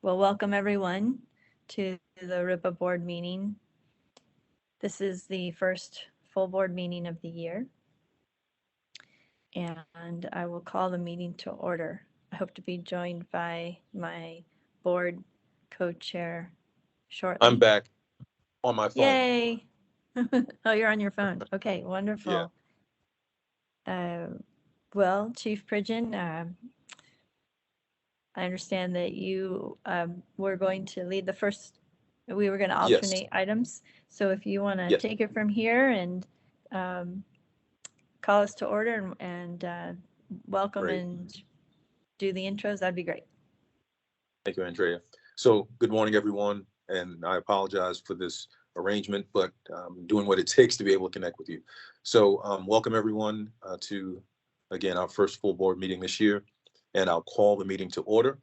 Well, welcome everyone to the RIPA board meeting. This is the first full board meeting of the year. And I will call the meeting to order. I hope to be joined by my board co-chair shortly. I'm back on my phone. Yay! Oh, you're on your phone. Okay, Yeah. wonderful. Well, Chief Pridgeon, I understand that you were going to lead the first, we were going to Yes. alternate items. So if you want to Yes. take it from here and call us to order and welcome Great. and do the intros, that'd be great. Thank you, Andrea. So good morning, everyone. And I apologize for this arrangement, but doing what it takes to be able to connect with you. So welcome everyone to, again, our first full board meeting this year. And I'll call the meeting to order.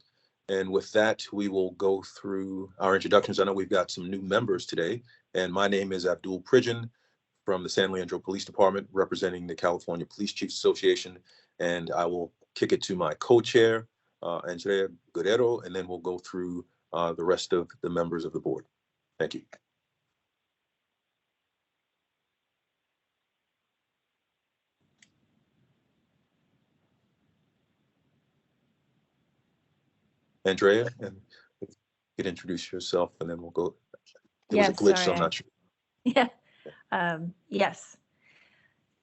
And with that, we will go through our introductions. I know we've got some new members today. And my name is Abdul Pridgeon from the San Leandro Police Department, representing the California Police Chiefs Association. And I will kick it to my co-chair, Andrea Guerrero, and then we'll go through the rest of the members of the board. Thank you. Andrea, and you could introduce yourself, and then we'll go. There was a glitch, so I'm not sure. Yeah. Yes.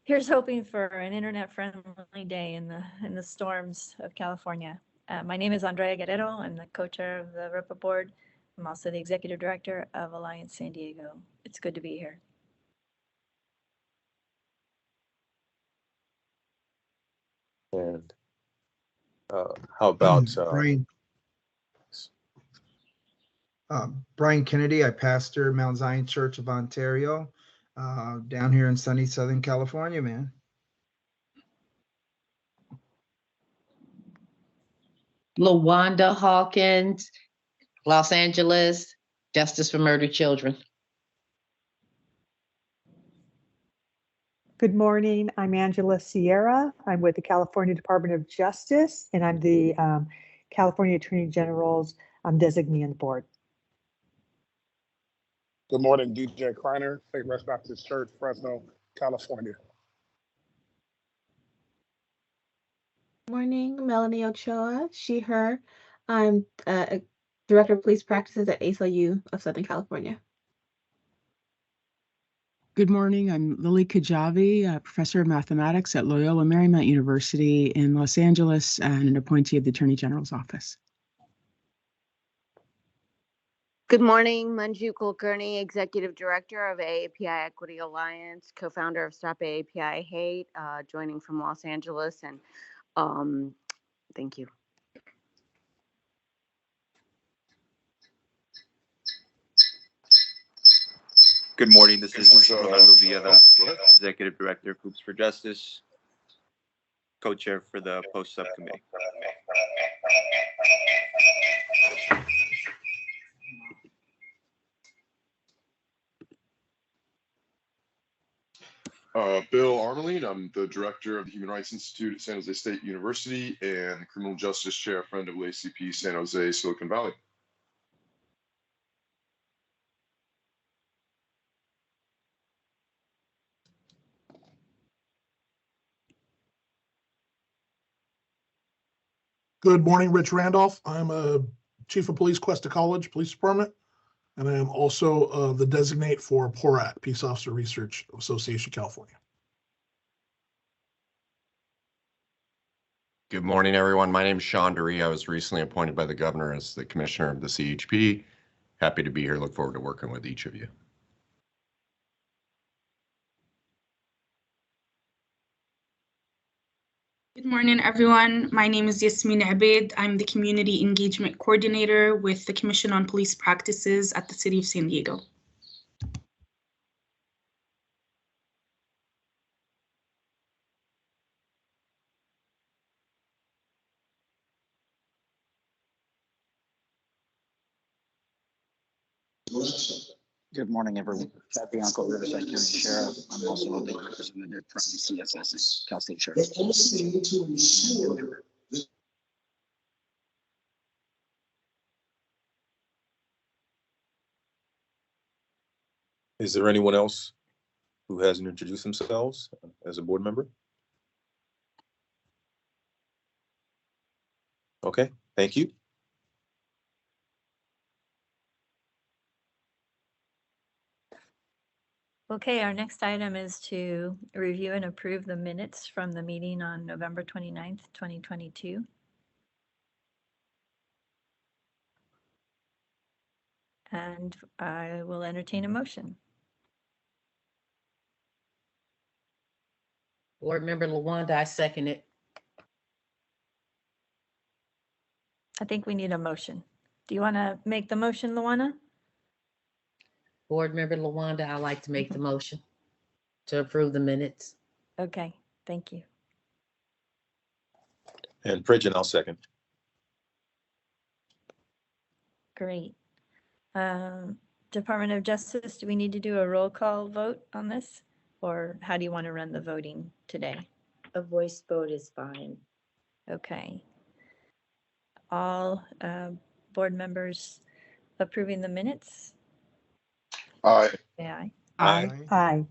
Here's hoping for an internet-friendly day in the storms of California. My name is Andrea Guerrero. I'm the co-chair of the RIPA board. I'm also the executive director of Alliance San Diego. It's good to be here. And how about Brian? Brian Kennedy. I pastor Mount Zion Church of Ontario, down here in sunny Southern California, man. LaWanda Hawkins, Los Angeles, Justice for Murdered Children. Good morning. I'm Angela Sierra. I'm with the California Department of Justice, and I'm the California Attorney General's designee on the board. Good morning, DJ Kreiner, St. Rest Baptist Church, Fresno, California. Morning, Melanie Ochoa, she, her. I'm Director of Police Practices at ACLU of Southern California. Good morning, I'm Lily Kajavi, a professor of mathematics at Loyola Marymount University in Los Angeles and an appointee of the Attorney General's office. Good morning, Manju Kulkarni, Executive Director of AAPI Equity Alliance, co-founder of Stop AAPI Hate, joining from Los Angeles, and thank you. Good morning, this is Ronaldo Villada, Executive Director of Hoops for Justice, co-chair for the post subcommittee. Bill Armeline, I'm the director of the Human Rights Institute at San Jose State University and criminal justice chair for NAACP San Jose, Silicon Valley. Good morning, Rich Randolph. I'm a chief of police, Cuesta College Police Department, and I am also the designate for PORAC, Peace Officer Research Association, California. Good morning, everyone. My name is Sean Dury. I was recently appointed by the governor as the commissioner of the CHP. Happy to be here. Look forward to working with each of you. Good morning, everyone. My name is Yasmin Abed. I'm the Community Engagement Coordinator with the Commission on Police Practices at the City of San Diego. Good morning, everyone. Chad Bianco, Riverside County Sheriff. I'm also a legal representative from CSS, Cal State Sheriff. Is there anyone else who hasn't introduced themselves as a board member? Okay, thank you. Okay, our next item is to review and approve the minutes from the meeting on November 29th, 2022. And I will entertain a motion. Board Member LaWanda, I second it. I think we need a motion. Do you want to make the motion, Luana? Board Member LaWanda, I'd like to make the motion to approve the minutes. Okay, thank you. And Pridgen, I'll second. Great. Department of Justice, do we need to do a roll call vote on this? Or how do you want to run the voting today? A voice vote is fine. Okay. All board members approving the minutes? Aye. Say aye. Aye. Aye.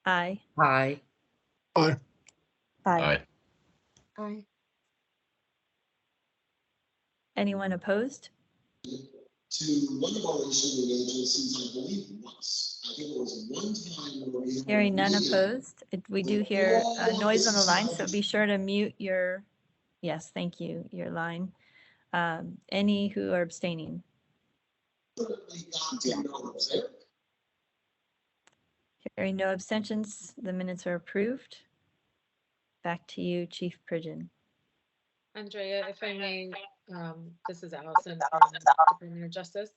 Aye. Aye. Aye. Aye. Aye. Anyone opposed? To one of our issuing agencies, I believe once. I think it was one time where we had Hearing none a meeting opposed. We do hear all noise on the line, so decided- be sure to mute your, yes, thank you, your line. Any who are abstaining? Hearing no abstentions, the minutes are approved. Back to you, Chief Pridgen. Andrea, if I may, this is Allison from the Department of Justice.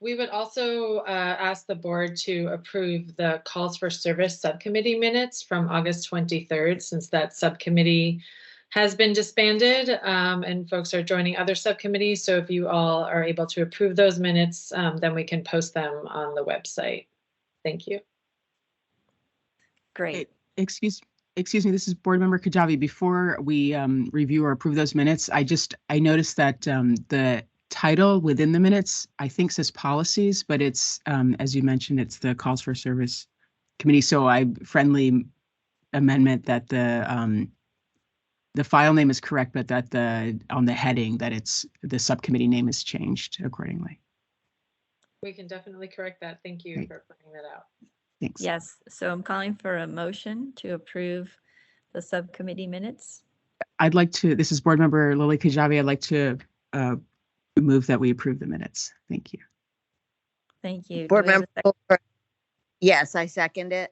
We would also ask the board to approve the calls for service subcommittee minutes from August 23rd, since that subcommittee has been disbanded and folks are joining other subcommittees. So if you all are able to approve those minutes, then we can post them on the website. Thank you. Great. Excuse me, this is Board Member Kajabi. Before we review or approve those minutes, I noticed that the title within the minutes, I think says policies, but it's, as you mentioned, it's the calls for service committee. So I friendly amendment that the file name is correct, but that on the heading that it's the subcommittee name is changed accordingly. We can definitely correct that. Thank you Great. for pointing that out. Thanks. Yes, so I'm calling for a motion to approve the subcommittee minutes. This is Board Member Lily Kajabi. I'd like to move that we approve the minutes. Thank you. Thank you. Board Do we have member, a sec- yes, I second it.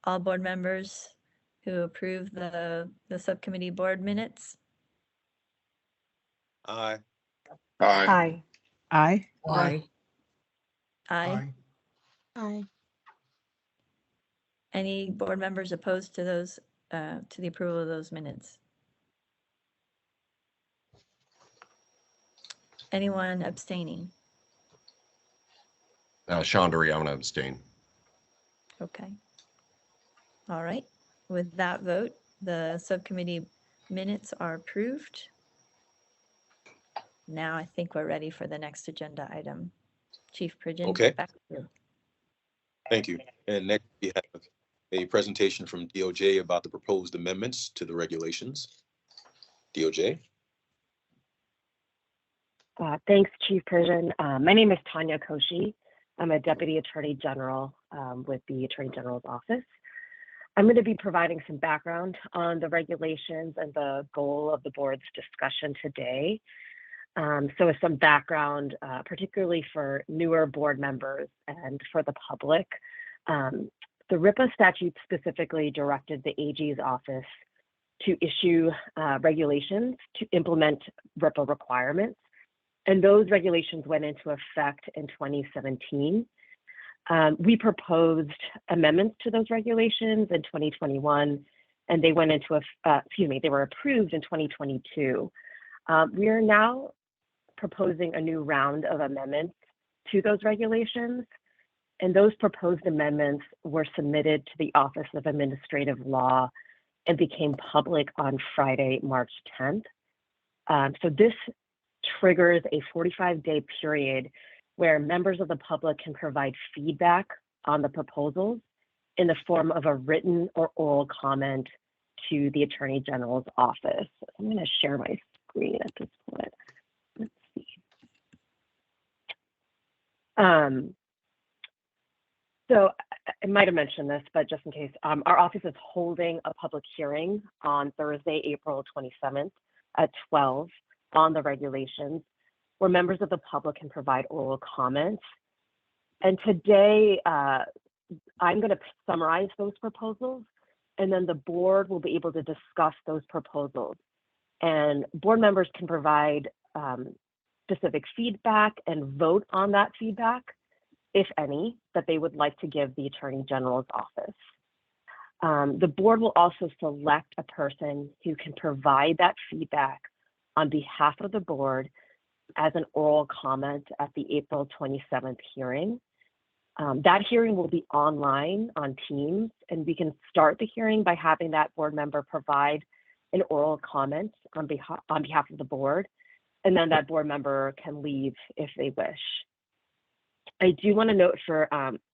all board members who approve the subcommittee board minutes? Aye. Aye. Aye. Aye. Aye. Aye. Any board members opposed to those, to the approval of those minutes? Anyone abstaining? Chandri, I'm going to abstain. Okay. All right. With that vote, the subcommittee minutes are approved. Now I think we're ready for the next agenda item. Chief Pridgen, Okay. back to you. Thank you. And next we have a presentation from DOJ about the proposed amendments to the regulations. DOJ. Thanks, Chief Pridgen. My name is Tanya Koshi. I'm a Deputy Attorney General with the Attorney General's office. I'm going to be providing some background on the regulations and the goal of the board's discussion today. So as some background, particularly for newer board members and for the public, the RIPA statute specifically directed the AG's office to issue regulations to implement RIPA requirements. And those regulations went into effect in 2017. We proposed amendments to those regulations in 2021, and they went into, they were approved in 2022. We are now proposing a new round of amendments to those regulations, and those proposed amendments were submitted to the Office of Administrative Law and became public on Friday, March 10th. So this triggers a 45-day period where members of the public can provide feedback on the proposals in the form of a written or oral comment to the Attorney General's office. I'm going to share my screen at this point. Let's see. So I might have mentioned this, but just in case, our office is holding a public hearing on Thursday, April 27th at 12 on the regulations, where members of the public can provide oral comments. And today, I'm going to summarize those proposals, and then the board will be able to discuss those proposals. And board members can provide specific feedback and vote on that feedback, if any, that they would like to give the Attorney General's office. The board will also select a person who can provide that feedback on behalf of the board as an oral comment at the April 27th hearing. That hearing will be online on Teams, and we can start the hearing by having that board member provide an oral comment on behalf of the board, and then that board member can leave if they wish. I do want to note for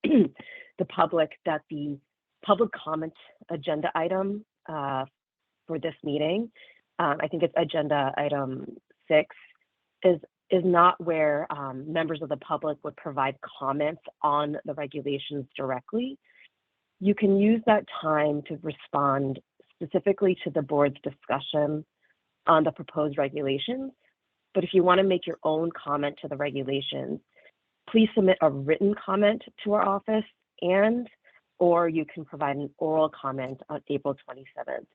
the public that the public comment agenda item for this meeting, I think it's agenda item 6, is not where members of the public would provide comments on the regulations directly. You can use that time to respond specifically to the board's discussion on the proposed regulations. But if you want to make your own comment to the regulations, please submit a written comment to our office, or you can provide an oral comment on April 27th.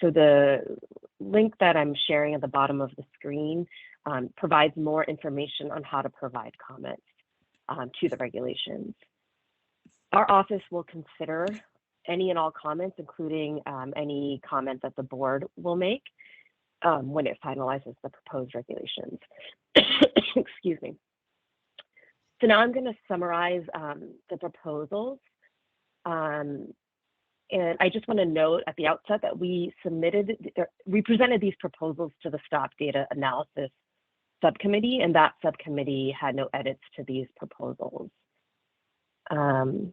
So the link that I'm sharing at the bottom of the screen provides more information on how to provide comments to the regulations. Our office will consider any and all comments, including any comment that the board will make when it finalizes the proposed regulations. Excuse me. So now I'm going to summarize the proposals. And I just want to note at the outset that we presented these proposals to the Stop Data Analysis Subcommittee, and that subcommittee had no edits to these proposals. Okay.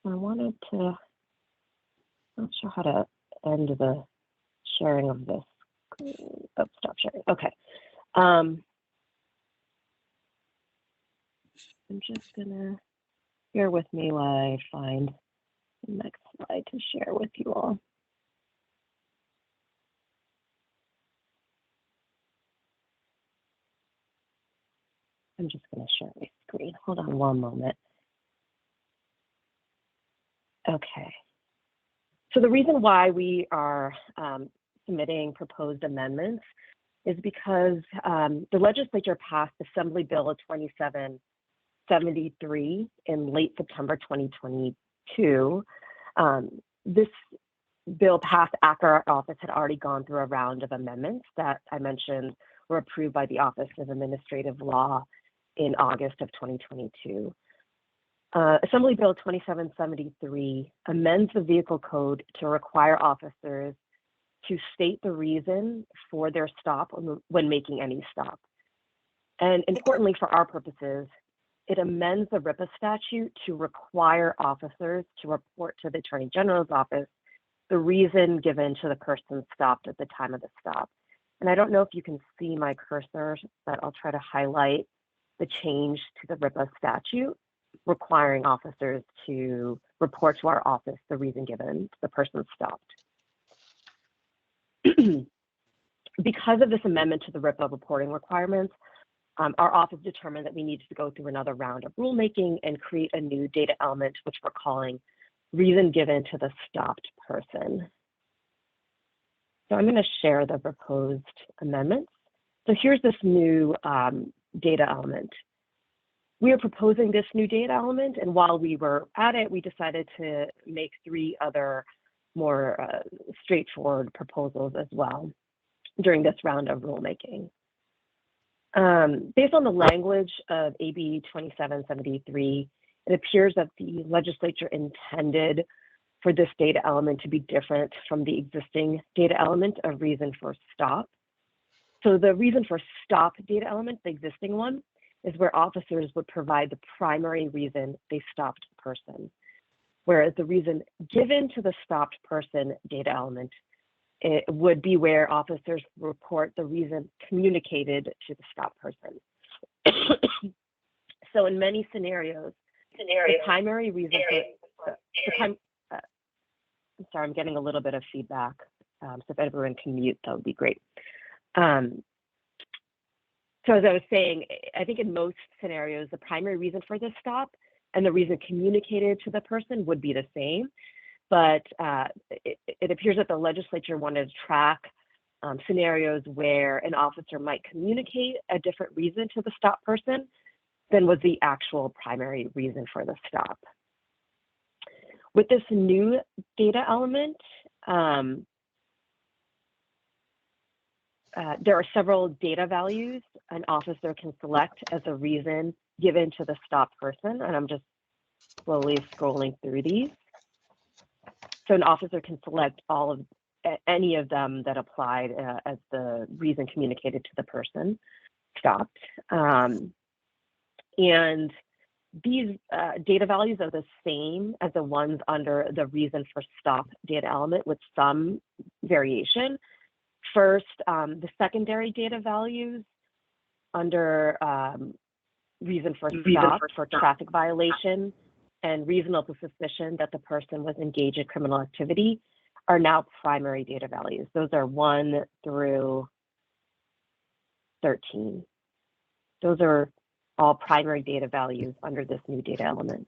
I wanted to, not sure how to end the sharing of this. Oh, stop sharing. Okay. I'm just gonna bear with me while I find the next slide to share with you all. I'm just gonna share my screen. Hold on one moment. Okay. So the reason why we are submitting proposed amendments is because the legislature passed Assembly Bill 2773 in late September 2022. This bill passed after our office had already gone through a round of amendments that I mentioned were approved by the Office of Administrative Law in August of 2022. Assembly Bill 2773 amends the vehicle code to require officers to state the reason for their stop when making any stop. And importantly for our purposes, it amends the RIPA statute to require officers to report to the Attorney General's office the reason given to the person stopped at the time of the stop. And I don't know if you can see my cursor, but I'll try to highlight the change to the RIPA statute requiring officers to report to our office the reason given to the person stopped. Because of this amendment to the RIPA reporting requirements, our office determined that we needed to go through another round of rulemaking and create a new data element, which we're calling reason given to the stopped person. So I'm going to share the proposed amendments. So here's this new data element. We are proposing this new data element, and while we were at it, we decided to make 3 other more straightforward proposals as well during this round of rulemaking. Based on the language of AB 2773, it appears that the legislature intended for this data element to be different from the existing data element of reason for stop. So the reason for stop data element, the existing one, is where officers would provide the primary reason they stopped the person. Whereas the reason given to the stopped person data element, it would be where officers report the reason communicated to the stopped person. So in many scenarios, the primary reason for I'm sorry, I'm getting a little bit of feedback. So if everyone can mute, that would be great. So as I was saying, I think in most scenarios, the primary reason for the stop and the reason communicated to the person would be the same. But it appears that the legislature wanted to track scenarios where an officer might communicate a different reason to the stop person than was the actual primary reason for the stop. With this new data element, there are several data values an officer can select as a reason given to the stop person, and I'm just slowly scrolling through these. So an officer can select any of them that applied as the reason communicated to the person stopped. And these data values are the same as the ones under the reason for stop data element with some variation. First, the secondary data values under reason for stop for traffic violation and reasonable suspicion that the person was engaged in criminal activity are now primary data values. Those are 1 through 13. Those are all primary data values under this new data element.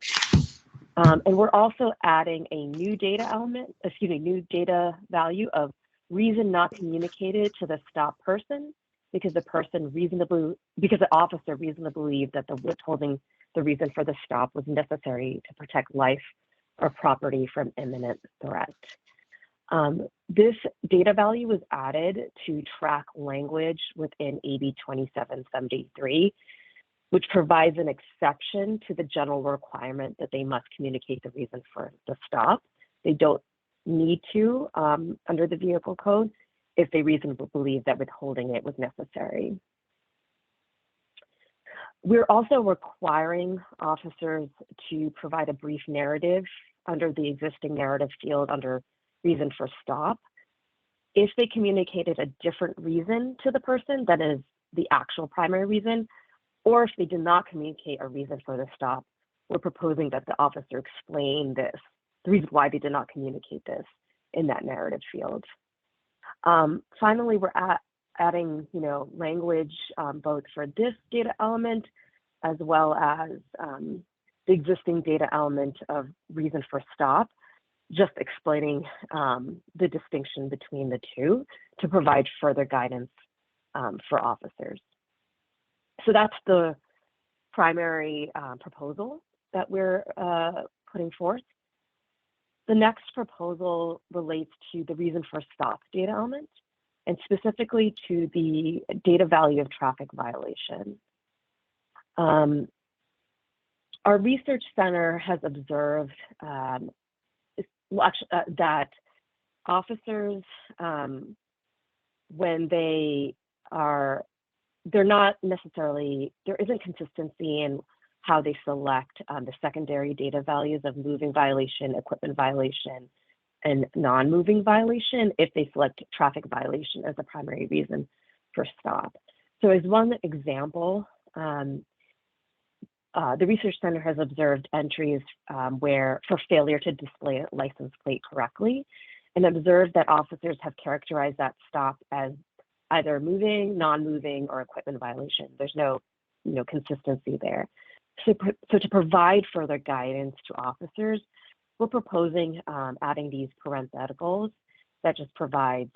And we're also adding a new data element, new data value of reason not communicated to the stop person because the officer reasonably believed that the withholding the reason for the stop was necessary to protect life or property from imminent threat. This data value was added to track language within AB 2773, which provides an exception to the general requirement that they must communicate the reason for the stop. They don't need to under the vehicle code if they reasonably believe that withholding it was necessary. We're also requiring officers to provide a brief narrative under the existing narrative field under reason for stop. If they communicated a different reason to the person that is the actual primary reason, or if they did not communicate a reason for the stop, we're proposing that the officer explain this, the reason why they did not communicate this in that narrative field. Finally, we're adding, language both for this data element as well as the existing data element of reason for stop, just explaining the distinction between the two to provide further guidance for officers. So that's the primary proposal that we're putting forth. The next proposal relates to the reason for stop data element, and specifically to the data value of traffic violation. Our research center has observed that officers, when there isn't consistency in how they select the secondary data values of moving violation, equipment violation, and non-moving violation if they select traffic violation as the primary reason for stop. So as one example, the research center has observed entries where for failure to display a license plate correctly, and observed that officers have characterized that stop as either moving, non-moving, or equipment violation. There's no consistency there. So to provide further guidance to officers, we're proposing adding these parentheticals that just provides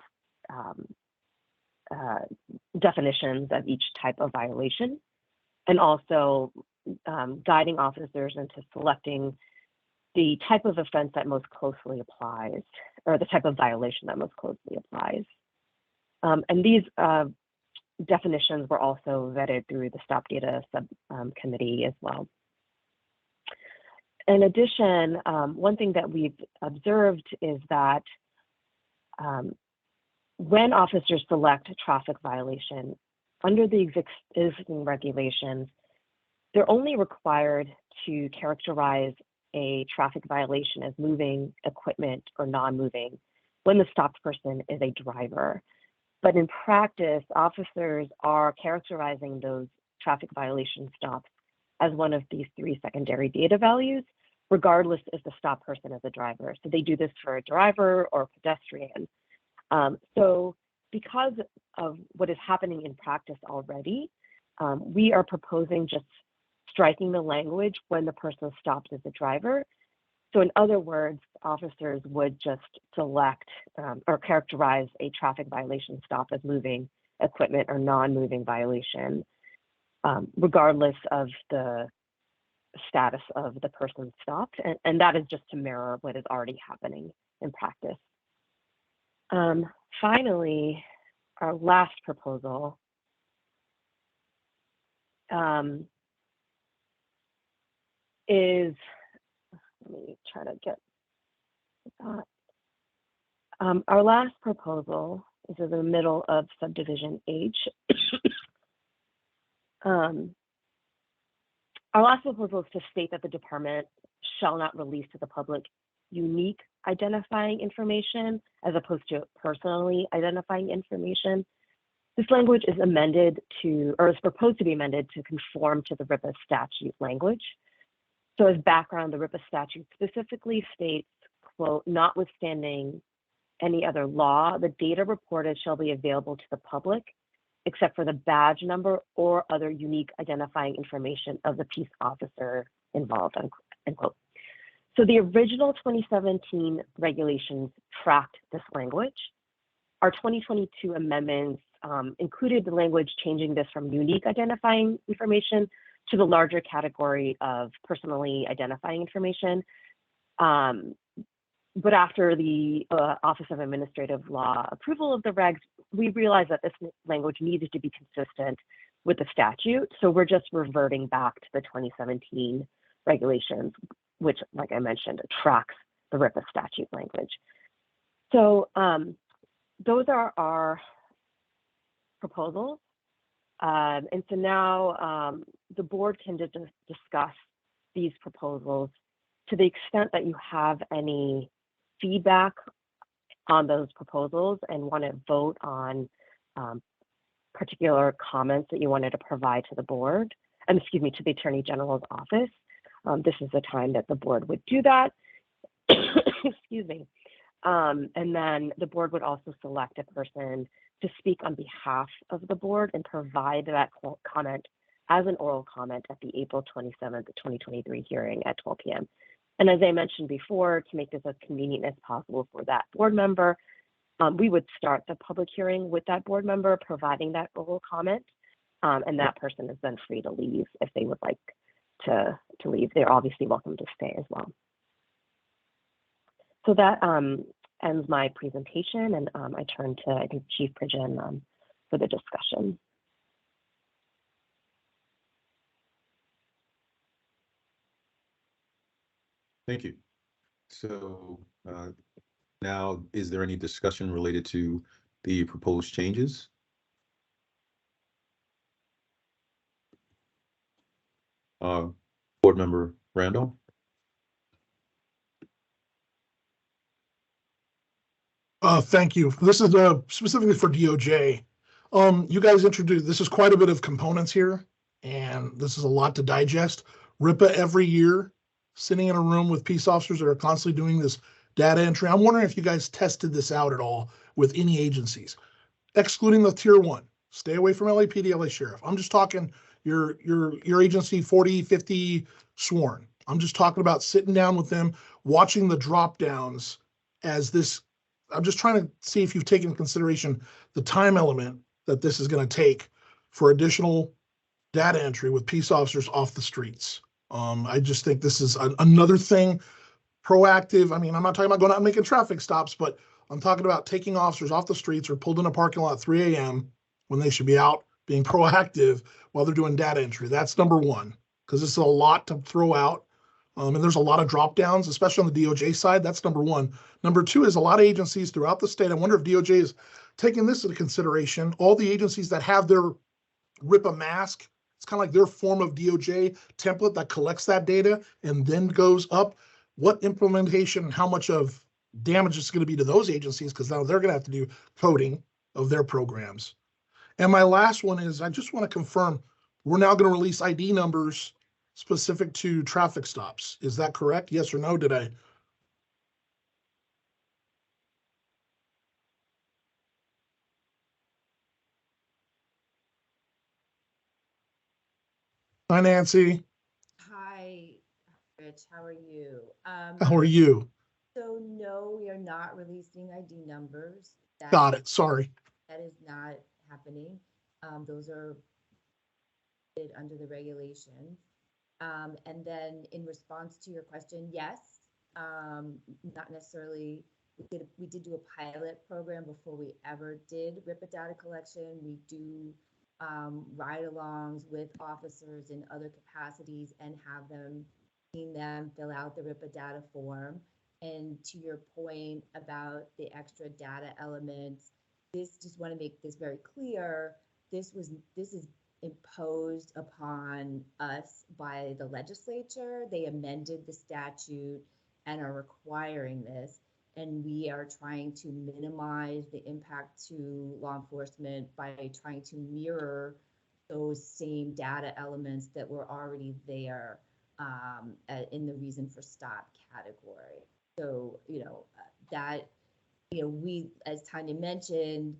definitions of each type of violation, and also guiding officers into selecting the type of offense that most closely applies, or the type of violation that most closely applies. And these definitions were also vetted through the Stop Data Subcommittee as well. In addition, one thing that we've observed is that when officers select a traffic violation under the existing regulations, they're only required to characterize a traffic violation as moving equipment or non-moving when the stopped person is a driver. But in practice, officers are characterizing those traffic violation stops as one of these 3 secondary data values, regardless if the stopped person is a driver. So they do this for a driver or a pedestrian. So because of what is happening in practice already, we are proposing just striking the language when the person stopped as a driver. So in other words, officers would just select or characterize a traffic violation stop as moving equipment or non-moving violation, regardless of the status of the person stopped. And that is just to mirror what is already happening in practice. Finally, our last proposal is, let me try to get that. Our last proposal is in the middle of subdivision H. Our last proposal is to state that the department shall not release to the public unique identifying information as opposed to personally identifying information. This language is amended to, or is proposed to be amended to conform to the RIPA statute language. So as background, the RIPA statute specifically states, quote, notwithstanding any other law, the data reported shall be available to the public except for the badge number or other unique identifying information of the peace officer involved, unquote. So the original 2017 regulations tracked this language. Our 2022 amendments included the language changing this from unique identifying information to the larger category of personally identifying information. But after the Office of Administrative Law approval of the regs, we realized that this language needed to be consistent with the statute. So we're just reverting back to the 2017 regulations, which, like I mentioned, tracks the RIPA statute language. So those are our proposals. And so now the board can just discuss these proposals to the extent that you have any feedback on those proposals and want to vote on particular comments that you wanted to provide to the board, excuse me, to the Attorney General's office. This is the time that the board would do that. Excuse me. And then the board would also select a person to speak on behalf of the board and provide that comment as an oral comment at the April 27th, 2023 hearing at 12 p.m. And as I mentioned before, to make this as convenient as possible for that board member, we would start the public hearing with that board member providing that oral comment, and that person is then free to leave if they would like to leave. They're obviously welcome to stay as well. So that ends my presentation, and I turn to, I think, Chief Pridgen for the discussion. Thank you. So now, is there any discussion related to the proposed changes? Board Member Randall? Thank you. This is specifically for DOJ. You guys introduced, this is quite a bit of components here, and this is a lot to digest. RIPA every year, sitting in a room with peace officers that are constantly doing this data entry. I'm wondering if you guys tested this out at all with any agencies, excluding the tier 1. Stay away from LAPD, LA Sheriff. I'm just talking your agency 40, 50 sworn. I'm just talking about sitting down with them, watching the drop downs as this. I'm just trying to see if you've taken into consideration the time element that this is going to take for additional data entry with peace officers off the streets. I just think this is another thing, proactive. I mean, I'm not talking about going out and making traffic stops, but I'm talking about taking officers off the streets or pulled in a parking lot at 3 a.m. when they should be out being proactive while they're doing data entry. That's number one, because this is a lot to throw out. And there's a lot of drop downs, especially on the DOJ side. That's number one. Number two is a lot of agencies throughout the state. I wonder if DOJ is taking this into consideration, all the agencies that have their RIPA mask, it's kind of like their form of DOJ template that collects that data and then goes up. What implementation, how much of damage it's going to be to those agencies, because now they're going to have to do coding of their programs. And my last one is, I just want to confirm, we're now going to release ID numbers specific to traffic stops. Is that correct? Yes or no? Did I? Hi, Nancy. Hi, Rich, how are you? How are you? So no, we are not releasing ID numbers. Got it. Sorry. That is not happening. Those are under the regulations. And then in response to your question, yes, not necessarily. We did do a pilot program before we ever did RIPA data collection. We do ride-alongs with officers in other capacities and have them, seen them fill out the RIPA data form. And to your point about the extra data elements, just want to make this very clear. This is imposed upon us by the legislature. They amended the statute and are requiring this. And we are trying to minimize the impact to law enforcement by trying to mirror those same data elements that were already there in the reason for stop category. So, we, as Tanya mentioned,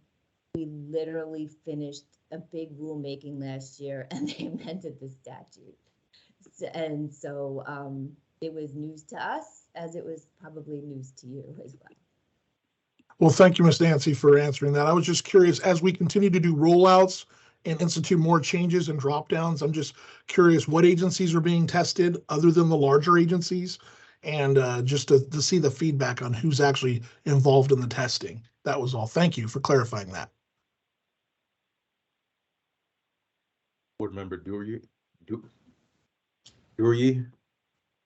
we literally finished a big rulemaking last year and they amended the statute. And so it was news to us, as it was probably news to you as well. Well, thank you, Ms. Nancy, for answering that. I was just curious, as we continue to do rollouts and institute more changes and drop downs, I'm just curious what agencies are being tested other than the larger agencies, and just to see the feedback on who's actually involved in the testing. That was all. Thank you for clarifying that. Board Member Duryea.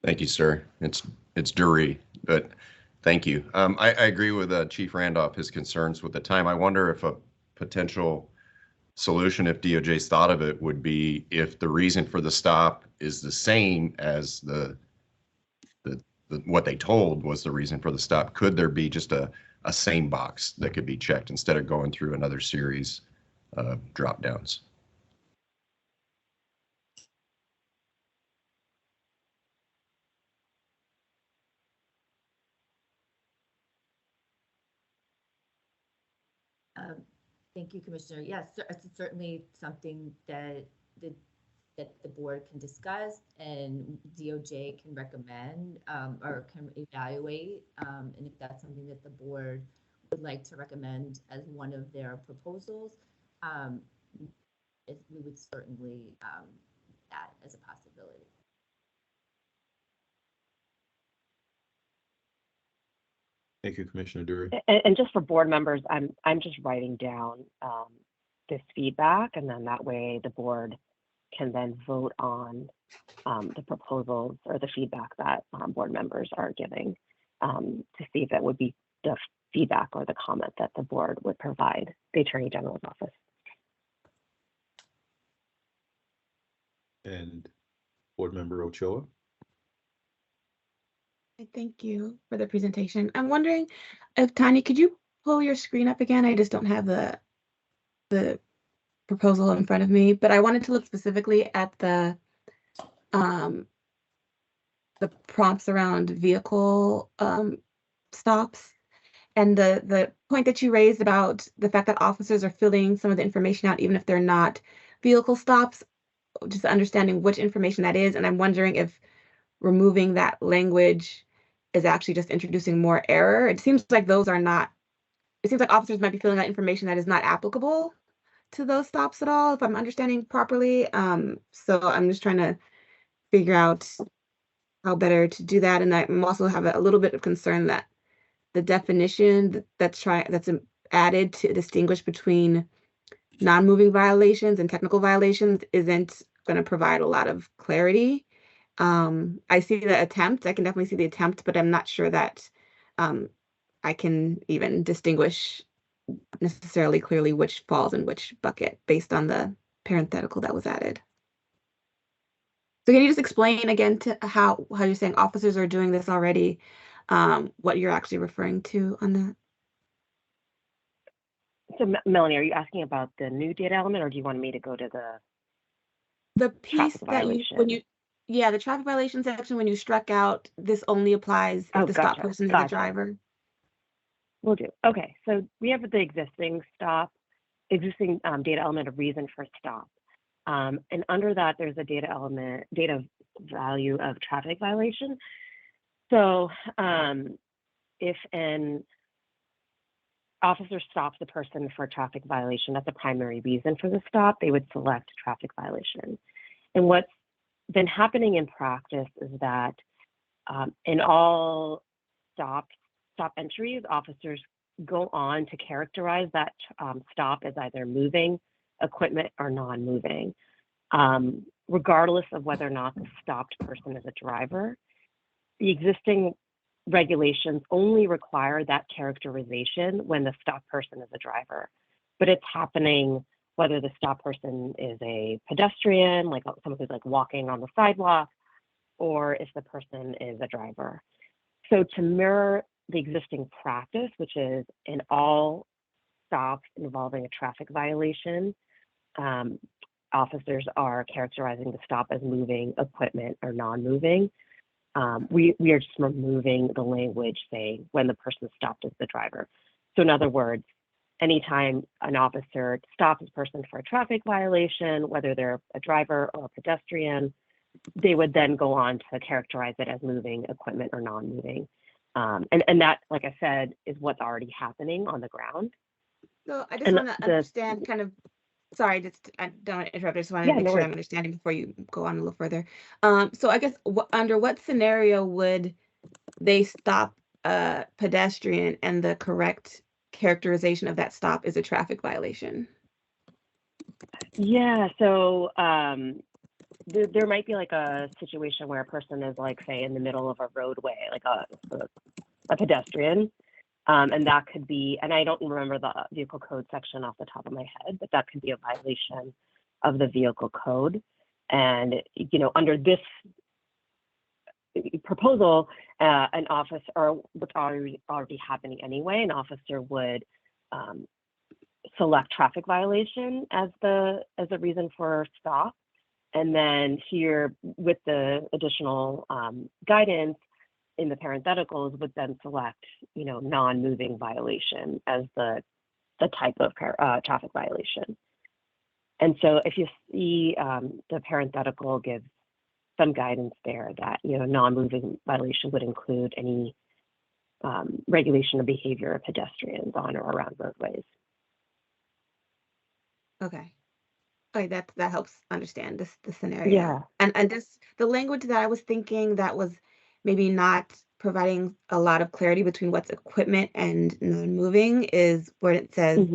Thank you, sir. It's Dury, but thank you. I agree with Chief Randolph, his concerns with the time. I wonder if a potential solution, if DOJ's thought of it, would be if the reason for the stop is the same as what they told was the reason for the stop. Could there be just a same box that could be checked instead of going through another series of drop downs? Thank you, Commissioner. Yes, it's certainly something that the board can discuss and DOJ can recommend or can evaluate. And if that's something that the board would like to recommend as one of their proposals, we would certainly that as a possibility. Thank you, Commissioner Dury. And just for board members, I'm just writing down this feedback, and then that way the board can then vote on the proposals or the feedback that board members are giving to see if that would be the feedback or the comment that the board would provide the Attorney General's office. And Board Member Ochoa. Thank you for the presentation. I'm wondering if Tanya, could you pull your screen up again? I just don't have the proposal in front of me, but I wanted to look specifically at the prompts around vehicle stops and the point that you raised about the fact that officers are filling some of the information out even if they're not vehicle stops, just understanding which information that is. And I'm wondering if removing that language is actually just introducing more error. It seems like those are not, it seems like officers might be filling out information that is not applicable to those stops at all, if I'm understanding properly. So I'm just trying to figure out how better to do that. And I'm also have a little bit of concern that the definition that's added to distinguish between non-moving violations and technical violations isn't going to provide a lot of clarity. I see the attempt. I can definitely see the attempt, but I'm not sure that I can even distinguish necessarily clearly which falls in which bucket based on the parenthetical that was added. So can you just explain again to how you're saying officers are doing this already, what you're actually referring to on that? So Melanie, are you asking about the new data element, or do you want me to go to the piece traffic that violation? Yeah, the traffic violation section, when you struck out, this only applies if the stop person is the driver. Will do. Okay, so we have the existing data element of reason for stop. And under that, there's a data value of traffic violation. So if an officer stops the person for a traffic violation, that's the primary reason for the stop, they would select traffic violation. And what's been happening in practice is that in all stop entries, officers go on to characterize that stop as either moving equipment or non-moving, regardless of whether or not the stopped person is a driver. The existing regulations only require that characterization when the stopped person is a driver, but it's happening whether the stopped person is a pedestrian, like someone who's like walking on the sidewalk, or if the person is a driver. So to mirror the existing practice, which is in all stops involving a traffic violation, officers are characterizing the stop as moving equipment or non-moving. We are just removing the language saying when the person stopped as the driver. So in other words, anytime an officer stops a person for a traffic violation, whether they're a driver or a pedestrian, they would then go on to characterize it as moving equipment or non-moving. And that, like I said, is what's already happening on the ground. So I just want to understand kind of, sorry, I don't want to interrupt. I just want to make sure I'm understanding before you go on a little further. So I guess under what scenario would they stop a pedestrian and the correct characterization of that stop is a traffic violation? Yeah, so there might be like a situation where a person is like, say, in the middle of a roadway, like a pedestrian, and that could be, and I don't remember the vehicle code section off the top of my head, but that could be a violation of the vehicle code. And, you know, under this proposal, an officer, or what's already happening anyway, an officer would select traffic violation as the reason for stop. And then here with the additional guidance in the parentheticals would then select, you know, non-moving violation as the type of traffic violation. And so if you see the parenthetical gives some guidance there that, you know, non-moving violation would include any regulation of behavior of pedestrians on or around roadways. Okay. Okay, that helps understand the scenario. Yeah. And this, the language that I was thinking that was maybe not providing a lot of clarity between what's equipment and non-moving is where it says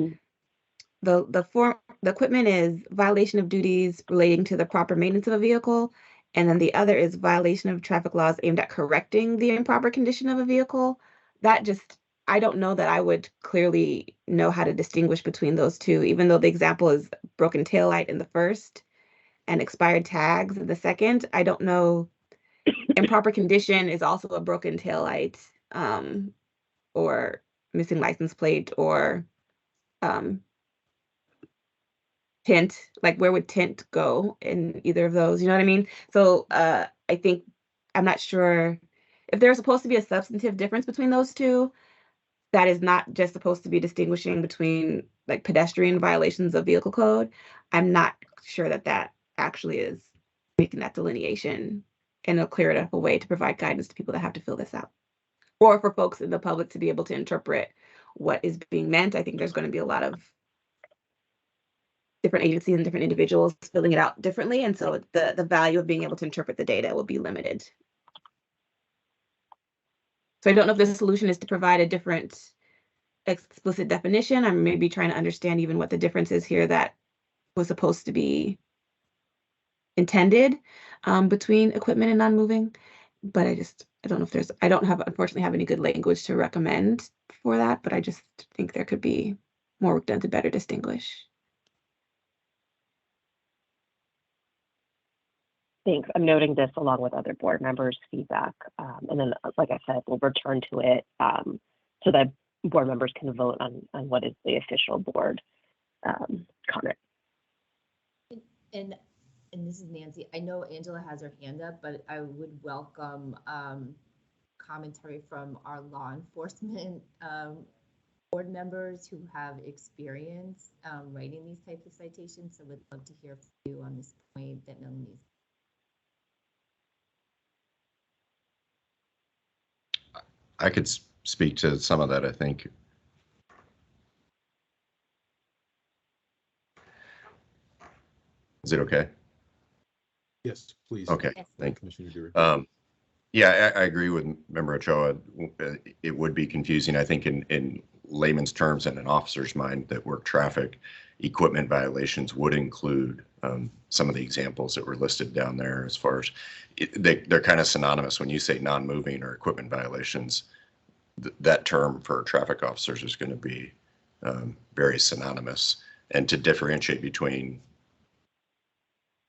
the equipment is violation of duties relating to the proper maintenance of a vehicle, and then the other is violation of traffic laws aimed at correcting the improper condition of a vehicle. That just, I don't know that I would clearly know how to distinguish between those two, even though the example is broken taillight in the first and expired tags in the second. I don't know. Improper condition is also a broken taillight, or missing license plate, or tint. Like, where would tint go in either of those? You know what I mean? So I think, I'm not sure if there's supposed to be a substantive difference between those two. That is not just supposed to be distinguishing between like pedestrian violations of vehicle code. I'm not sure that actually is making that delineation in a clear enough way to provide guidance to people that have to fill this out, or for folks in the public to be able to interpret what is being meant. I think there's going to be a lot of different agencies and different individuals filling it out differently, and so the value of being able to interpret the data will be limited. So I don't know if the solution is to provide a different explicit definition. I'm maybe trying to understand even what the difference is here that was supposed to be intended between equipment and non-moving, but I don't know if unfortunately have any good language to recommend for that, but I just think there could be more work done to better distinguish. Thanks. I'm noting this along with other board members' feedback. And then, like I said, we'll return to it so that board members can vote on what is the official board comment. And this is Nancy. I know Angela has her hand up, but I would welcome commentary from our law enforcement board members who have experience writing these types of citations. So we'd love to hear from you on this point that Melanie's. I could speak to some of that, I think. Is it okay? Yes, please. Okay, Yes. thank you. Commissioner Dury. Yeah, I agree with Member Ochoa. It would be confusing, I think, in layman's terms and an officer's mind that work traffic equipment violations would include some of the examples that were listed down there as far as they're kind of synonymous. When you say non-moving or equipment violations, that term for traffic officers is going to be very synonymous. And to differentiate between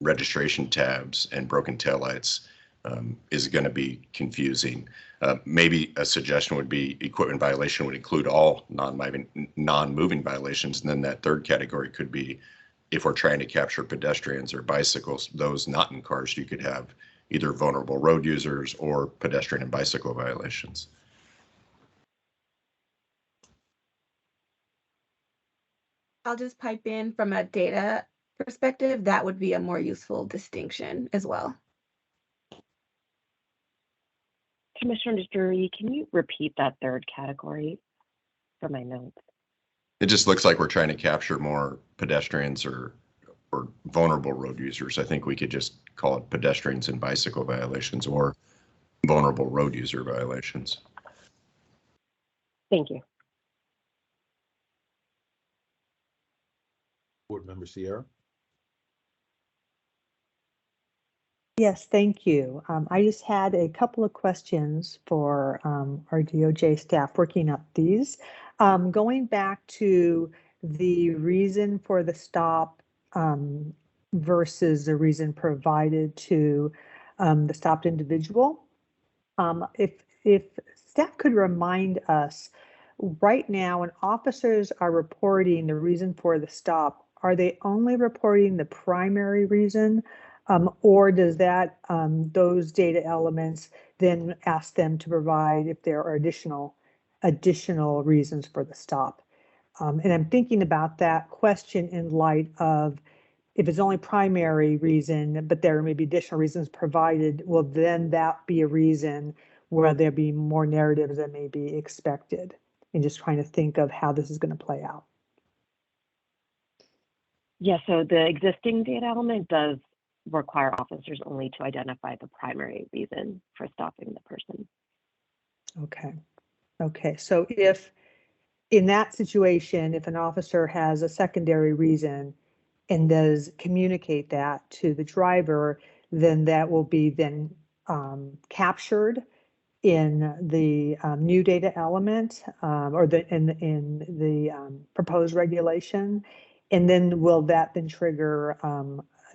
registration tabs and broken taillights is going to be confusing. Maybe a suggestion would be equipment violation would include all non-moving violations, and then that third category could be if we're trying to capture pedestrians or bicycles, those not in cars, you could have either vulnerable road users or pedestrian and bicycle violations. I'll just pipe in from a data perspective. That would be a more useful distinction as well. Commissioner Dury, can you repeat that third category for my notes? It just looks like we're trying to capture more pedestrians or vulnerable road users. I think we could just call it pedestrians and bicycle violations or vulnerable road user violations. Thank you. Board Member Sierra. Yes, thank you. I just had a couple of questions for our DOJ staff working up these. Going back to the reason for the stop versus the reason provided to the stopped individual. If staff could remind us, right now when officers are reporting the reason for the stop, are they only reporting the primary reason, or does that those data elements then ask them to provide if there are additional reasons for the stop? And I'm thinking about that question in light of if it's only primary reason, but there may be additional reasons provided, will then that be a reason where there be more narratives than may be expected? And just trying to think of how this is going to play out. Yeah, so the existing data element does require officers only to identify the primary reason for stopping the person. Okay. Okay. So if in that situation, if an officer has a secondary reason and does communicate that to the driver, then that will be then captured in the new data element or in the proposed regulation. And then will that then trigger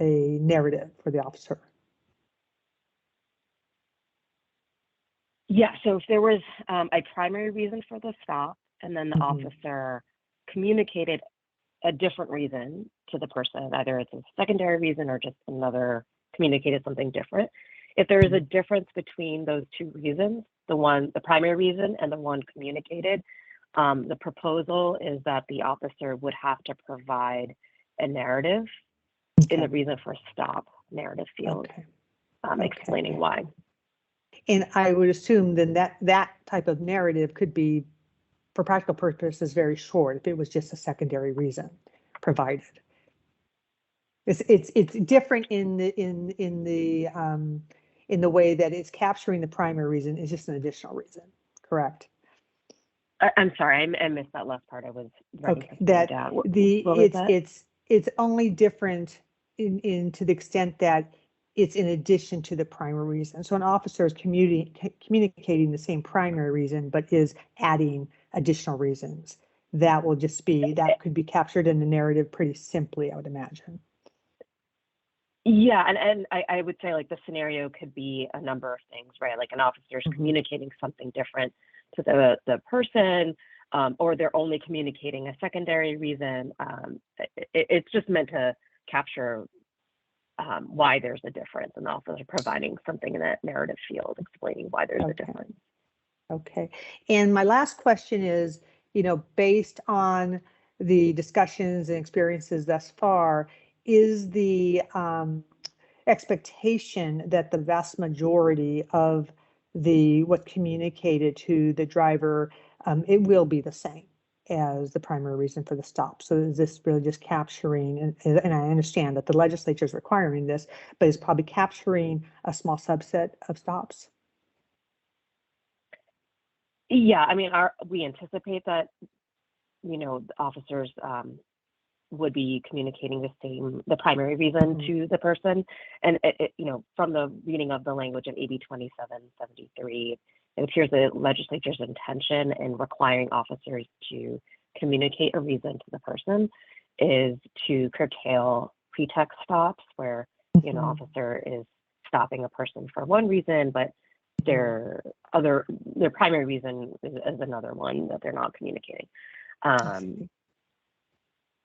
a narrative for the officer? Yeah, so if there was a primary reason for the stop and then the officer communicated a different reason to the person, either it's a secondary reason or just another communicated something different. If there is a difference between those two reasons, the primary reason and the one communicated, the proposal is that the officer would have to provide a narrative in the reason for stop narrative field, explaining why. And I would assume then that type of narrative could be, for practical purposes, very short if it was just a secondary reason provided. It's different in the way that it's capturing the primary reason. It's just an additional reason, correct? I'm sorry, I missed that last part. I was writing Okay, something that down. it's only different in to the extent that it's in addition to the primary reason. So an officer is communicating the same primary reason, but is adding additional reasons. that will just be, that could be captured in the narrative pretty simply, I would imagine. Yeah, and I would say like the scenario could be a number of things, right? Like an officer's communicating something different to the person, or they're only communicating a secondary reason. It's just meant to capture why there's a difference, and also providing something in that narrative field, explaining why there's a difference. Okay. And my last question is, based on the discussions and experiences thus far, is the expectation that the vast majority of what's communicated to the driver, it will be the same as the primary reason for the stop? So is this really just capturing, and I understand that the legislature is requiring this, but it's probably capturing a small subset of stops? Yeah, I mean, we anticipate that, the officers would be communicating the primary reason to the person. And, from the reading of the language of AB 2773, it appears the legislature's intention in requiring officers to communicate a reason to the person is to curtail pretext stops where, an officer is stopping a person for one reason, but their primary reason is another one that they're not communicating.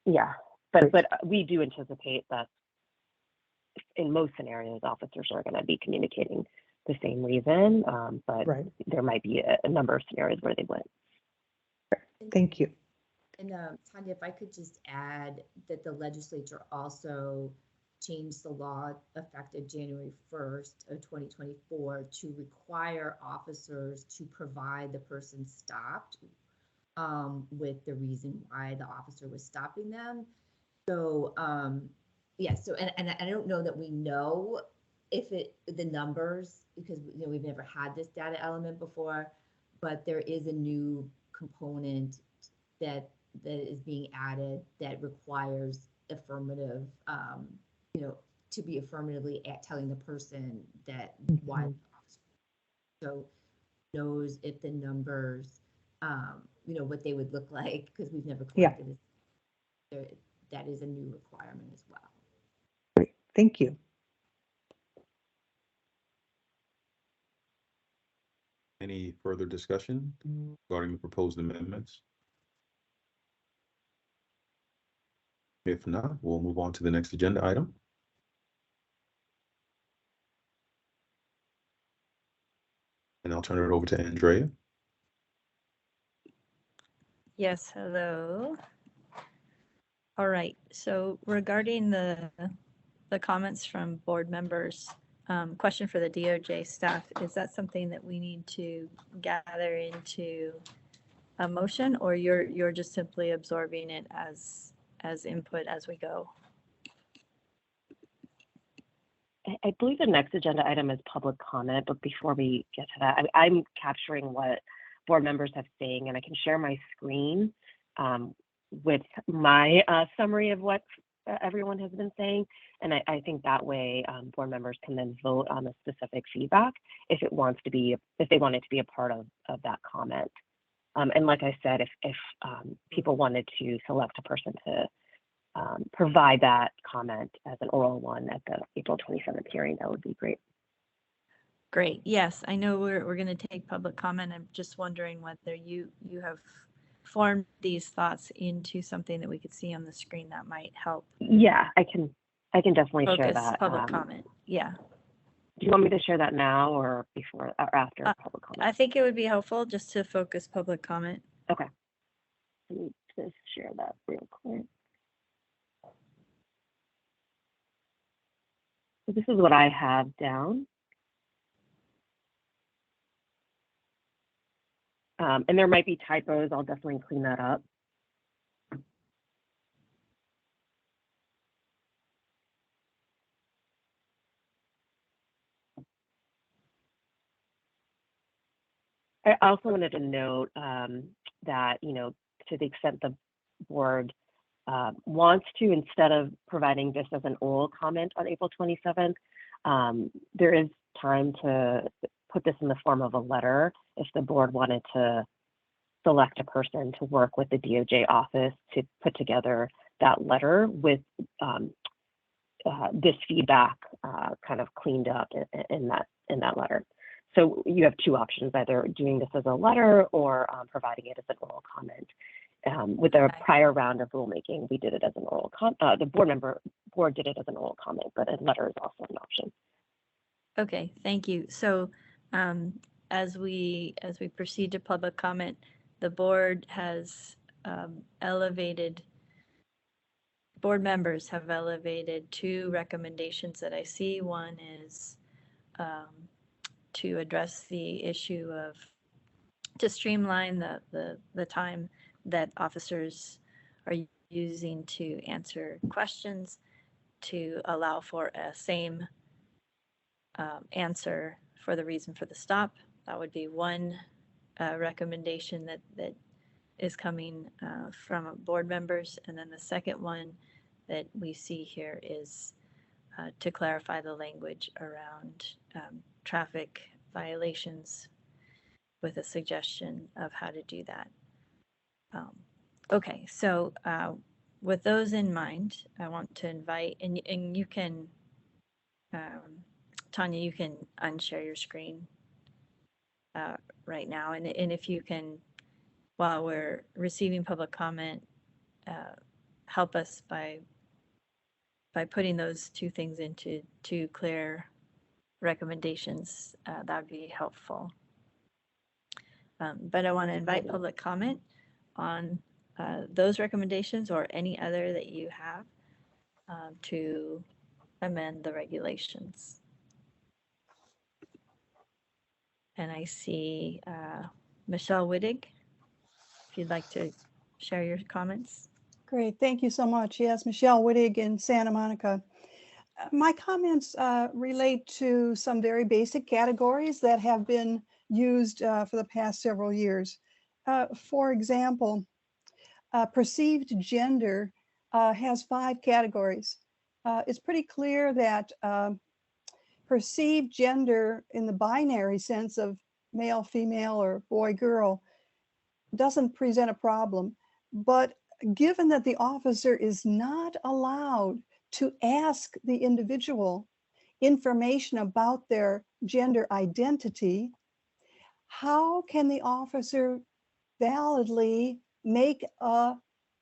Yeah, but we do anticipate that in most scenarios, officers are going to be communicating the same reason, but there might be a number of scenarios where they wouldn't. Thank you. And Tanya, if I could just add that the legislature also changed the law effective January 1st of 2024 to require officers to provide the person stopped with the reason why the officer was stopping them. So yeah, so and I don't know that we know if the numbers, because we've never had this data element before, but there is a new component that is being added that requires affirmative, to be affirmatively telling the person that why the officer, so knows if the numbers, what they would look like, because we've never collected it. That is a new requirement as well. Great, thank you. Any further discussion regarding the proposed amendments? If not, we'll move on to the next agenda item. And I'll turn it over to Andrea. Yes, hello. All right, so regarding the comments from board members, question for the DOJ staff, is that something that we need to gather into a motion, or you're just simply absorbing it as input as we go? I believe the next agenda item is public comment, but before we get to that, I'm capturing what board members have saying, and I can share my screen with my summary of what everyone has been saying. And I think that way board members can then vote on the specific feedback if they want it to be a part of that comment. And like I said, if people wanted to select a person to provide that comment as an oral one at the April 27th hearing, that would be great. Great. Yes, I know we're going to take public comment. I'm just wondering whether you have formed these thoughts into something that we could see on the screen that might help. Yeah, I can definitely share that. Public comment. Yeah. Do you want me to share that now or before or after public comment? I think it would be helpful just to focus public comment. Okay. Let me just share that real quick. So this is what I have down. And there might be typos. I'll definitely clean that up. I also wanted to note that, to the extent the board wants to, instead of providing this as an oral comment on April 27th, there is time to put this in the form of a letter if the board wanted to select a person to work with the DOJ office to put together that letter with this feedback kind of cleaned up in that letter. So you have two options, either doing this as a letter or providing it as an oral comment. With a prior round of rulemaking, we did it as an oral comment. The board did it as an oral comment, but a letter is also an option. Okay, thank you. So as we proceed to public comment, the board has board members have elevated two recommendations that I see. One is to address the issue of, to streamline the time that officers are using to answer questions, to allow for a same answer for the reason for the stop. That would be one recommendation that is coming from board members. And then the second one that we see here is to clarify the language around traffic violations with a suggestion of how to do that. Okay, so with those in mind, I want to invite, and you can, Tanya, you can unshare your screen right now. And if you can, while we're receiving public comment, help us by putting those two things into two clear recommendations, that would be helpful. But I want to invite public comment on those recommendations or any other that you have to amend the regulations. And I see Michelle Wittig, if you'd like to share your comments. Great, thank you so much. Yes, Michelle Wittig in Santa Monica. My comments relate to some very basic categories that have been used for the past several years. For example, perceived gender has 5 categories. It's pretty clear that perceived gender in the binary sense of male, female, or boy, girl doesn't present a problem. But given that the officer is not allowed to ask the individual information about their gender identity, how can the officer validly make a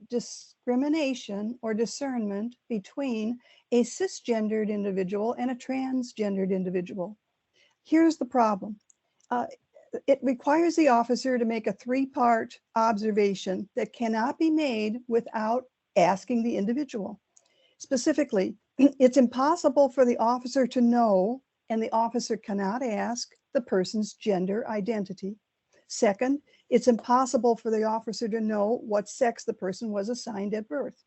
discrimination or discernment between a cisgendered individual and a transgendered individual? Here's the problem. It requires the officer to make a 3-part observation that cannot be made without asking the individual. Specifically, it's impossible for the officer to know, and the officer cannot ask, the person's gender identity. Second, it's impossible for the officer to know what sex the person was assigned at birth.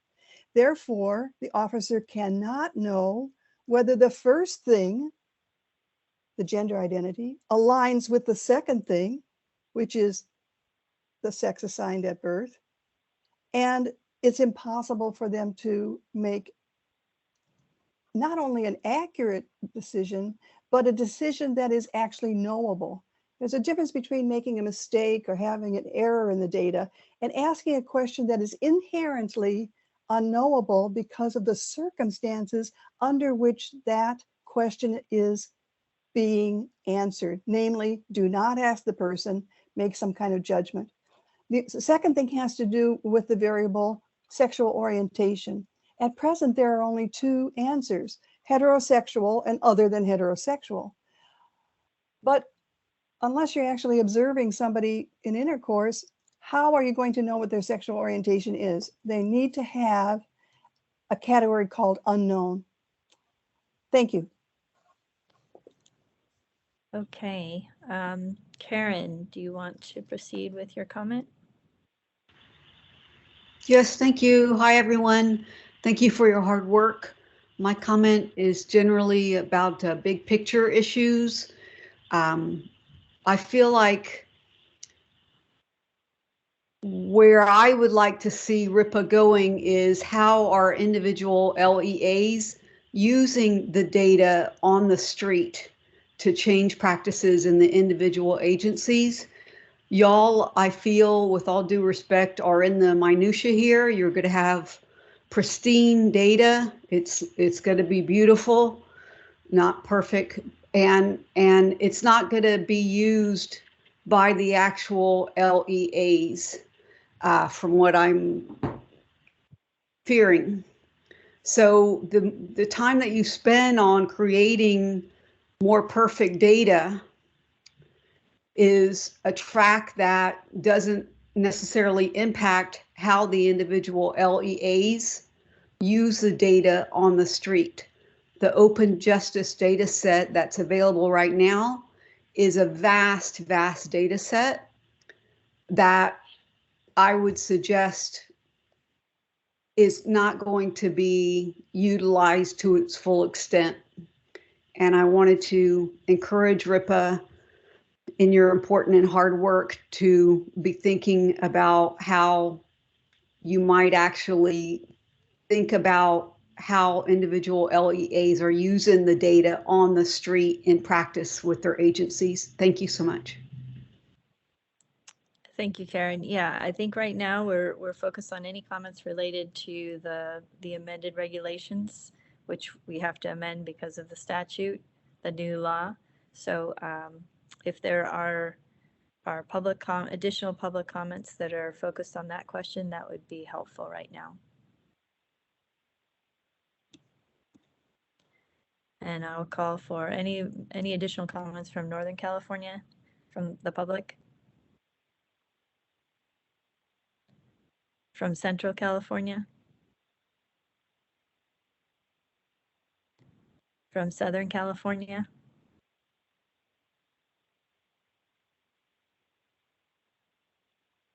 Therefore, the officer cannot know whether the first thing, the gender identity, aligns with the second thing, which is the sex assigned at birth. And it's impossible for them to make not only an accurate decision, but a decision that is actually knowable. There's a difference between making a mistake or having an error in the data and asking a question that is inherently unknowable because of the circumstances under which that question is being answered. Namely, do not ask the person, make some kind of judgment. The second thing has to do with the variable sexual orientation. At present, there are only 2 answers, heterosexual and other than heterosexual. But unless you're actually observing somebody in intercourse, how are you going to know what their sexual orientation is? They need to have a category called unknown. Thank you. Okay, Karen, do you want to proceed with your comment? Yes, thank you. Hi, everyone. Thank you for your hard work. My comment is generally about big picture issues. I feel like where I would like to see RIPA going is how are individual LEAs using the data on the street to change practices in the individual agencies. Y'all, I feel with all due respect, are in the minutia here. You're going to have pristine data. It's going to be beautiful, not perfect. And it's not going to be used by the actual LEAs, from what I'm fearing. So the time that you spend on creating more perfect data is a track that doesn't necessarily impact how the individual LEAs use the data on the street. The Open Justice data set that's available right now is a vast, vast data set that I would suggest is not going to be utilized to its full extent. And I wanted to encourage RIPA in your important and hard work to be thinking about how you might actually think about how individual LEAs are using the data on the street in practice with their agencies. Thank you so much. Thank you, Karen. Yeah, I think right now we're focused on any comments related to the amended regulations, which we have to amend because of the statute, the new law. So if there are additional public comments that are focused on that question, that would be helpful right now. And I'll call for any additional comments from Northern California, from the public. From Central California. From Southern California.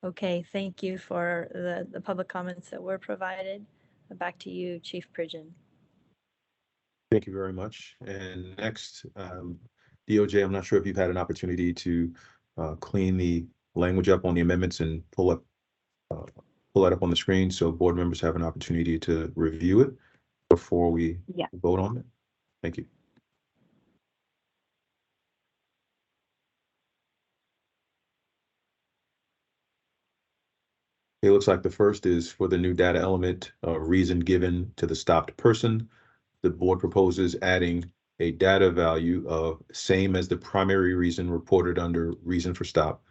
Okay, thank you for the public comments that were provided. Back to you, Chief Pridgeon. Thank you very much. And next, DOJ, I'm not sure if you've had an opportunity to clean the language up on the amendments and pull that up on the screen so board members have an opportunity to review it before we vote on it. Thank you. It looks like the first is for the new data element, reason given to the stopped person. The board proposes adding a data value of same as the primary reason reported under reason for stop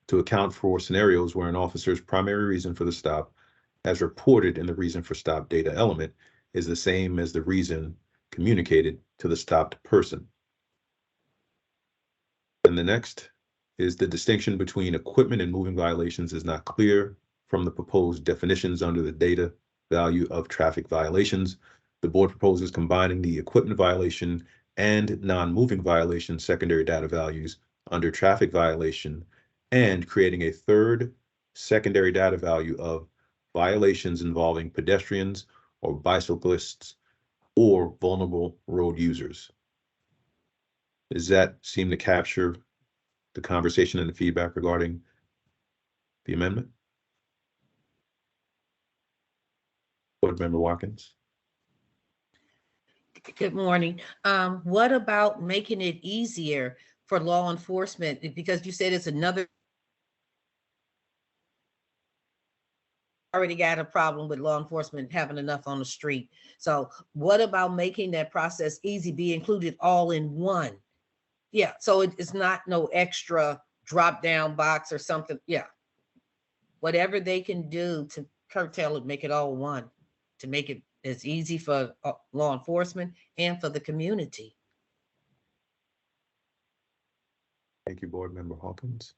to account for scenarios where an officer's primary reason for the stop, as reported in the reason for stop data element, is the same as the reason communicated to the stopped person. And the next is the distinction between equipment and moving violations is not clear from the proposed definitions under the data value of traffic violations. The board proposes combining the equipment violation and non-moving violation secondary data values under traffic violation and creating a third secondary data value of violations involving pedestrians or bicyclists or vulnerable road users. Does that seem to capture the conversation and the feedback regarding the amendment? Board Member Watkins. Good morning. What about making it easier for law enforcement? Because you said it's another already got a problem with law enforcement having enough on the street. So what about making that process easy, be included all in one? Yeah, so it's not no extra drop down box or something. Yeah, whatever they can do to curtail it, make it all one, to make it as easy for law enforcement and for the community. Thank you, Board Member Hawkins.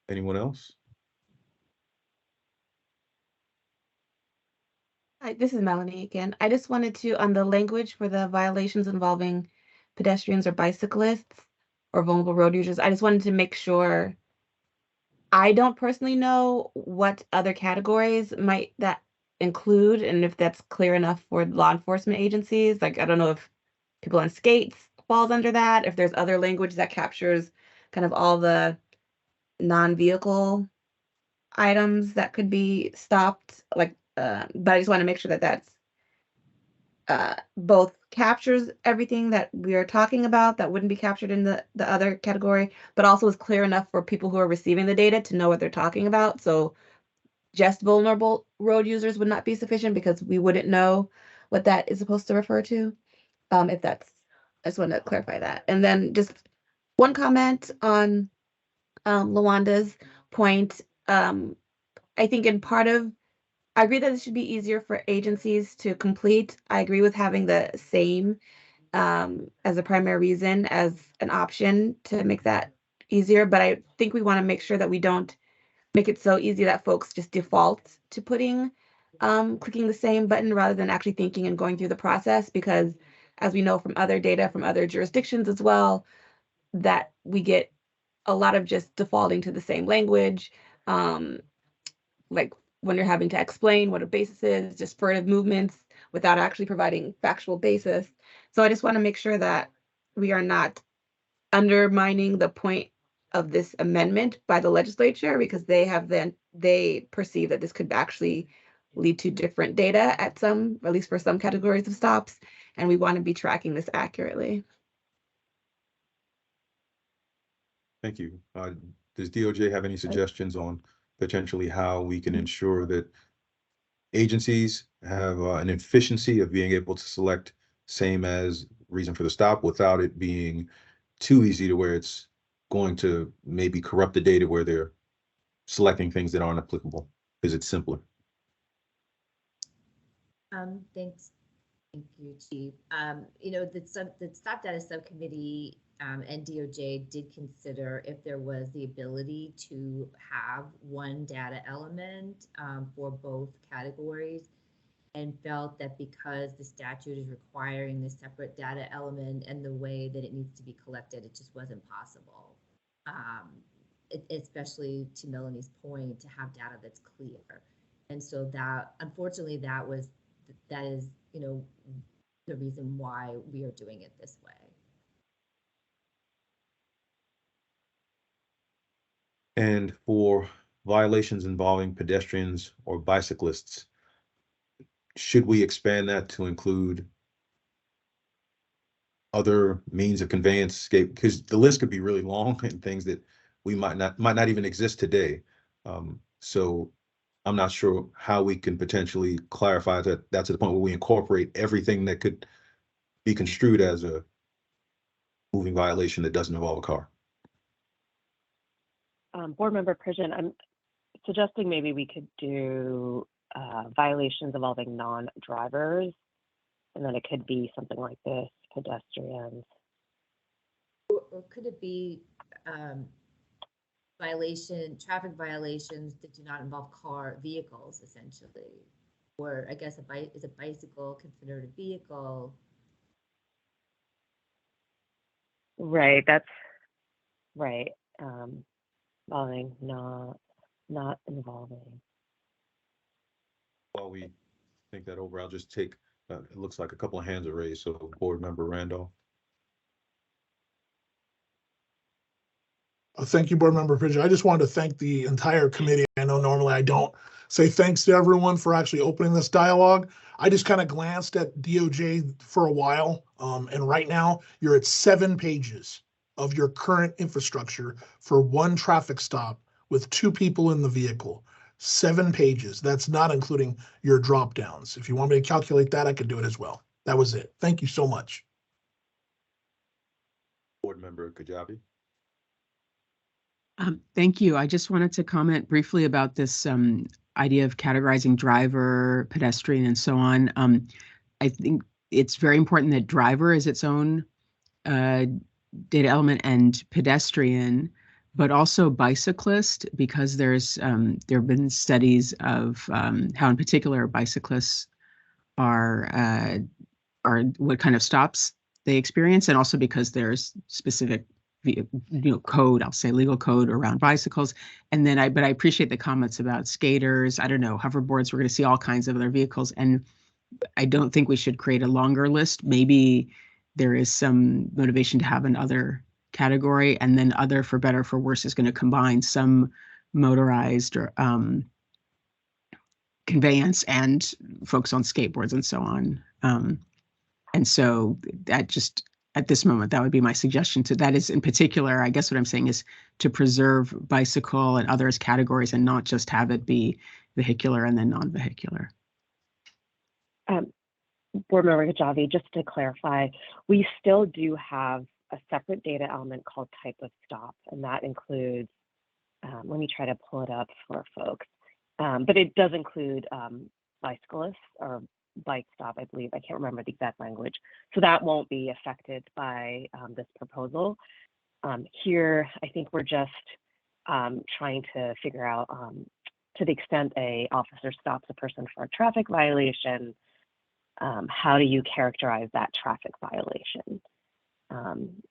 Anyone else? Hi, this is Melanie again. I just wanted to, on the language for the violations involving pedestrians or bicyclists or vulnerable road users, I just wanted to make sure. I don't personally know what other categories might that include and if that's clear enough for law enforcement agencies. Like, I don't know if people on skates falls under that, if there's other language that captures kind of all the non-vehicle items that could be stopped, like, but I just want to make sure that that's both captures everything that we are talking about that wouldn't be captured in the other category, but also is clear enough for people who are receiving the data to know what they're talking about. So just vulnerable road users would not be sufficient because we wouldn't know what that is supposed to refer to. If that's, I just want to clarify that. And then just one comment on Lawanda's point. I think I agree that it should be easier for agencies to complete. I agree with having the same as a primary reason as an option to make that easier. But I think we want to make sure that we don't make it so easy that folks just default to putting, clicking the same button rather than actually thinking and going through the process. Because as we know from other data from other jurisdictions as well, that we get a lot of just defaulting to the same language. Like when you're having to explain what a basis is, just furtive movements without actually providing factual basis. So I just want to make sure that we are not undermining the point of this amendment by the legislature, because they perceive that this could actually lead to different data at least for some categories of stops, and we want to be tracking this accurately. Thank you. Does DOJ have any suggestions on potentially how we can ensure that agencies have an efficiency of being able to select same as reason for the stop without it being too easy to where it's going to maybe corrupt the data where they're selecting things that aren't applicable? Is it simpler? Thanks. Thank you, Chief. The Stop Data Subcommittee and DOJ did consider if there was the ability to have one data element for both categories, and felt that because the statute is requiring this separate data element and the way that it needs to be collected, it just wasn't possible. Especially to Melanie's point, to have data that's clear. And so that, unfortunately, that is, the reason why we are doing it this way. And for violations involving pedestrians or bicyclists, should we expand that to include other means of conveyance? Because the list could be really long and things that we might not even exist today. So I'm not sure how we can potentially clarify that to the point where we incorporate everything that could be construed as a moving violation that doesn't involve a car. Board Member Pridgen, I'm suggesting maybe we could do violations involving non-drivers, and then it could be something like this, pedestrians. Or could it be traffic violations that do not involve vehicles, essentially? Or I guess is a bicycle considered a vehicle? Right, that's right. Involving, not involving. While we think that over, I'll just take, it looks like a couple of hands are raised. So Board Member Randolph. Thank you, Board Member Pridgen. I just wanted to thank the entire committee. I know normally I don't say thanks to everyone for actually opening this dialogue. I just kind of glanced at DOJ for a while, and right now you're at 7 pages of your current infrastructure for one traffic stop with 2 people in the vehicle. 7 pages. That's not including your drop downs. If you want me to calculate that, I could do it as well. That was it. Thank you so much. Board Member Kajabi. Thank you. I just wanted to comment briefly about this idea of categorizing driver, pedestrian, and so on. I think it's very important that driver is its own data element and pedestrian, but also bicyclist, because there have been studies of how in particular bicyclists are what kind of stops they experience, and also because there's specific code, I'll say legal code around bicycles. And then but I appreciate the comments about skaters, I don't know, hoverboards. We're going to see all kinds of other vehicles, and I don't think we should create a longer list. Maybe there is some motivation to have another category, and then other, for better or for worse, is going to combine some motorized or conveyance and folks on skateboards and so on. And so that just, at this moment, that would be my suggestion to that is in particular, I guess what I'm saying is to preserve bicycle and others categories and not just have it be vehicular and then non-vehicular. Board Member Kajabi, just to clarify, we still do have a separate data element called type of stop, and that includes, let me try to pull it up for folks, but it does include bicyclists or bike stop, I believe. I can't remember the exact language. So that won't be affected by this proposal. Here, I think we're just trying to figure out to the extent a officer stops a person for a traffic violation, how do you characterize that traffic violation?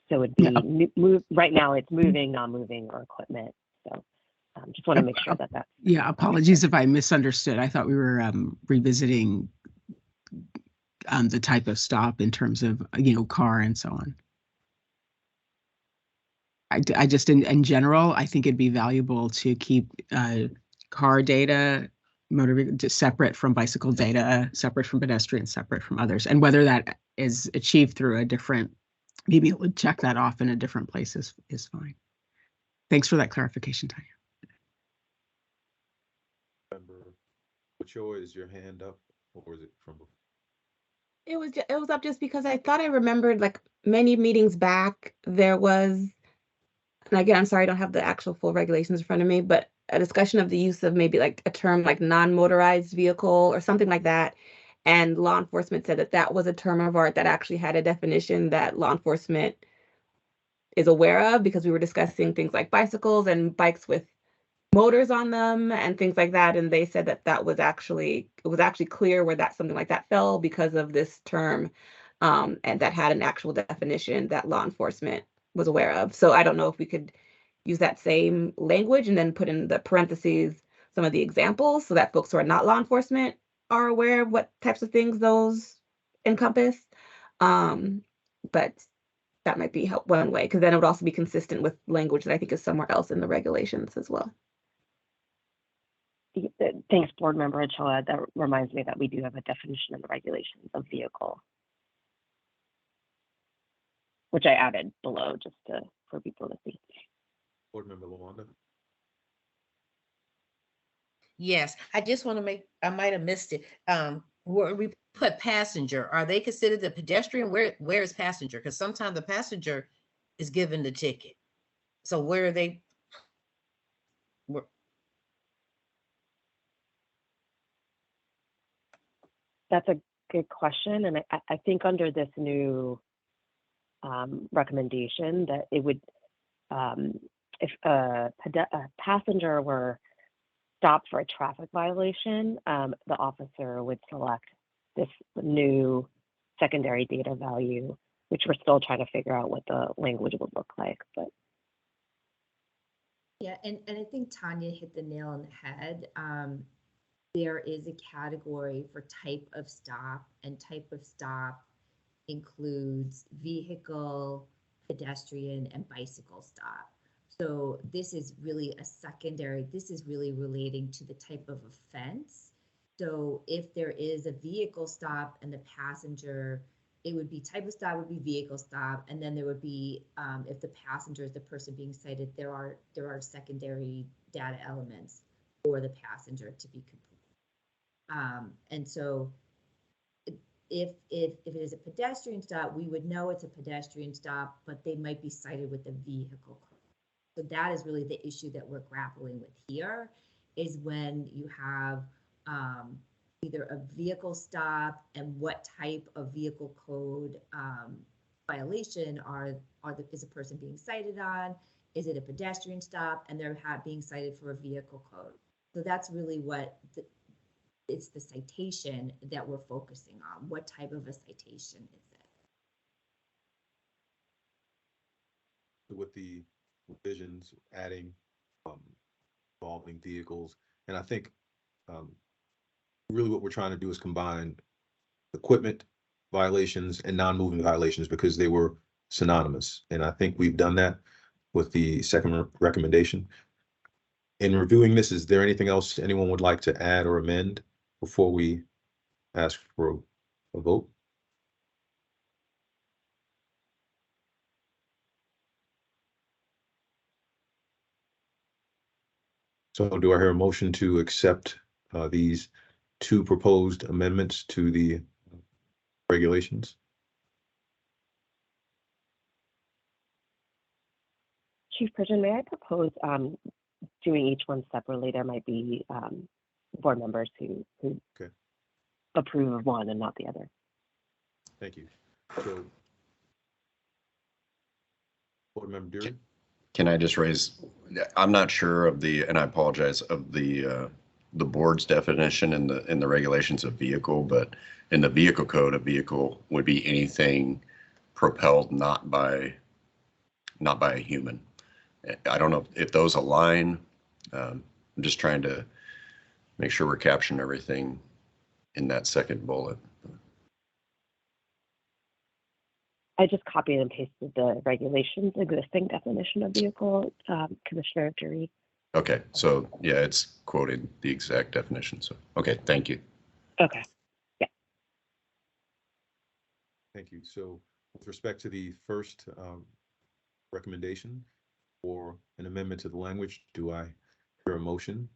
So it'd be right now it's moving, non-moving, or equipment. So just want to make sure that that's. Yeah, apologies if I misunderstood. I thought we were revisiting the type of stop in terms of, car and so on. I just, in general, I think it'd be valuable to keep car data, motor separate from bicycle data, separate from pedestrian, separate from others. And whether that is achieved through a different, maybe it would check that off in a different place is fine. Thanks for that clarification, Tanya. Member Ochoa, is your hand up, or is it from before? It was up just because I thought I remembered like many meetings back, there was, and again, I'm sorry, I don't have the actual full regulations in front of me, but a discussion of the use of maybe like a term like non-motorized vehicle or something like that. And law enforcement said that that was a term of art that actually had a definition that law enforcement is aware of, because we were discussing things like bicycles and bikes with motors on them and things like that. And they said that it was actually clear where that something like that fell because of this term, and that had an actual definition that law enforcement was aware of. So I don't know if we could use that same language and then put in the parentheses some of the examples so that folks who are not law enforcement are aware of what types of things those encompass. But that might be one way, because then it would also be consistent with language that I think is somewhere else in the regulations as well. Thanks, Board Member Ochoa. That reminds me that we do have a definition in the regulations of vehicle, which I added below just for people to see. Board Member LaWanda. Yes, I just want to I might have missed it. Where we put passenger, are they considered the pedestrian? Where is passenger? Because sometimes the passenger is given the ticket. So where are they? That's a good question. And I think under this new recommendation that it would, if a passenger were stopped for a traffic violation, the officer would select this new secondary data value, which we're still trying to figure out what the language would look like. But yeah, and I think Tanya hit the nail on the head. There is a category for type of stop, and type of stop includes vehicle, pedestrian, and bicycle stop. So this is really a secondary, this is really relating to the type of offense. So if there is a vehicle stop and the passenger, it would be type of stop would be vehicle stop, and then there would be, if the passenger is the person being cited, there are secondary data elements for the passenger to be complete. And so if it is a pedestrian stop, we would know it's a pedestrian stop, but they might be cited with a vehicle code. So that is really the issue that we're grappling with here, is when you have either a vehicle stop and what type of vehicle code violation is a person being cited on? Is it a pedestrian stop and they're being cited for a vehicle code? So that's really what it's the citation that we're focusing on. What type of a citation is it? With the revisions, adding involving vehicles, and I think really what we're trying to do is combine equipment violations and non-moving violations, because they were synonymous, and I think we've done that with the second recommendation. In reviewing this, is there anything else anyone would like to add or amend before we ask for a vote? So do I hear a motion to accept these two proposed amendments to the regulations? Chief Pridgen, may I propose doing each one separately? There might be board members who Okay. approve of one and not the other. Thank you. So, Board Member Dury? Can I just raise, I'm not sure of the, and I apologize, of the board's definition in the regulations of vehicle, but in the vehicle code, a vehicle would be anything propelled not by a human. I don't know if those align. I'm just trying to make sure we're capturing everything in that second bullet. I just copied and pasted the regulations existing definition of vehicle, Commissioner Dury. Okay, so yeah, it's quoted the exact definition. So, okay, thank you. Okay. Yeah. Thank you. So with respect to the first recommendation for an amendment to the language, do I hear a motion?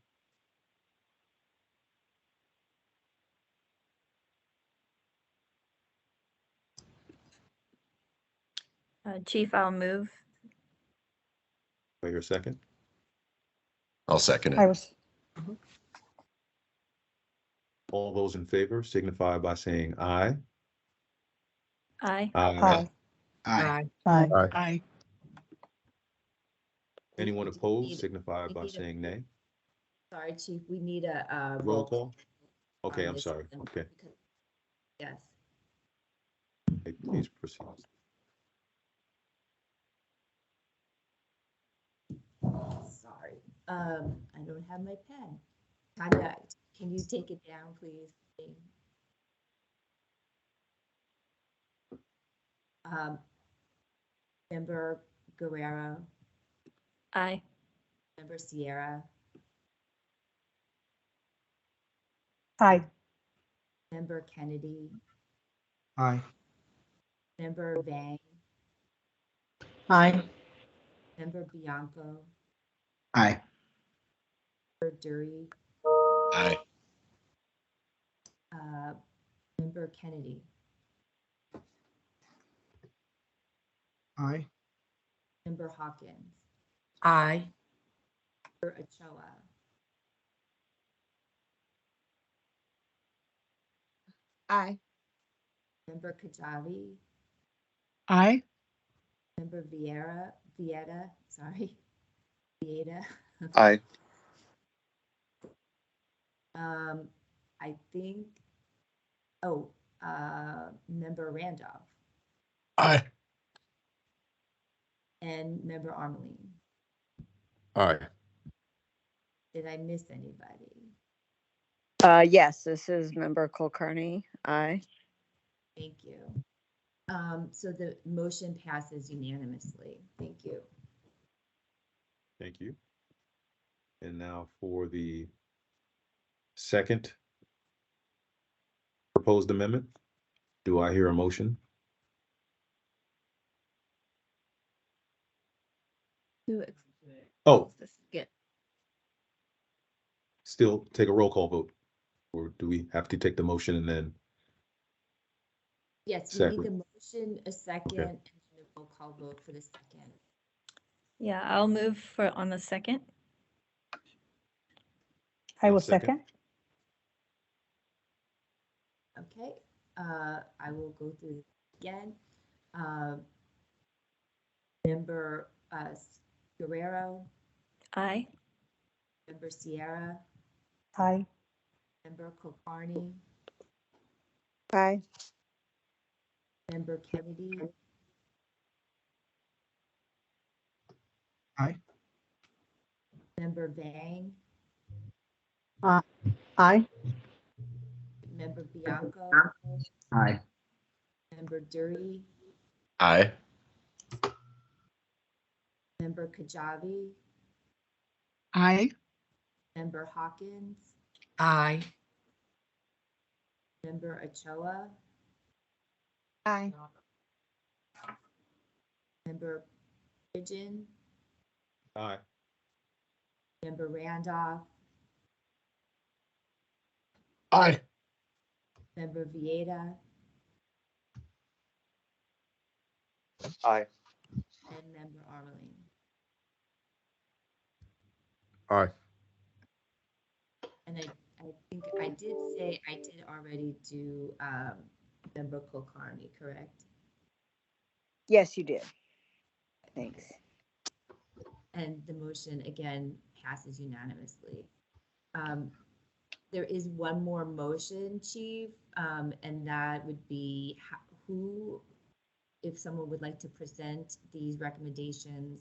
Chief, I'll move. Do I hear a second? I'll second it. I was, All those in favor signify by saying aye. Aye. aye. Aye. Aye. Aye. Anyone need- opposed signify we by need a- saying nay. Sorry, Chief, we need a Roll call? Okay, on I'm this sorry. one Okay, because- Yes. hey, please proceed. Sorry, I don't have my pen. Tanya, can you take it down, please? Member Guerrero, Aye. Member Sierra, Aye. Member Kennedy, Aye. Member Vang, Aye. Member Bianco, Aye. Member Dury, Aye. Member Kennedy, Aye. Member Hawkins, Aye. Member Ochoa, Aye. Member Kajabi, Aye. Member Vieta, sorry, Vieta. Aye. I think, Member Randolph Aye. and Member Armeline. Aye. Did I miss anybody? Yes, this is Member Kulkarni. Aye. Thank you. So the motion passes unanimously. Thank you. Thank you. And now for the second proposed amendment, do I hear a motion? Oh, still take a roll call vote? Or do we have to take the motion and then? Yes, we need Second. the motion, a second, and then a roll call vote for the second. Yeah, I'll move for on the second. I will Second. second. Okay, I will go through again. Member Guerrero, Aye. Member Sierra, Aye. Member Kulkarni, Aye. Member Kennedy, Aye. Member Vang, Aye. Member Bianco, Aye. Member Dury, Aye. Member Kajabi, Aye. Member Hawkins, Aye. Member Ochoa, Aye. Member Pigeon, Aye. Member Randolph, Aye. Member Vieta, Aye. and Member Armeline. Aye. And I think I did say I did already do Member Kulkarni, correct? Yes, you did. Thanks. And the motion again passes unanimously. There is one more motion, Chief, and that would be who, if someone would like to present these recommendations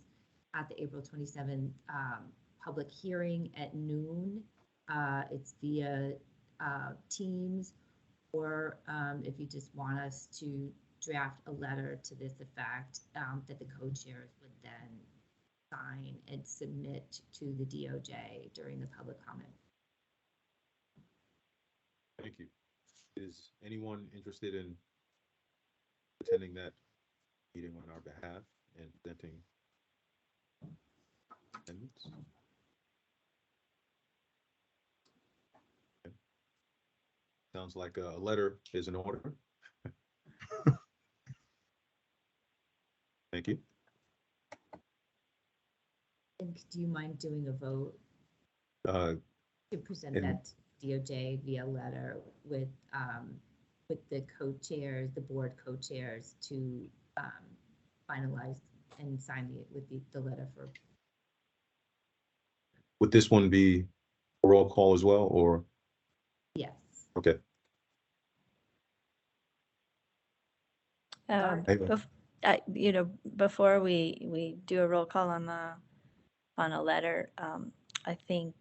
at the April 27th public hearing at noon. It's via Teams, or if you just want us to draft a letter to this effect that the co-chairs would then sign and submit to the DOJ during the public comment. Thank you. Is anyone interested in attending that meeting on our behalf and presenting amendments? Okay. Sounds like a letter is in order. Thank you. And do you mind doing a vote Uh, to present and- that to DOJ via letter with the co-chairs, the board co-chairs to finalize and sign the letter for. Would this one be a roll call as well, or? Yes. Okay. Before we do a roll call on a letter, I think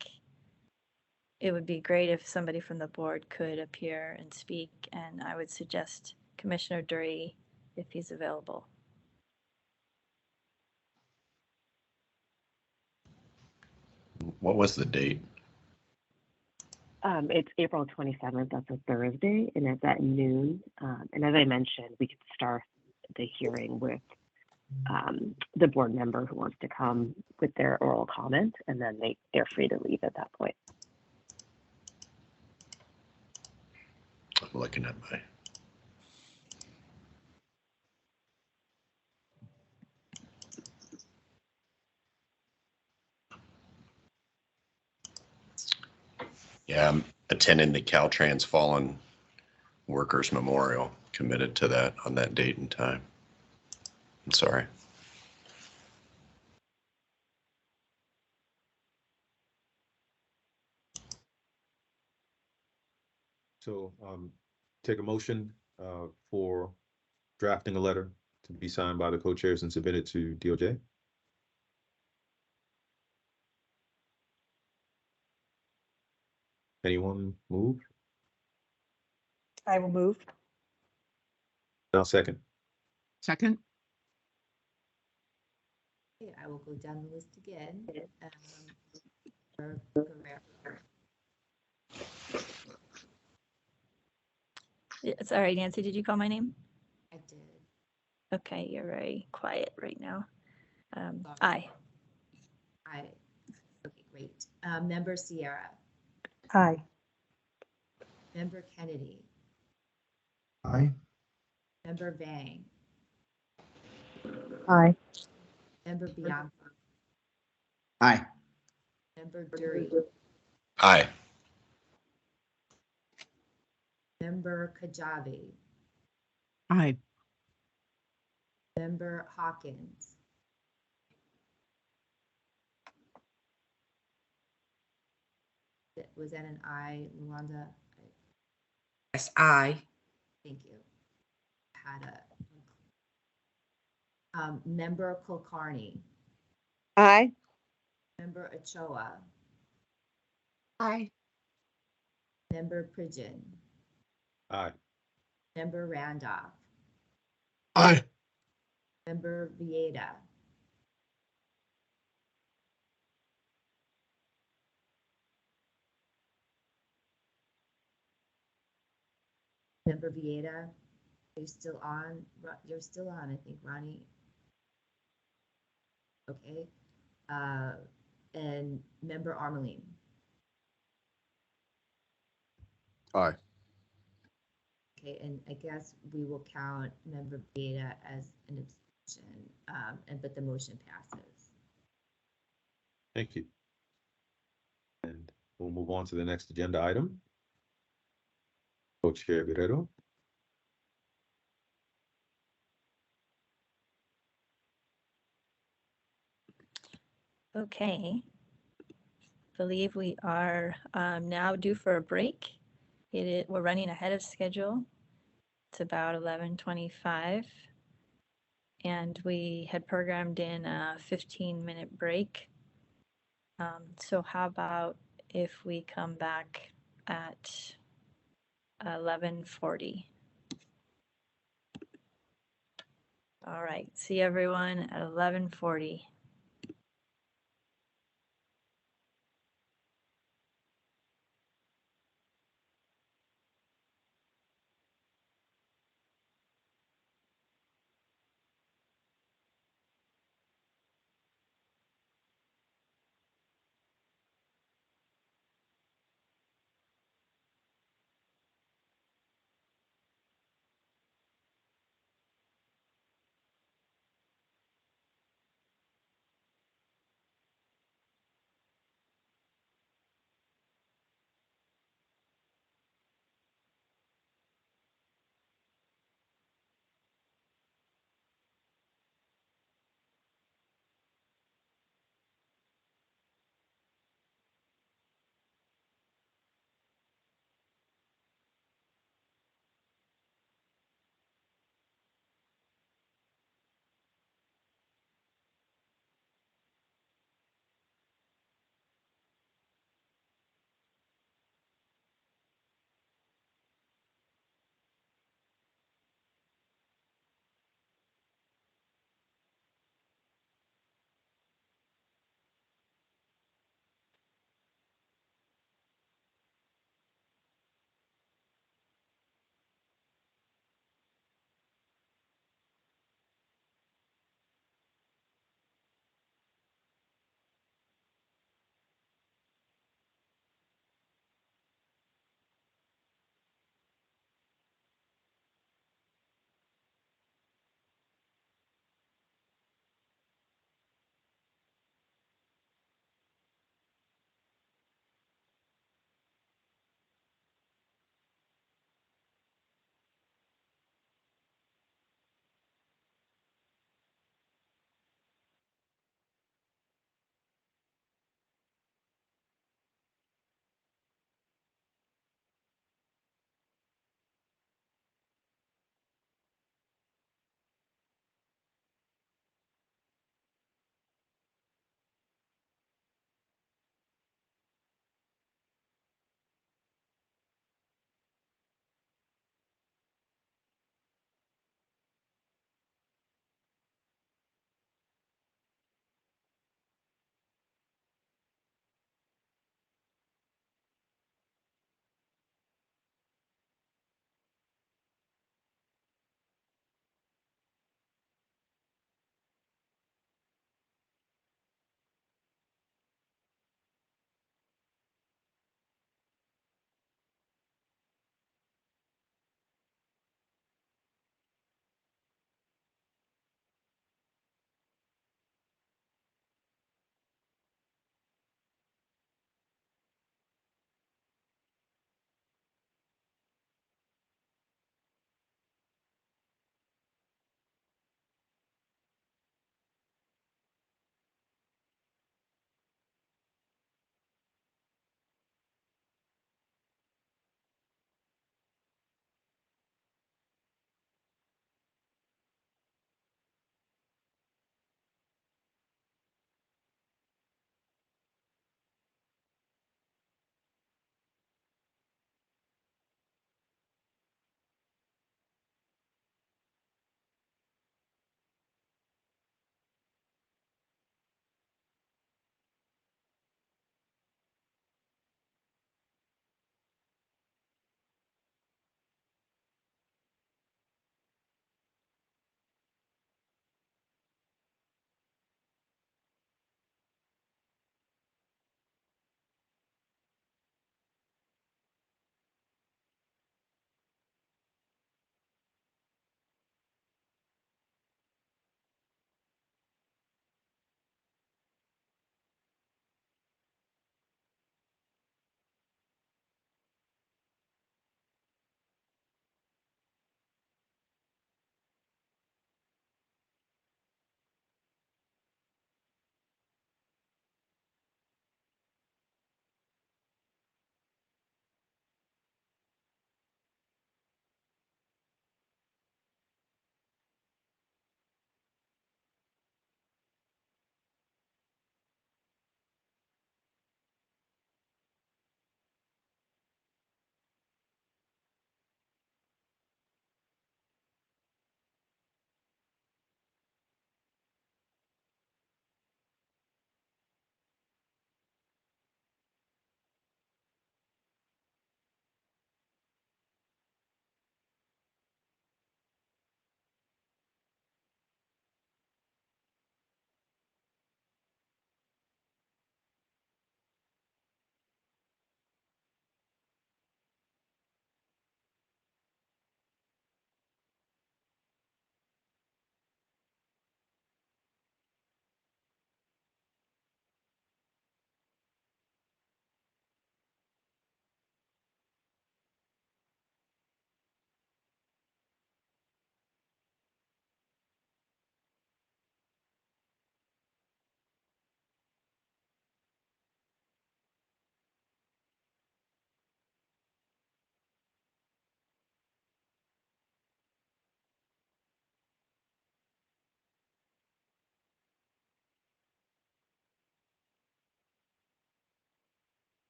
it would be great if somebody from the board could appear and speak, and I would suggest Commissioner Dury if he's available. What was the date? It's April 27th. That's a Thursday, and it's at noon. And as I mentioned, we could start the hearing with the board member who wants to come with their oral comment, and then they're free to leave at that point. I'm looking at my. Yeah, I'm attending the Caltrans Fallen Workers Memorial, committed to that on that date and time. I'm sorry. So take a motion for drafting a letter to be signed by the co-chairs and submitted to DOJ. Anyone move? I will move. I'll second. Second? Okay, I will go down the list again. Sorry, Nancy, did you call my name? I did. Okay, you're very quiet right now. Aye. Aye. Okay, great. Member Sierra. Aye. Member Kennedy. Aye. Member Vang. Aye. Member Bianca. Aye. Member Dury. Aye. Member Kajabi. Aye. Member Hawkins. Was that an aye, Luanda? Yes, aye. Thank you. Had a member Kulkarni. Aye. Member Ochoa. Aye. Member Pridgeon. Aye. Member Randolph. Aye. Member Vieta. Member Vieta, are you still on? You're still on, I think, Ronnie. Okay. and Member Armeline. Aye. Okay, and I guess we will count Member Beta as an abstention, but the motion passes. Thank you. And we'll move on to the next agenda item. Co-Chair Guerrero. Okay. Believe we are now due for a break. We're running ahead of schedule. It's about 11:25. And we had programmed in a 15-minute break. So how about if we come back at 11:40? All right, see everyone at 11:40.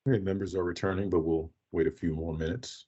Okay, members are returning, but we'll wait a few more minutes.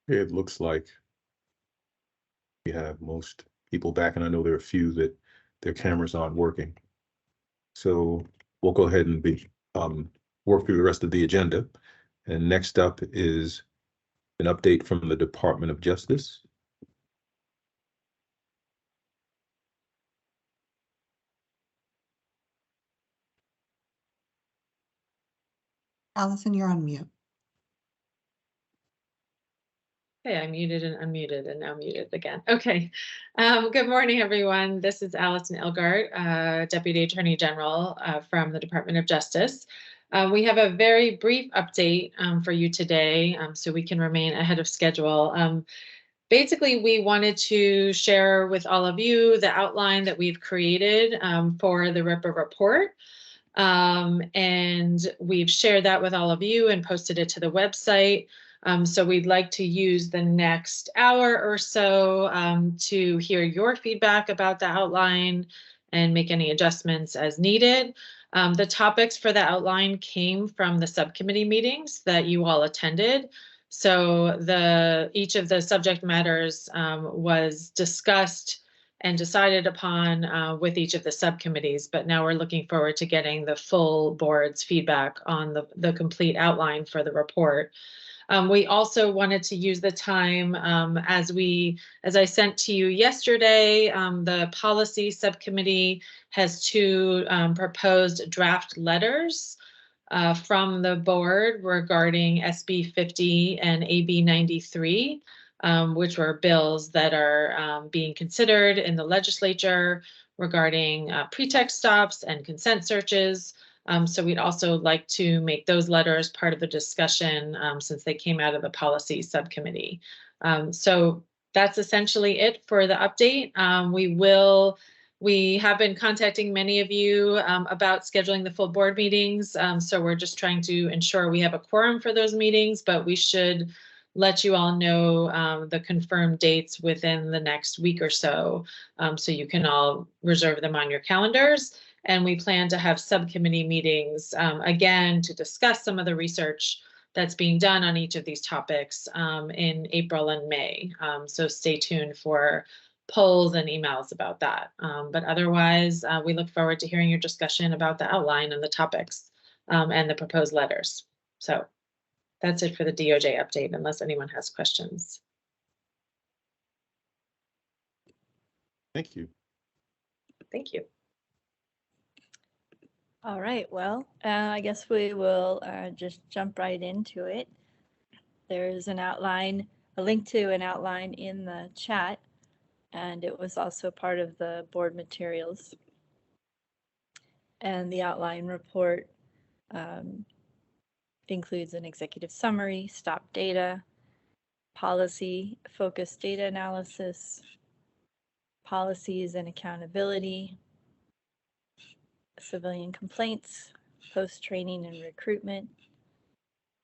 It looks like we have most people back, and I know there are a few that their cameras aren't working. So we'll go ahead and work through the rest of the agenda. And next up is an update from the Department of Justice. Allison, you're on mute. Okay, I muted and unmuted and now muted again. Okay. Good morning, everyone. This is Allison Elgart, Deputy Attorney General from the Department of Justice. We have a very brief update for you today so we can remain ahead of schedule. Basically, we wanted to share with all of you the outline that we've created for the RIPA report. And we've shared that with all of you and posted it to the website. So we'd like to use the next hour or so to hear your feedback about the outline and make any adjustments as needed. The topics for the outline came from the subcommittee meetings that you all attended. So each of the subject matters was discussed and decided upon with each of the subcommittees, but now we're looking forward to getting the full board's feedback on the complete outline for the report. We also wanted to use the time as I sent to you yesterday, the policy subcommittee has two proposed draft letters from the board regarding SB 50 and AB 93, which were bills that are being considered in the legislature regarding pretext stops and consent searches. So we'd also like to make those letters part of the discussion since they came out of the policy subcommittee. So that's essentially it for the update. We have been contacting many of you about scheduling the full board meetings. So we're just trying to ensure we have a quorum for those meetings, but we should let you all know the confirmed dates within the next week or so, so you can all reserve them on your calendars. And we plan to have subcommittee meetings again to discuss some of the research that's being done on each of these topics in April and May. So stay tuned for polls and emails about that. But otherwise, we look forward to hearing your discussion about the outline and the topics and the proposed letters. So that's it for the DOJ update, unless anyone has questions. Thank you. Thank you. All right, well, I guess we will just jump right into it. There's an outline, a link to an outline in the chat, and it was also part of the board materials. And the outline report includes an executive summary, stop data, policy, focused data analysis, policies and accountability, civilian complaints, post-training and recruitment,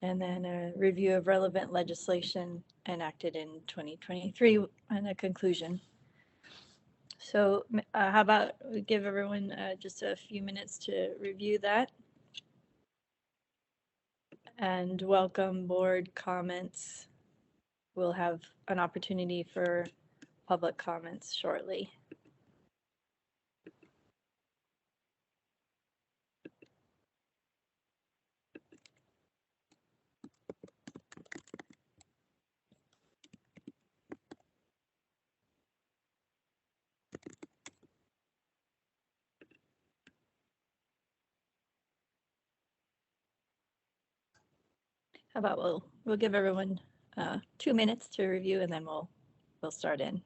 and then a review of relevant legislation enacted in 2023 and a conclusion. So how about we give everyone just a few minutes to review that and welcome board comments. We'll have an opportunity for public comments shortly. How about we'll give everyone 2 minutes to review and then we'll start in.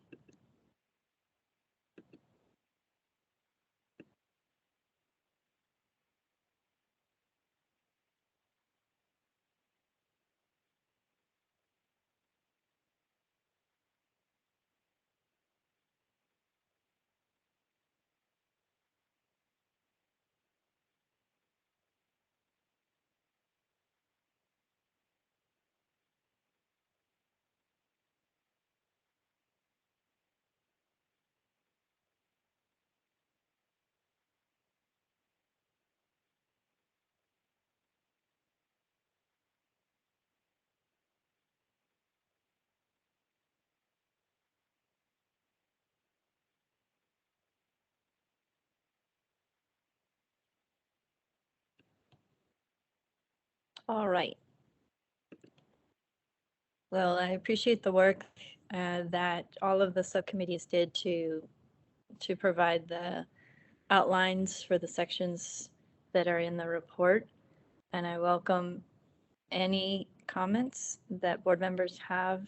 All right. Well, I appreciate the work that all of the subcommittees did to provide the outlines for the sections that are in the report. And I welcome any comments that board members have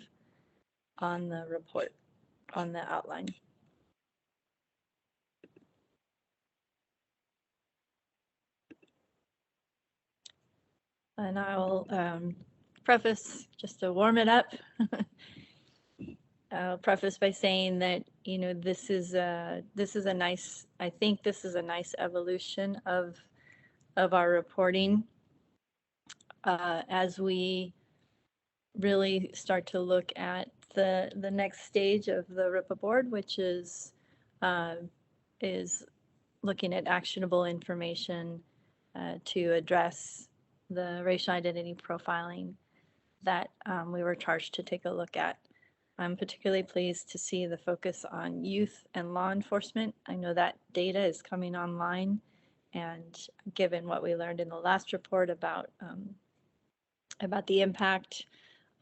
on the report, on the outline. And I'll preface, just to warm it up, I'll preface by saying that, you know, this is a nice, I think this is a nice evolution of our reporting as we really start to look at the next stage of the RIPA board, which is looking at actionable information to address the racial identity profiling that we were charged to take a look at. I'm particularly pleased to see the focus on youth and law enforcement. I know that data is coming online, and given what we learned in the last report about the impact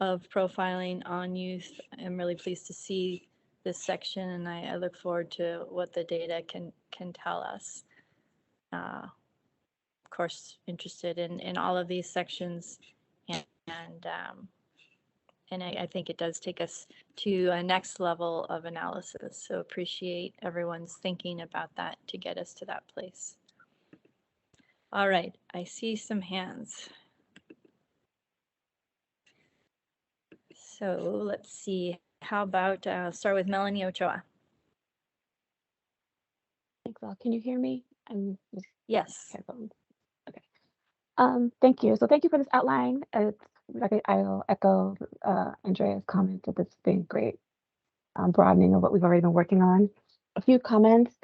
of profiling on youth, I'm really pleased to see this section, and I look forward to what the data can tell us. Of course, interested in all of these sections, and I think it does take us to a next level of analysis. So appreciate everyone's thinking about that to get us to that place. All right, I see some hands. So let's see, how about start with Melanie Ochoa. Thanks, all. Can you hear me? Yes. Headphones. Okay. Thank you. So thank you for this outline. It's like I'll echo Andrea's comment that this has been great broadening of what we've already been working on. A few comments.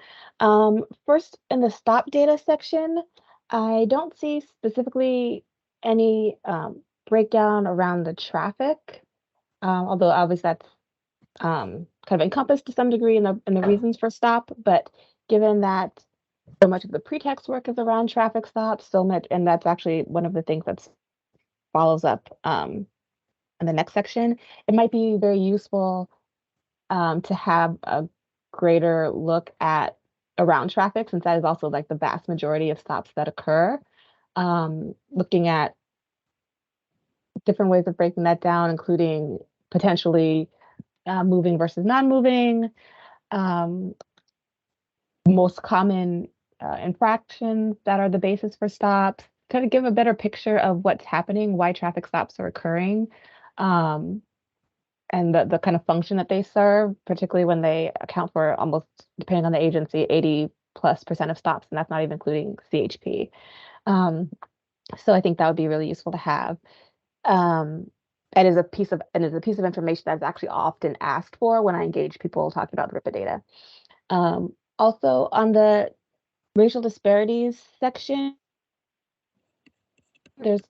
First, in the stop data section, I don't see specifically any breakdown around the traffic, although obviously that's kind of encompassed to some degree in the reasons for stop. But given that so much of the pretext work is around traffic stops, so much, and that's actually one of the things that follows up in the next section, it might be very useful to have a greater look at around traffic, since that is also like the vast majority of stops that occur. Looking at different ways of breaking that down, including potentially moving versus non-moving, most common infractions that are the basis for stops, kind of give a better picture of what's happening, why traffic stops are occurring, and the kind of function that they serve, particularly when they account for almost, depending on the agency, 80+% of stops, and that's not even including CHP. So I think that would be really useful to have. It is a piece of information that's actually often asked for when I engage people talking about RIPA data. Also on the racial disparities section, there's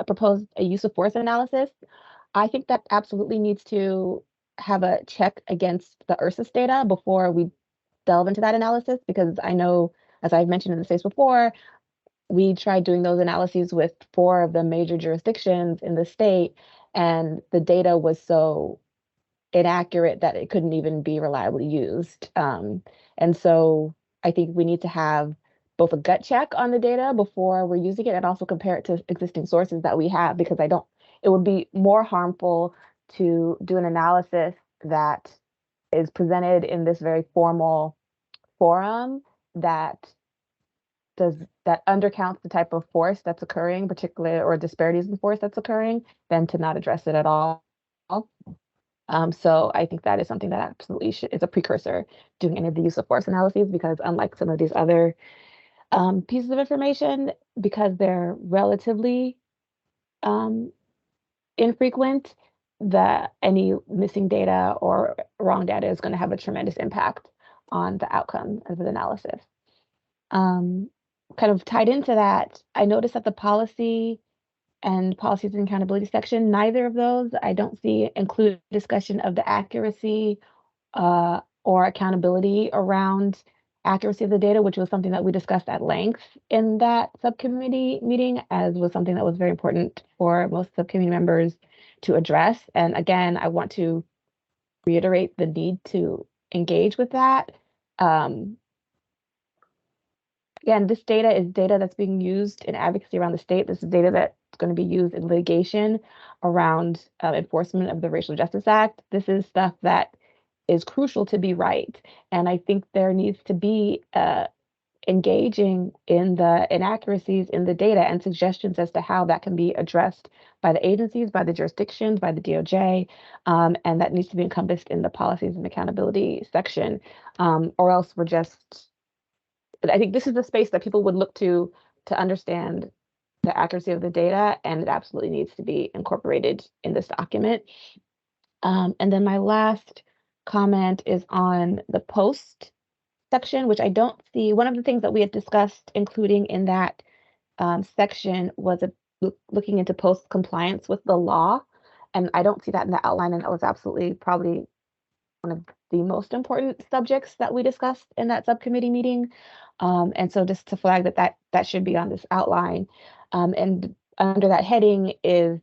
proposed a use of force analysis. I think that absolutely needs to have a check against the URSUS data before we delve into that analysis, because I know, as I've mentioned in the space before, we tried doing those analyses with 4 of the major jurisdictions in the state, and the data was so inaccurate that it couldn't even be reliably used. And so I think we need to have both a gut check on the data before we're using it and also compare it to existing sources that we have, because it would be more harmful to do an analysis that is presented in this very formal forum that undercounts the type of force that's occurring, particularly, or disparities in force that's occurring, than to not address it at all. So I think that is something that absolutely is a precursor doing any of the use of force analyses, because unlike some of these other pieces of information, because they're relatively infrequent, that any missing data or wrong data is going to have a tremendous impact on the outcome of the analysis. Kind of tied into that, I noticed that the policy and policies and accountability section, neither of those I don't see include discussion of the accuracy or accountability around accuracy of the data, which was something that we discussed at length in that subcommittee meeting, as was something that was very important for most subcommittee members to address. And again, I want to reiterate the need to engage with that. Again, this data is data that's being used in advocacy around the state. This is data that's going to be used in litigation around enforcement of the Racial Justice Act. This is stuff that is crucial to be right. And I think there needs to be engaging in the inaccuracies in the data and suggestions as to how that can be addressed by the agencies, by the jurisdictions, by the DOJ, and that needs to be encompassed in the policies and accountability section, or else we're just, I think this is the space that people would look to understand the accuracy of the data, and it absolutely needs to be incorporated in this document. And then my last comment is on the post section, which I don't see. One of the things that we had discussed including in that section was looking into post compliance with the law, and I don't see that in the outline, and that was absolutely probably one of the most important subjects that we discussed in that subcommittee meeting. And so just to flag that should be on this outline. And under that heading is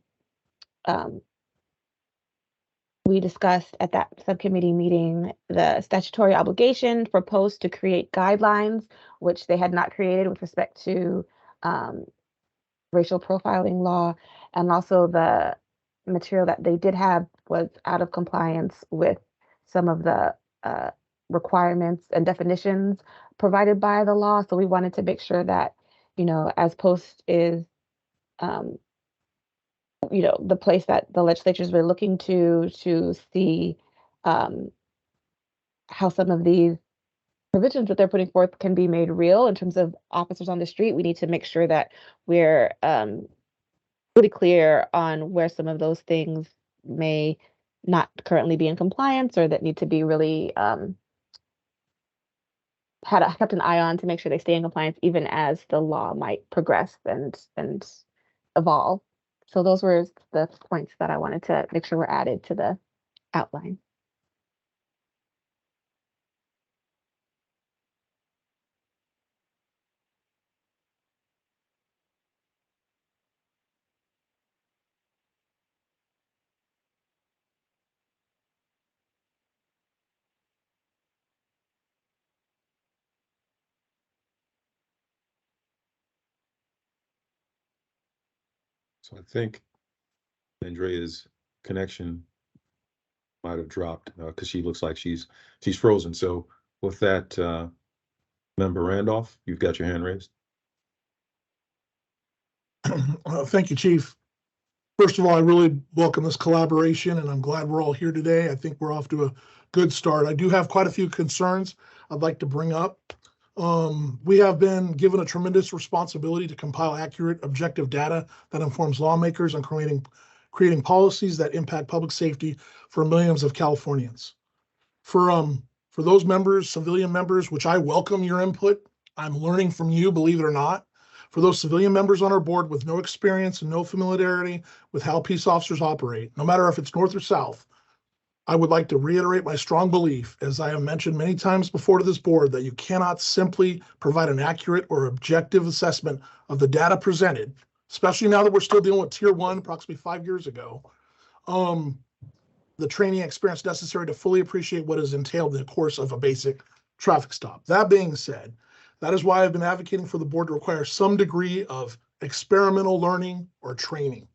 we discussed at that subcommittee meeting the statutory obligation for posts to create guidelines, which they had not created with respect to racial profiling law, and also the material that they did have was out of compliance with some of the requirements and definitions provided by the law. So we wanted to make sure that, as post is the place that the legislatures were looking to see how some of these provisions that they're putting forth can be made real in terms of officers on the street. We need to make sure that we're really clear on where some of those things may not currently be in compliance, or that need to be really kept an eye on to make sure they stay in compliance, even as the law might progress and evolve. So those were the points that I wanted to make sure were added to the outline. So I think Andrea's connection might have dropped because she looks like she's frozen. So with that, Member Randolph, you've got your hand raised. Thank you, Chief. First of all, I really welcome this collaboration, and I'm glad we're all here today. I think we're off to a good start. I do have quite a few concerns I'd like to bring up. We have been given a tremendous responsibility to compile accurate, objective data that informs lawmakers on creating policies that impact public safety for millions of Californians. For For those members, civilian members, which I welcome your input, I'm learning from you, believe it or not. For those civilian members on our board with no experience and no familiarity with how peace officers operate, no matter if it's north or south, I would like to reiterate my strong belief, as I have mentioned many times before to this board, that you cannot simply provide an accurate or objective assessment of the data presented, especially now that we're still dealing with Tier 1 approximately 5 years ago, the training experience necessary to fully appreciate what is entailed in the course of a basic traffic stop. That being said, that is why I've been advocating for the board to require some degree of experimental learning or training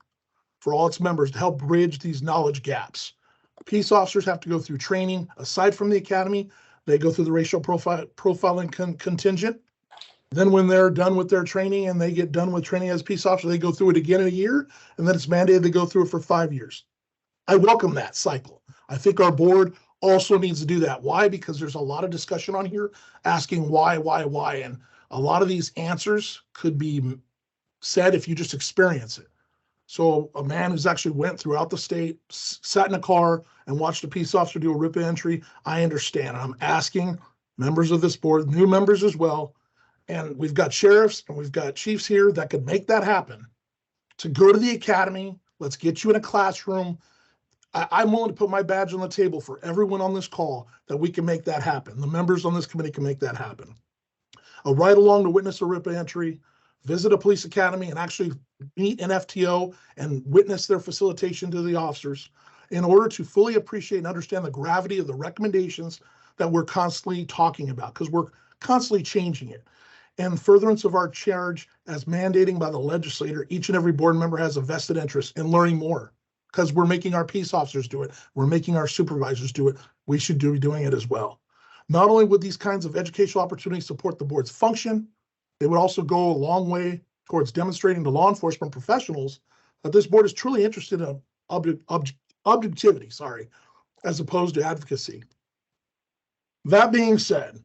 for all its members to help bridge these knowledge gaps. Peace officers have to go through training. Aside from the academy, they go through the racial profiling contingent. Then when they're done with their training and they get done with training as peace officers, they go through it again in a year, and then it's mandated they go through it for 5 years. I welcome that cycle. I think our board also needs to do that. Why? Because there's a lot of discussion on here asking why, and a lot of these answers could be said if you just experience it. So a man who's actually went throughout the state, sat in a car and watched a peace officer do a RIPA entry, I understand. I'm asking members of this board, new members as well, and we've got sheriffs and we've got chiefs here that could make that happen, to go to the academy. Let's get you in a classroom. I'm willing to put my badge on the table for everyone on this call that we can make that happen. The members on this committee can make that happen. A ride along to witness a RIPA entry, visit a police academy, and actually meet an FTO and witness their facilitation to the officers in order to fully appreciate and understand the gravity of the recommendations that we're constantly talking about, because we're constantly changing it. And furtherance of our charge as mandating by the legislator, each and every board member has a vested interest in learning more, because we're making our peace officers do it. We're making our supervisors do it. We should be doing it as well. Not only would these kinds of educational opportunities support the board's function, they would also go a long way towards demonstrating to law enforcement professionals that this board is truly interested in objectivity, as opposed to advocacy. That being said,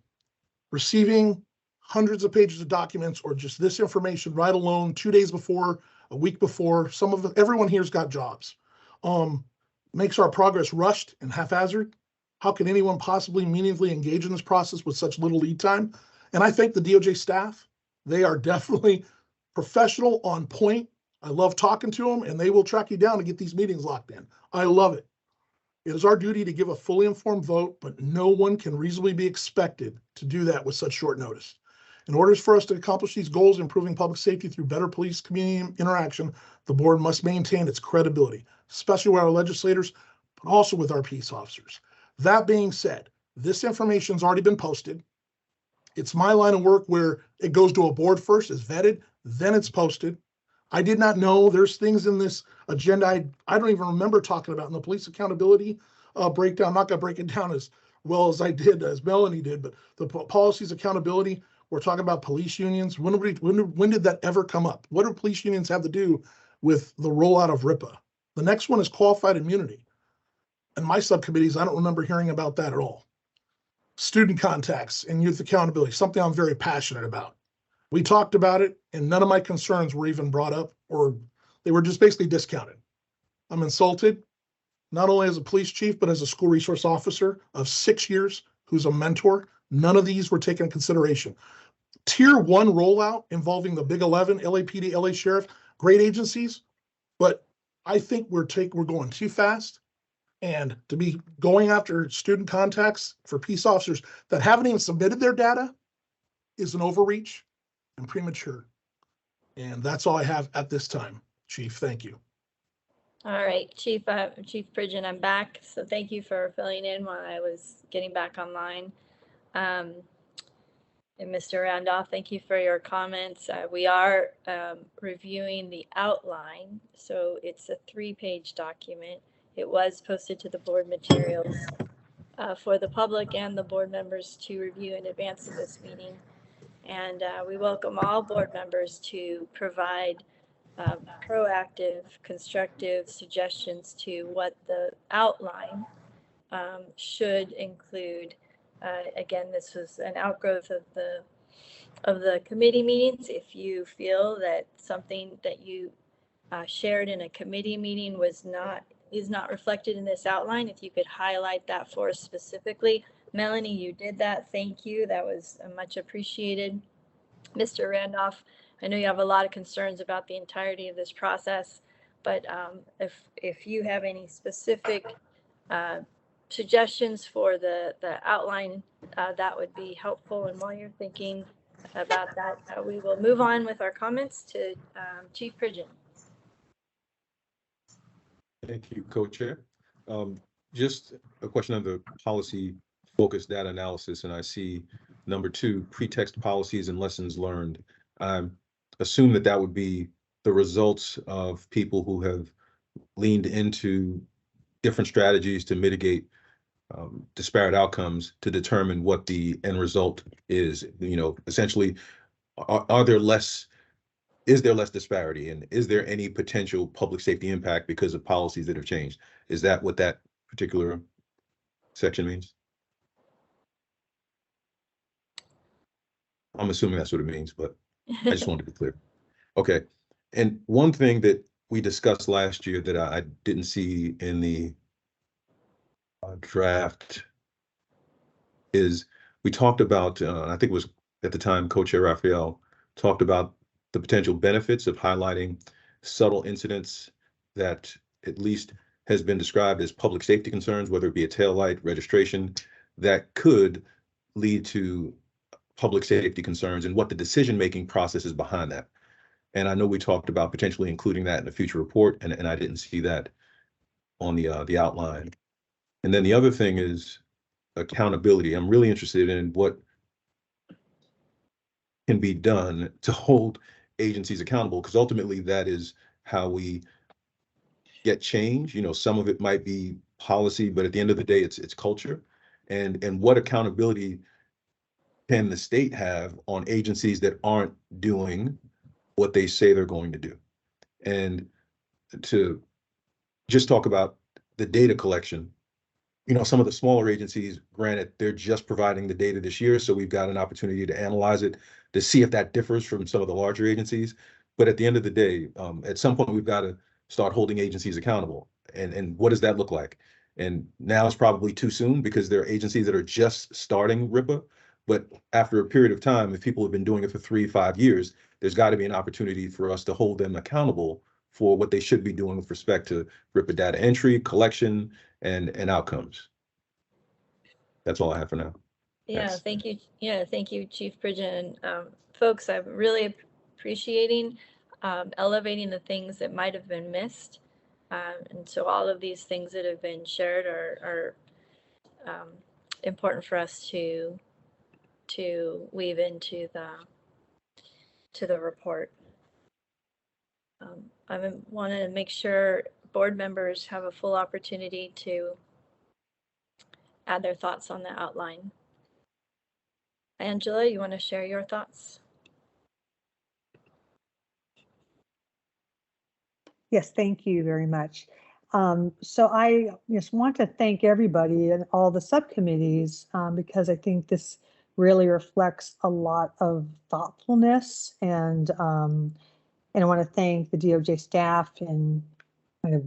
receiving hundreds of pages of documents or just this information right alone 2 days before, a week before, everyone here's got jobs, makes our progress rushed and haphazard. How can anyone possibly meaningfully engage in this process with such little lead time? And I thank the DOJ staff. They are definitely professional, on point. I love talking to them, and they will track you down to get these meetings locked in. I love it. It is our duty to give a fully informed vote, but no one can reasonably be expected to do that with such short notice. In order for us to accomplish these goals, improving public safety through better police community interaction, the board must maintain its credibility, especially with our legislators, but also with our peace officers. That being said, this information's already been posted. It's my line of work where it goes to a board first, is vetted, then it's posted. I did not know there's things in this agenda I don't even remember talking about in the police accountability breakdown. I'm not going to break it down as well as I did, as Melanie did, but the policies accountability, we're talking about police unions. When did that ever come up? What do police unions have to do with the rollout of RIPA? The next one is qualified immunity. And my subcommittees, I don't remember hearing about that at all. Student contacts and youth accountability, something I'm very passionate about. We talked about it and none of my concerns were even brought up, or they were just basically discounted. I'm insulted, not only as a police chief, but as a school resource officer of 6 years who's a mentor. None of these were taken into consideration. Tier 1 rollout involving the Big 11, LAPD, LA Sheriff, great agencies, but I think we're going too fast. And to be going after student contacts for peace officers that haven't even submitted their data is an overreach and premature. And that's all I have at this time. Chief, thank you. All right, Chief Pridgeon, I'm back. So thank you for filling in while I was getting back online. And Mr. Randolph, thank you for your comments. We are reviewing the outline. So it's a 3-page document. It was posted to the board materials for the public and the board members to review in advance of this meeting. And we welcome all board members to provide proactive, constructive suggestions to what the outline should include. Again, this was an outgrowth of the committee meetings. If you feel that something that you shared in a committee meeting is not reflected in this outline, if you could highlight that for us specifically, Melanie, you did that. Thank you. That was much appreciated. Mr. Randolph, I know you have a lot of concerns about the entirety of this process, but if you have any specific suggestions for the outline, that would be helpful. And while you're thinking about that, we will move on with our comments to Chief Pridgeon. Thank you, Co-Chair. Just a question on the policy focused data analysis, and I see number 2, pretext policies and lessons learned. I assume that that would be the results of people who have leaned into different strategies to mitigate disparate outcomes to determine what the end result is. You know, essentially, is there less disparity, and is there any potential public safety impact because of policies that have changed? Is that what that particular section means? I'm assuming that's what it means, but I just wanted to be clear. Okay. And one thing that we discussed last year that I didn't see in the draft is we talked about, I think it was at the time, Co-Chair Raphael talked about the potential benefits of highlighting subtle incidents that at least has been described as public safety concerns, whether it be a taillight, registration, that could lead to public safety concerns and what the decision-making process is behind that. And I know we talked about potentially including that in a future report, and I didn't see that on the outline. And then the other thing is accountability. I'm really interested in what can be done to hold agencies accountable, because ultimately that is how we get change. You know, some of it might be policy, but at the end of the day, it's culture. And what accountability can the state have on agencies that aren't doing what they say they're going to do? And to just talk about the data collection, you know, some of the smaller agencies, granted, they're just providing the data this year, so we've got an opportunity to analyze it to see if that differs from some of the larger agencies. But at the end of the day, at some point, we've got to start holding agencies accountable. And what does that look like? And now it's probably too soon because there are agencies that are just starting RIPA. But after a period of time, if people have been doing it for 3-5 years, there's got to be an opportunity for us to hold them accountable for what they should be doing with respect to RIPA data entry, collection, and outcomes. That's all I have for now. Yeah, Thanks. thank you. Yeah, thank you, Chief Pridgeon. Folks, I'm really appreciating elevating the things that might have been missed. And so all of these things that have been shared are important for us to weave into the report. I wanted to make sure board members have a full opportunity to add their thoughts on the outline. Angela, you want to share your thoughts? Yes, thank you very much. So I just want to thank everybody and all the subcommittees because I think this really reflects a lot of thoughtfulness, and I want to thank the DOJ staff and kind of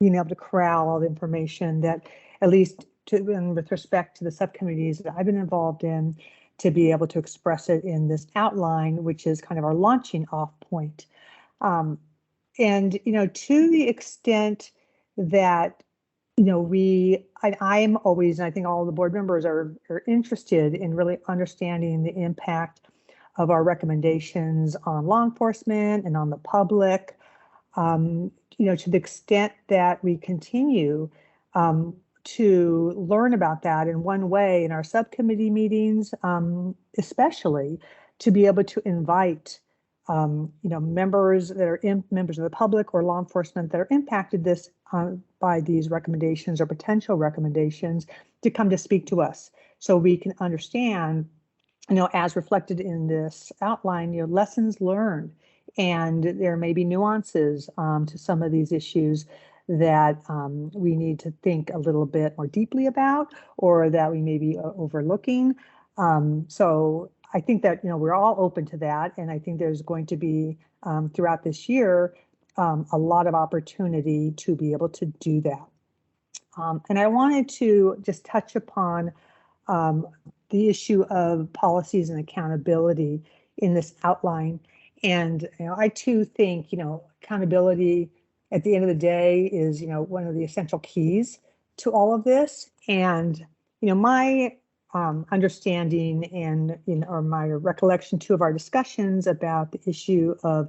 being able to corral all the information that, at least with respect to the subcommittees that I've been involved in, to be able to express it in this outline, which is kind of our launching off point. And, you know, to the extent that, you know, I am always, and I think all the board members are interested in really understanding the impact of our recommendations on law enforcement and on the public, you know, to the extent that we continue to learn about that in one way in our subcommittee meetings, especially to be able to invite you know, members that are members of the public or law enforcement that are impacted by these recommendations or potential recommendations to come to speak to us, so we can understand, you know, as reflected in this outline, you know, lessons learned, and there may be nuances to some of these issues that we need to think a little bit more deeply about, or that we may be overlooking. So I think that, you know, we're all open to that. And I think there's going to be throughout this year, a lot of opportunity to be able to do that. And I wanted to just touch upon the issue of policies and accountability in this outline. And I too think accountability at the end of the day is one of the essential keys to all of this. And my understanding and or my recollection too of our discussions about the issue of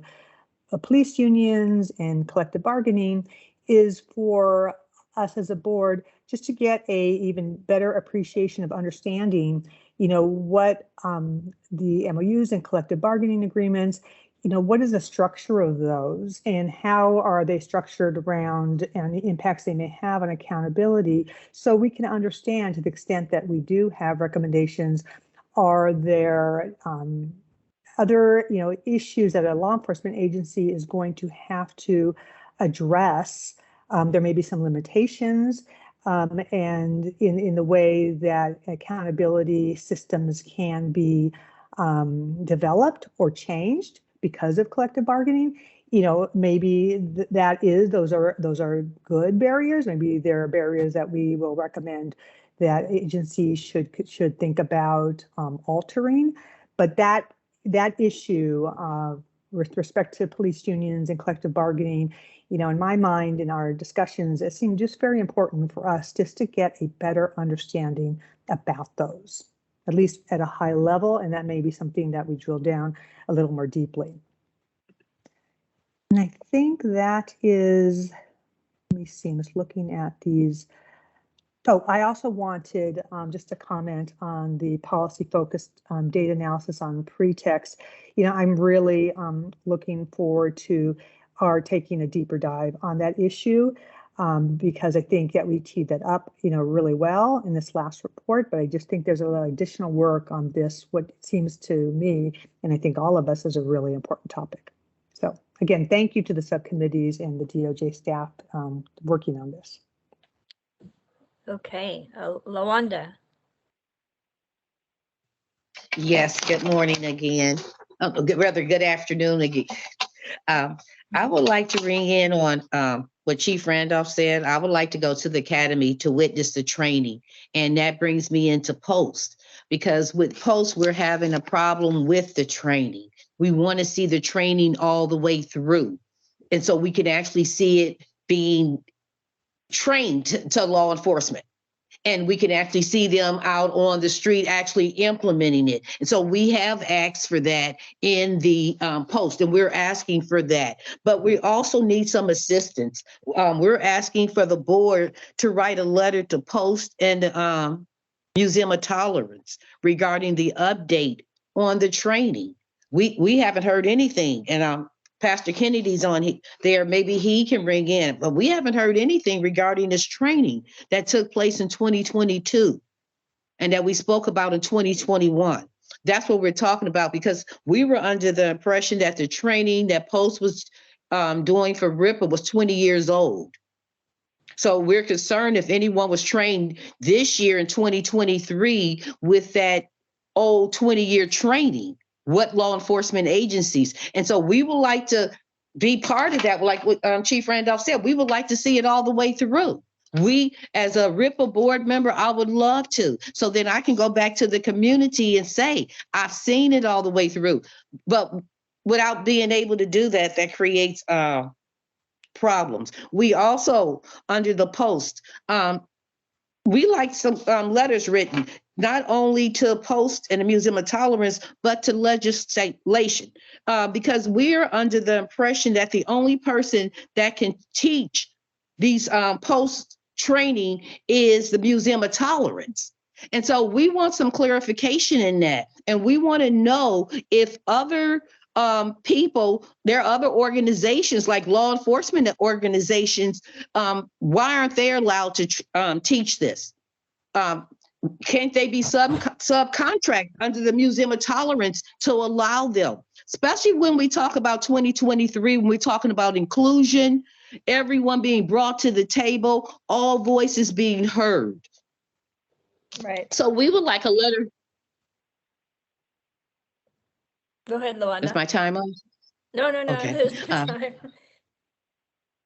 police unions and collective bargaining is for us as a board just to get a even better appreciation of understanding what the MOUs and collective bargaining agreements, what is the structure of those and how are they structured around and the impacts they may have on accountability, so we can understand to the extent that we do have recommendations, are there other issues that a law enforcement agency is going to have to address. There may be some limitations and in the way that accountability systems can be developed or changed because of collective bargaining. Maybe those are good barriers. Maybe there are barriers that we will recommend that agencies should think about altering. But that issue with respect to police unions and collective bargaining, in my mind, in our discussions, it seemed just very important for us just to get a better understanding about those, at least at a high level, and that may be something that we drill down a little more deeply. And I think that is, let me see, I'm just looking at these. Oh, I also wanted just to comment on the policy-focused data analysis on pretext. I'm really looking forward to our taking a deeper dive on that issue because I think that we teed that up, really well in this last report. But I just think there's a lot of additional work on this, what seems to me, and I think all of us, is a really important topic. So again, thank you to the subcommittees and the DOJ staff working on this. Okay, Lawanda. Yes, good morning again. Good afternoon again. I would like to ring in on what Chief Randolph said. I would like to go to the academy to witness the training. And that brings me into POST, because with POST, we're having a problem with the training. We want to see the training all the way through. And so we can actually see it being trained to law enforcement. And we can actually see them out on the street actually implementing it. And so we have asked for that in the POST, and we're asking for that. But we also need some assistance. We're asking for the board to write a letter to POST and the Museum of Tolerance regarding the update on the training. We haven't heard anything, and Pastor Kennedy's on there. Maybe he can ring in, but we haven't heard anything regarding this training that took place in 2022 and that we spoke about in 2021. That's what we're talking about, because we were under the impression that the training that POST was doing for RIPA was 20 years old. So we're concerned if anyone was trained this year in 2023 with that old 20-year training. What law enforcement agencies? And so we would like to be part of that. Like what Chief Randolph said, we would like to see it all the way through. We, as a RIPA board member, I would love to. So then I can go back to the community and say, I've seen it all the way through. But without being able to do that, that creates problems. We also, under the POST, we like some letters written, not only to POST and the Museum of Tolerance, but to legislation, because we're under the impression that the only person that can teach these POST training is the Museum of Tolerance. And so we want some clarification in that. And we want to know if other people, there are other organizations like law enforcement organizations, why aren't they allowed to teach this? Can't they be subcontract under the Museum of Tolerance to allow them? Especially when we talk about 2023, when we're talking about inclusion, everyone being brought to the table, all voices being heard. Right. So we would like a letter. Go ahead, Lawanda. Is my time on? No. Okay. There's no time.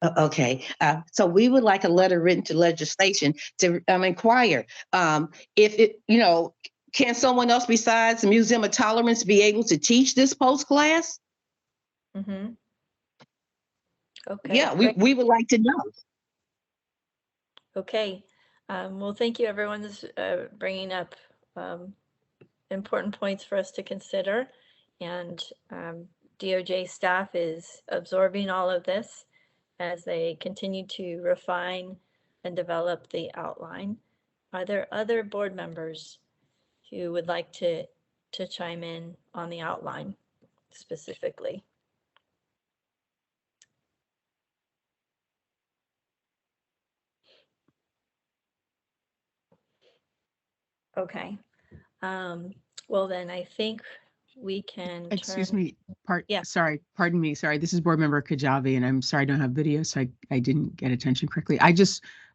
Okay, so we would like a letter written to legislation to inquire if it, can someone else besides the Museum of Tolerance be able to teach this post class? Mm-hmm. Okay. Yeah, we would like to know. Okay. Well, thank you, everyone. This bringing up important points for us to consider, and DOJ staff is absorbing all of this as they continue to refine and develop the outline. Are there other board members who would like to chime in on the outline specifically? Okay. Well, then I think we can Excuse turn. me, Yeah. sorry, pardon me, sorry. This is Board Member Kajabi, and I'm sorry I don't have video, so I didn't get attention correctly. I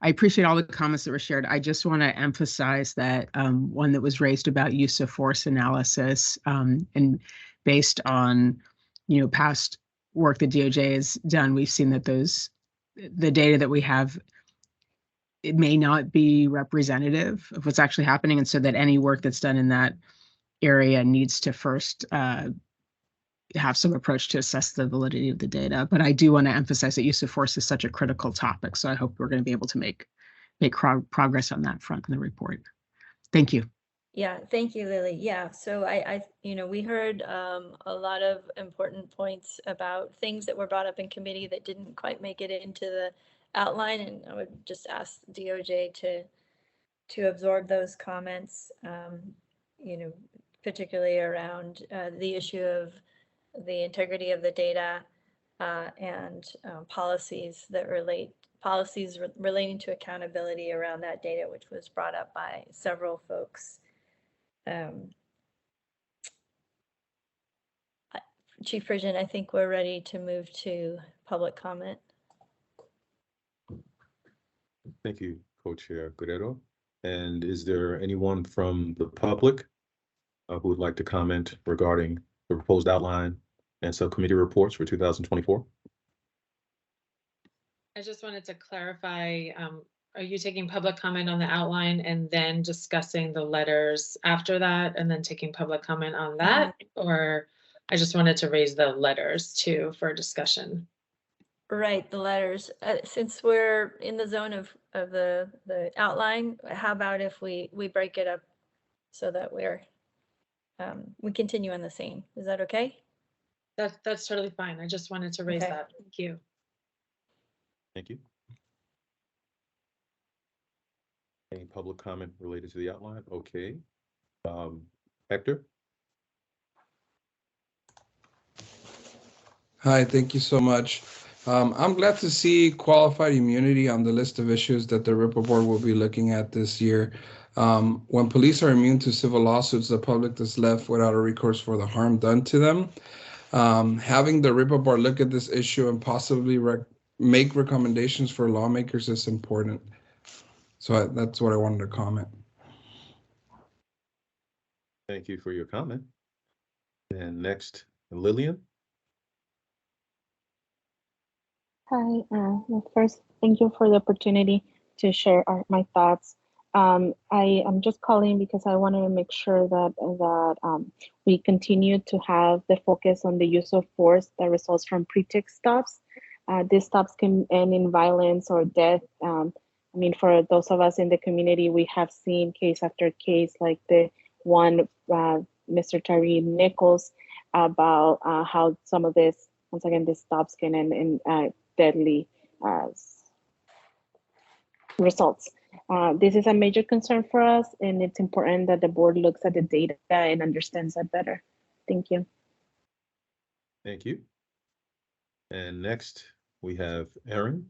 appreciate all the comments that were shared. I just want to emphasize that one that was raised about use of force analysis, and based on, past work that DOJ has done, we've seen that the data that we have, it may not be representative of what's actually happening, and so that any work that's done in that area needs to first have some approach to assess the validity of the data. But I do want to emphasize that use of force is such a critical topic. So I hope we're going to be able to make progress on that front in the report. Thank you. Yeah, thank you, Lily. Yeah, so we heard a lot of important points about things that were brought up in committee that didn't quite make it into the outline, and I would just ask DOJ to absorb those comments, particularly around the issue of the integrity of the data and policies relating to accountability around that data, which was brought up by several folks. Chief Pridgen, I think we're ready to move to public comment. Thank you, Co-Chair Guerrero. And is there anyone from the public who would like to comment regarding the proposed outline and subcommittee reports for 2024? I just wanted to clarify, are you taking public comment on the outline and then discussing the letters after that and then taking public comment on that? Or I just wanted to raise the letters too for discussion. Right, the letters. Since we're in the zone of the outline, how about if we break it up so that we continue on the same? Is that okay? That's totally fine. I just wanted to raise Okay. that. Thank you. Thank you. Any public comment related to the outline? Okay. Hector? Hi, thank you so much. I'm glad to see qualified immunity on the list of issues that the RIPA board will be looking at this year. When police are immune to civil lawsuits, the public is left without a recourse for the harm done to them. Having the RIPA board look at this issue and possibly make recommendations for lawmakers is important. So that's what I wanted to comment. Thank you for your comment. And next, Lillian. Hi, first, thank you for the opportunity to share my thoughts. I am just calling because I wanted to make sure that we continue to have the focus on the use of force that results from pretext stops. These stops can end in violence or death. I mean, for those of us in the community, we have seen case after case, like the one, Mr. Tyree Nichols, about how some of this, once again, these stops can end in deadly results. This is a major concern for us, and it's important that the board looks at the data and understands that better. Thank you. Thank you. And next, we have Erin.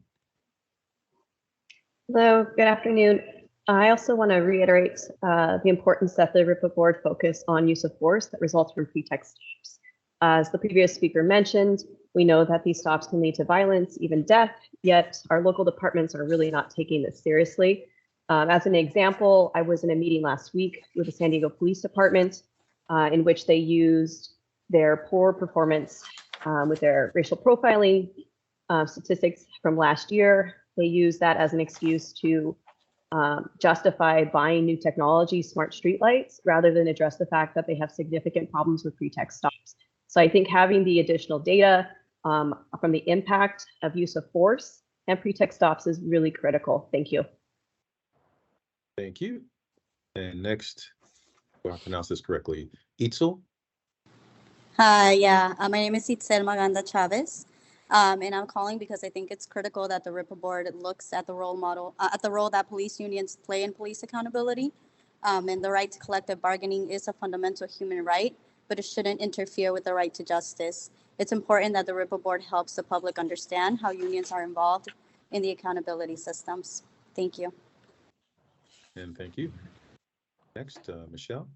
Hello, good afternoon. I also want to reiterate the importance that the RIPA board focus on use of force that results from pretext stops. As the previous speaker mentioned, we know that these stops can lead to violence, even death, yet our local departments are really not taking this seriously. As an example, I was in a meeting last week with the San Diego Police Department in which they used their poor performance with their racial profiling statistics from last year. They use that as an excuse to justify buying new technology, smart streetlights, rather than address the fact that they have significant problems with pretext stops. So I think having the additional data from the impact of use of force and pretext stops is really critical. Thank you. Thank you. And next, do I pronounce this correctly? Itzel? Hi, yeah, my name is Itzel Maganda Chavez, and I'm calling because I think it's critical that the RIPA board looks at the role that police unions play in police accountability, and the right to collective bargaining is a fundamental human right, but it shouldn't interfere with the right to justice. It's important that the RIPA board helps the public understand how unions are involved in the accountability systems. Thank you. And thank you. Next, Michelle?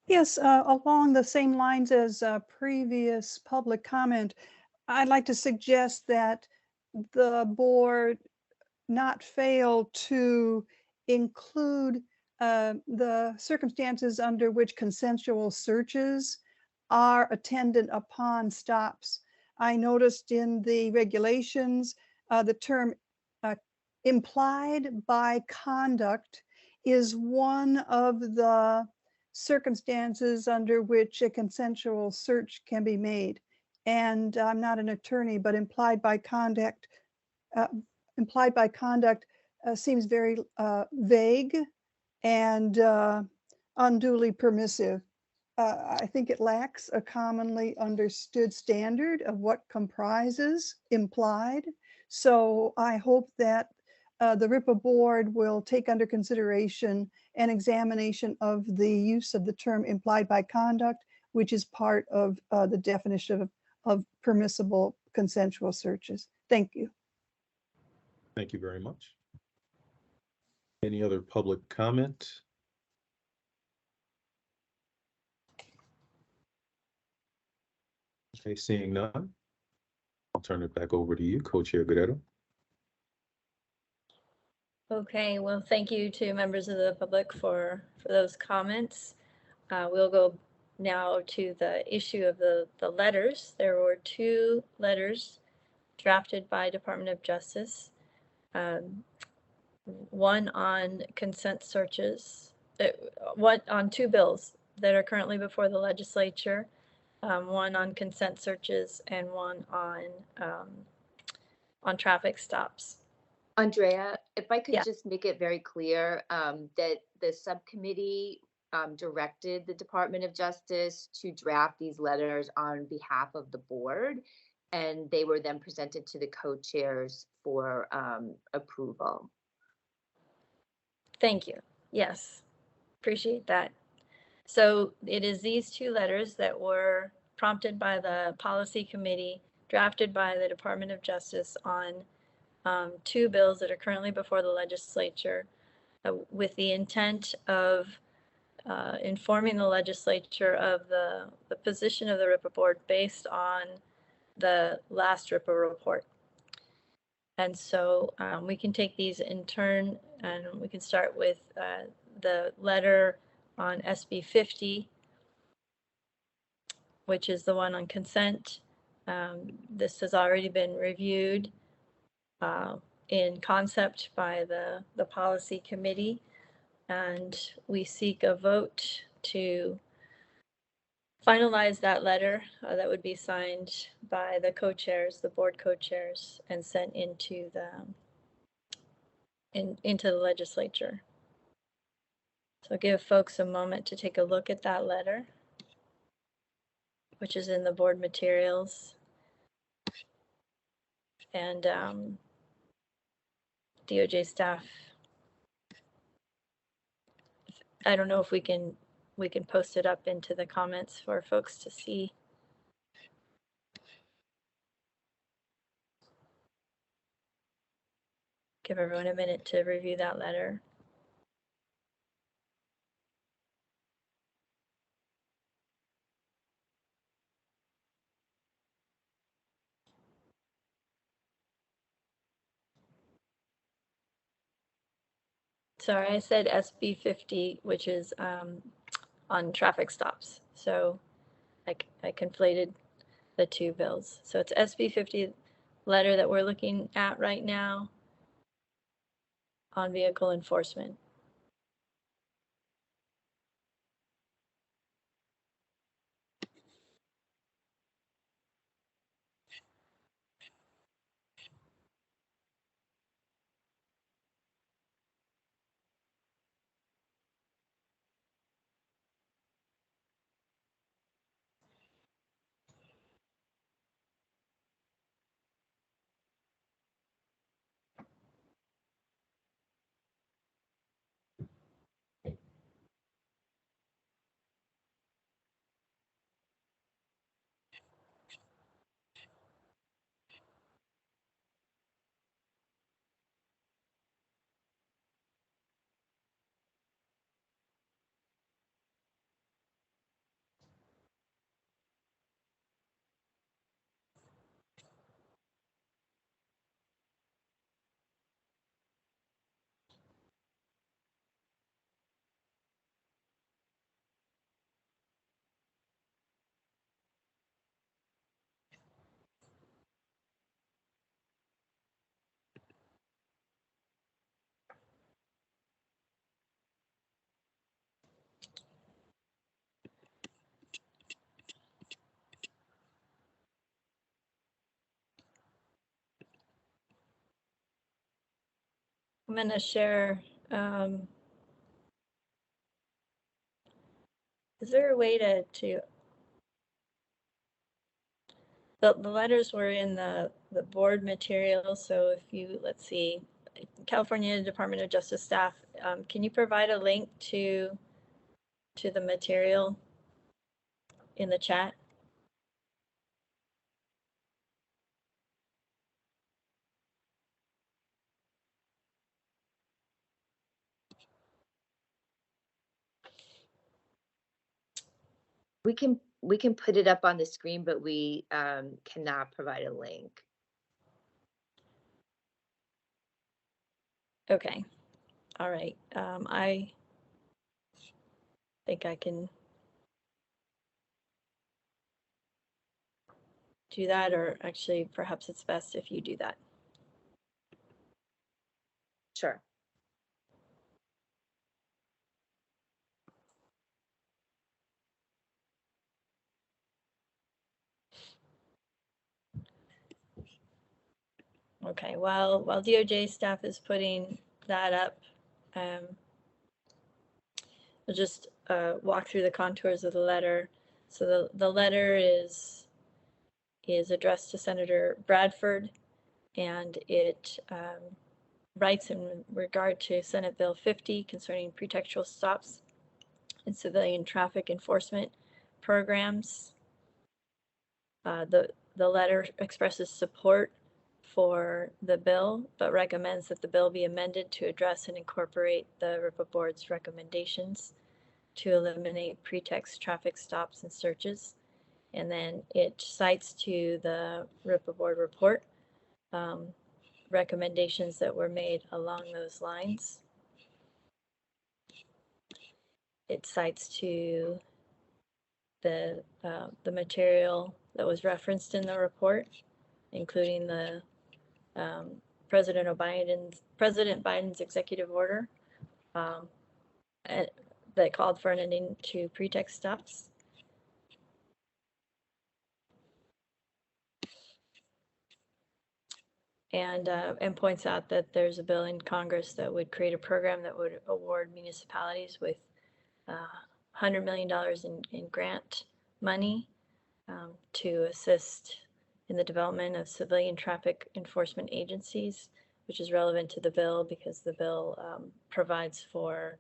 Yes, along the same lines as previous public comment, I'd like to suggest that the board not fail to include the circumstances under which consensual searches are attendant upon stops. I noticed in the regulations, the term implied by conduct is one of the circumstances under which a consensual search can be made. And I'm not an attorney, but implied by conduct seems very vague and unduly permissive. I think it lacks a commonly understood standard of what comprises implied. So I hope that the RIPA board will take under consideration an examination of the use of the term implied by conduct, which is part of the definition of permissible consensual searches. Thank you. Thank you very much. Any other public comment? Okay, seeing none, I'll turn it back over to you, Co-Chair Guerrero. Okay, well, thank you to members of the public for those comments. We'll go now to the issue of the letters. There were 2 letters drafted by Department of Justice. One on consent searches, on 2 bills that are currently before the legislature. One on consent searches and one on traffic stops. Andrea, if I could Yeah. just make it very clear that the subcommittee directed the Department of Justice to draft these letters on behalf of the board, and they were then presented to the co-chairs for approval. Thank you. Yes, appreciate that. So it is these 2 letters that were prompted by the policy committee, drafted by the Department of Justice on 2 bills that are currently before the legislature, with the intent of informing the legislature of the position of the RIPA board based on the last RIPA report. And so we can take these in turn, and we can start with the letter on SB 50, which is the one on consent. This has already been reviewed in concept by the policy committee, and we seek a vote to finalize that letter that would be signed by the co-chairs, the board co-chairs, and sent into the legislature. So give folks a moment to take a look at that letter, which is in the board materials. And DOJ staff, I don't know if we can post it up into the comments for folks to see. Give everyone a minute to review that letter. Sorry, I said SB 50, which is on traffic stops. So I conflated the 2 bills. So it's SB 50, letter that we're looking at right now on vehicle enforcement. I'm going to share. Is there a way to the letters were in the board material. So if you, let's see, California Department of Justice staff, can you provide a link to the material in the chat? We can put it up on the screen, but we cannot provide a link. Okay. All right. I think I can do that, or actually perhaps it's best if you do that. Sure. Okay, while DOJ staff is putting that up, I'll just walk through the contours of the letter. So the letter is addressed to Senator Bradford, and it writes in regard to Senate Bill 50 concerning pretextual stops in civilian traffic enforcement programs. The letter expresses support for the bill, but recommends that the bill be amended to address and incorporate the RIPA board's recommendations to eliminate pretext traffic stops and searches. And then it cites to the RIPA board report recommendations that were made along those lines. It cites to the material that was referenced in the report, including the President Biden's executive order that called for an ending to pretext stops. And points out that there's a bill in Congress that would create a program that would award municipalities with $100 million in grant money to assist in the development of civilian traffic enforcement agencies, which is relevant to the bill because the bill provides for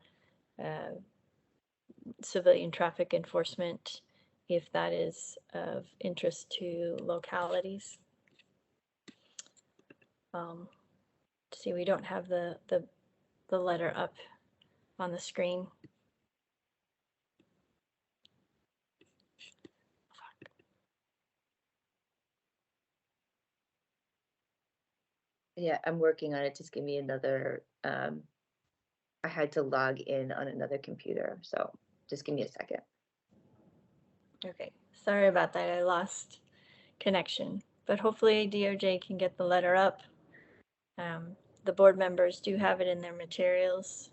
civilian traffic enforcement if that is of interest to localities. See, we don't have the letter up on the screen. Yeah, I'm working on it. Just give me another, I had to log in on another computer, so just give me a second. Okay, sorry about that. I lost connection. but hopefully DOJ can get the letter up. The board members do have it in their materials.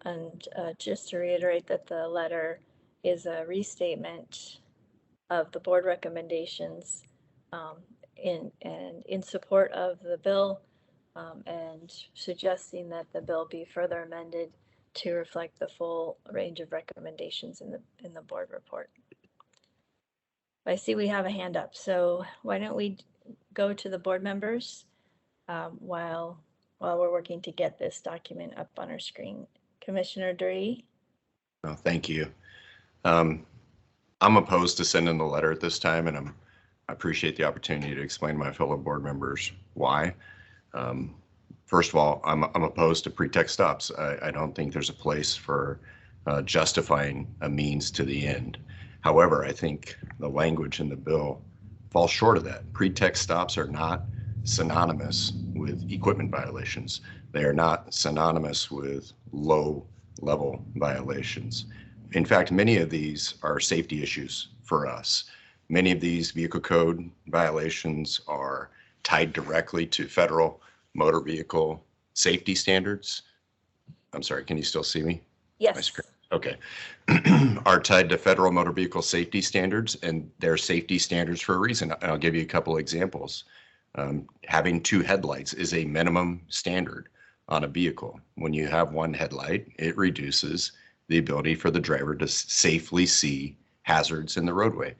And just to reiterate that the letter is a restatement of the board recommendations in support of the bill, and suggesting that the bill be further amended to reflect the full range of recommendations in the board report. I see we have a hand up, so why don't we go to the board members while we're working to get this document up on our screen. Commissioner Dury. Oh, thank you. I'm opposed to sending the letter at this time, and I appreciate the opportunity to explain to my fellow board members why. First of all, I'm opposed to pretext stops. I don't think there's a place for justifying a means to the end. However, I think the language in the bill falls short of that. Pretext stops are not synonymous with equipment violations. They are not synonymous with low-level violations. In fact, many of these are safety issues for us. Many of these vehicle code violations are tied directly to federal motor vehicle safety standards. I'm sorry, can you still see me? Yes. Okay. Are tied to federal motor vehicle safety standards, and they're safety standards for a reason. I'll give you a couple examples. Having two headlights is a minimum standard on a vehicle. When you have one headlight, it reduces the ability for the driver to safely see hazards in the roadway.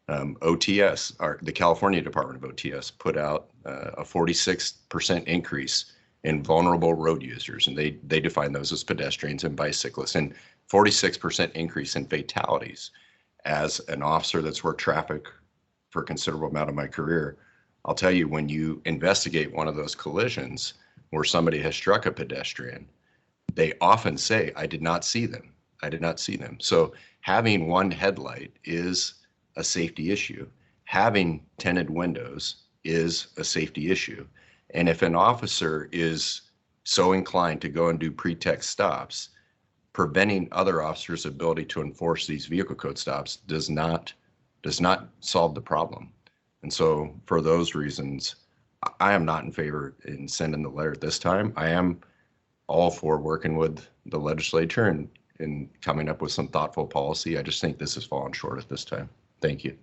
OTS, the California Department of OTS, put out a 46% increase in vulnerable road users, and they define those as pedestrians and bicyclists, and 46% increase in fatalities. As an officer that's worked traffic for a considerable amount of my career, I'll tell you, when you investigate one of those collisions where somebody has struck a pedestrian, they often say, I did not see them. I did not see them. So having one headlight is a safety issue. Having tinted windows is a safety issue. And if an officer is so inclined to go and do pretext stops, preventing other officers' ability to enforce these vehicle code stops does not solve the problem. And so for those reasons, I am not in favor in sending the letter at this time. I am all for working with the legislature and coming up with some thoughtful policy. I just think this has fallen short at this time. Thank you.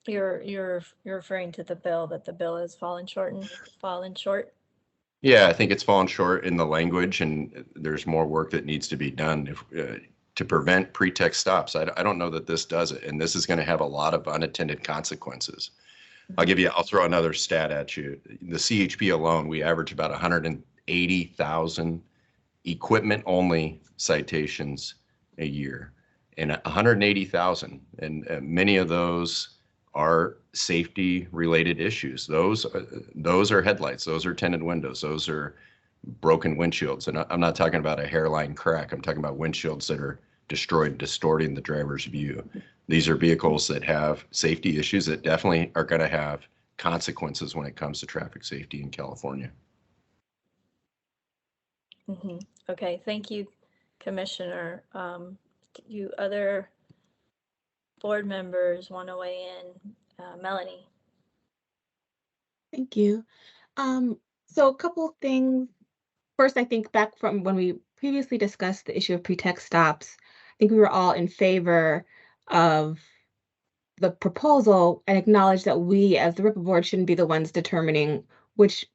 You're referring to the bill, that the bill has fallen short. Yeah, I think it's fallen short in the language, and there's more work that needs to be done to prevent pretext stops. I don't know that this does it, and this is going to have a lot of unintended consequences. I'll throw another stat at you. The CHP alone, we average about 180,000 equipment-only citations a year, and 180,000, and many of those are safety-related issues. Those are headlights, those are tinted windows, those are broken windshields, and I'm not talking about a hairline crack. I'm talking about windshields that are destroyed, distorting the driver's view. These are vehicles that have safety issues that definitely are going to have consequences when it comes to traffic safety in California. Mm-hmm. Okay, thank you, Commissioner. Do other board members want to weigh in? Melanie. Thank you. So a couple things. First, I think back from when we previously discussed the issue of pretext stops, I think we were all in favor of the proposal and acknowledged that we as the RIPA board shouldn't be the ones determining which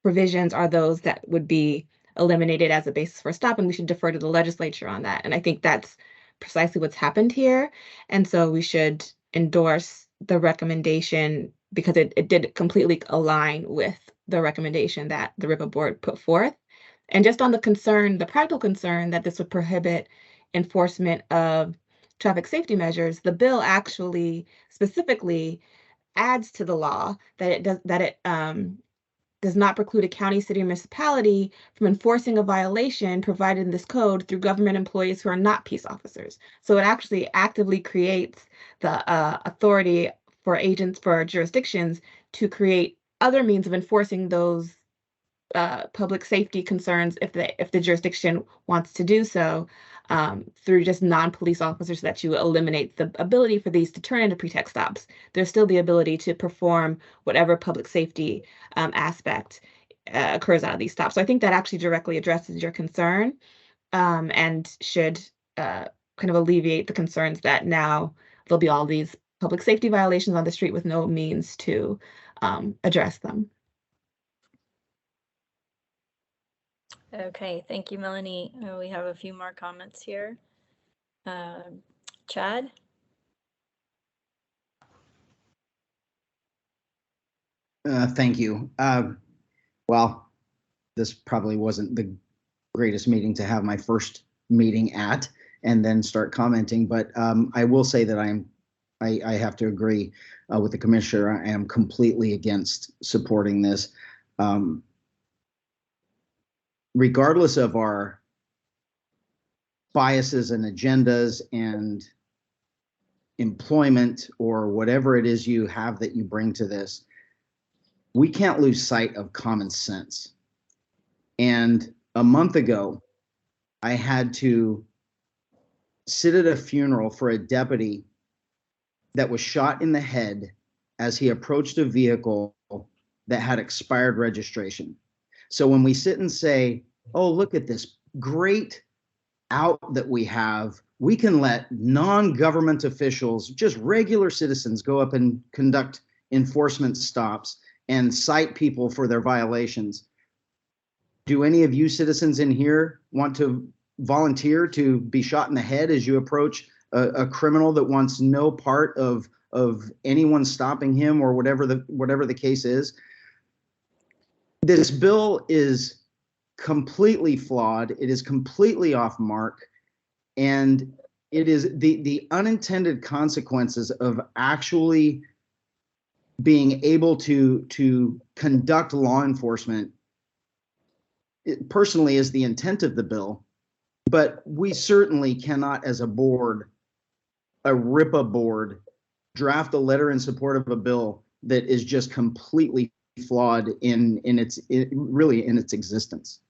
provisions are those that would be eliminated as a basis for a stop, and we should defer to the legislature on that. And I think that's precisely what's happened here. And so we should endorse the recommendation because it did completely align with the recommendation that the RIPA board put forth. And just on the concern, the practical concern that this would prohibit enforcement of traffic safety measures, the bill actually specifically adds to the law that it does not preclude a county, city, or municipality from enforcing a violation provided in this code through government employees who are not peace officers. So it actually actively creates the authority for agents, for jurisdictions to create other means of enforcing those public safety concerns if the jurisdiction wants to do so through just non-police officers, so that you eliminate the ability for these to turn into pretext stops. There's still the ability to perform whatever public safety aspect occurs out of these stops. So I think that actually directly addresses your concern and should kind of alleviate the concerns that now there'll be all these public safety violations on the street with no means to address them. Okay, thank you, Melanie. We have a few more comments here. Chad? Thank you. Well, this probably wasn't the greatest meeting to have my first meeting at and then start commenting, but I will say that I have to agree with the commissioner. I am completely against supporting this. Regardless of our biases and agendas and employment or whatever it is you have that you bring to this, we can't lose sight of common sense. And a month ago, I had to sit at a funeral for a deputy that was shot in the head as he approached a vehicle that had expired registration. So when we sit and say, oh, look at this great out that we have, we can let non-government officials, just regular citizens, go up and conduct enforcement stops and cite people for their violations. Do any of you citizens in here want to volunteer to be shot in the head as you approach a criminal that wants no part of anyone stopping him or whatever the case is? This bill is completely flawed. It is completely off mark, and it is the unintended consequences of actually being able to conduct law enforcement. It personally is the intent of the bill, but we certainly cannot, as a board, a RIPA board, draft a letter in support of a bill that is just completely flawed in its existence.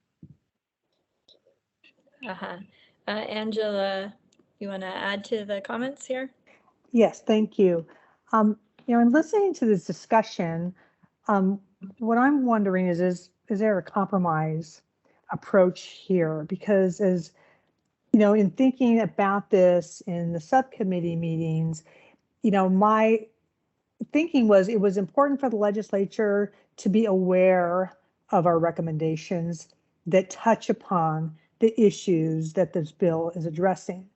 Angela, you want to add to the comments here? Yes, thank you. In listening to this discussion, what I'm wondering is there a compromise approach here? Because as in thinking about this in the subcommittee meetings, my thinking was it was important for the legislature to be aware of our recommendations that touch upon the issues that this bill is addressing.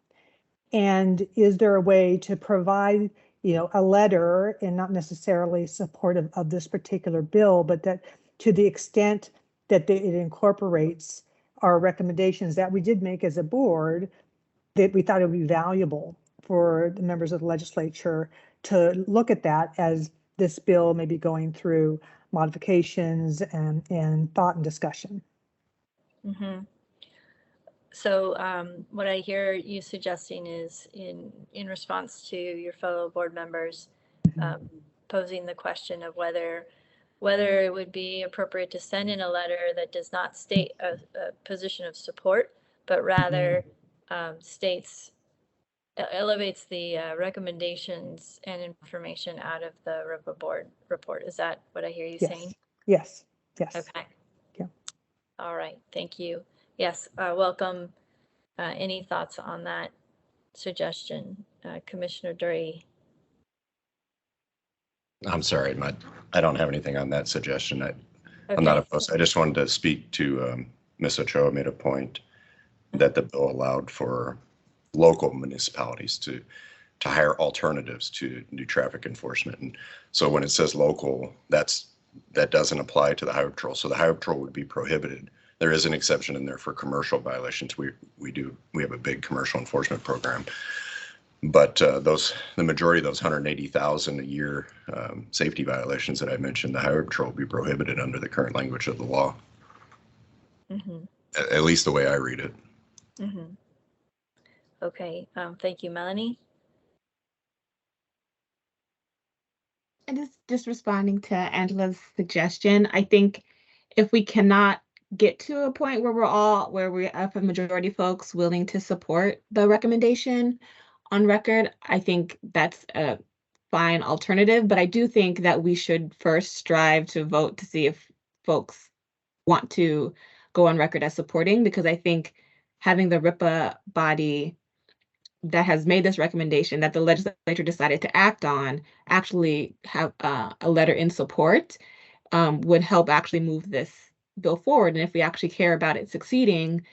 And is there a way to provide, a letter, and not necessarily supportive of this particular bill, but that to the extent that it incorporates our recommendations that we did make as a board, that we thought it would be valuable for the members of the legislature to look at that as this bill may be going through modifications and thought and discussion. Mm-hmm. So what I hear you suggesting is in response to your fellow board members posing the question of whether it would be appropriate to send in a letter that does not state a position of support, but rather elevates the recommendations and information out of the RIPA board report. Is that what I hear you saying? Yes. Okay. Yeah. All right. Thank you. Yes. Welcome. Any thoughts on that suggestion, Commissioner Dury? I'm sorry, I don't have anything on that suggestion. I'm not opposed. I just wanted to speak to Ms. Ochoa made a point that the bill allowed for local municipalities to hire alternatives to do traffic enforcement. And so when it says local, that doesn't apply to the highway patrol. So the highway patrol would be prohibited. There is an exception in there for commercial violations. We have a big commercial enforcement program, but the majority of those 180,000 a year safety violations that I mentioned, the highway patrol will be prohibited under the current language of the law. Mm-hmm. At least the way I read it. Mm-hmm. Okay. Thank you, Melanie. And just responding to Angela's suggestion, I think if we cannot get to a point where we have a majority of folks willing to support the recommendation on record, I think that's a fine alternative. But I do think that we should first strive to vote to see if folks want to go on record as supporting, because I think having the RIPA body that has made this recommendation that the legislature decided to act on actually have a letter in support would help actually move this bill forward. And if we actually care about it succeeding,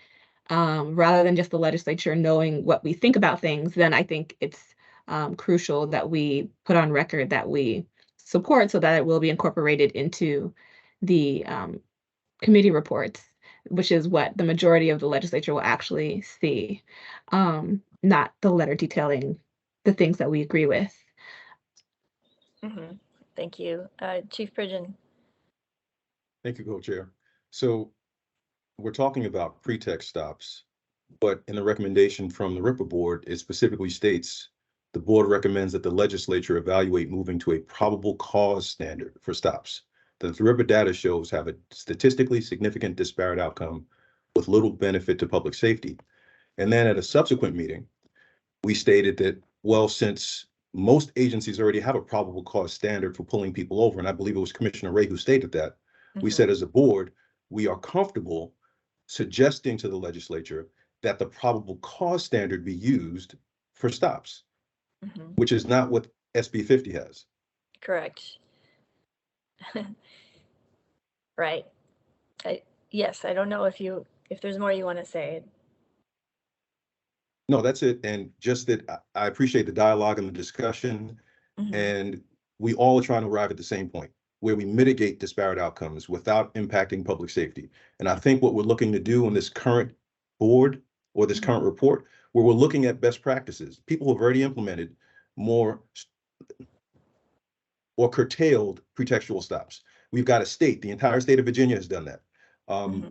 rather than just the legislature knowing what we think about things, then I think it's crucial that we put on record that we support, so that it will be incorporated into the committee reports, which is what the majority of the legislature will actually see, not the letter detailing the things that we agree with. Thank you. Chief Pridgen. Thank you, Co-Chair. So we're talking about pretext stops, but in the recommendation from the RIPA board, it specifically states the board recommends that the legislature evaluate moving to a probable cause standard for stops that the RIPA data shows have a statistically significant disparate outcome with little benefit to public safety. And then at a subsequent meeting, we stated that, well, since most agencies already have a probable cause standard for pulling people over, and I believe it was Commissioner Ray who stated that, we said as a board, we are comfortable suggesting to the legislature that the probable cause standard be used for stops, which is not what SB 50 has. Correct. Right. Yes, I don't know if there's more you want to say. No, that's it. And just that I appreciate the dialogue and the discussion, and we all are trying to arrive at the same point where we mitigate disparate outcomes without impacting public safety. And I think what we're looking to do in this current board or this current report, where we're looking at best practices, people have already implemented more or curtailed pretextual stops. We've got a state, the entire state of Virginia has done that.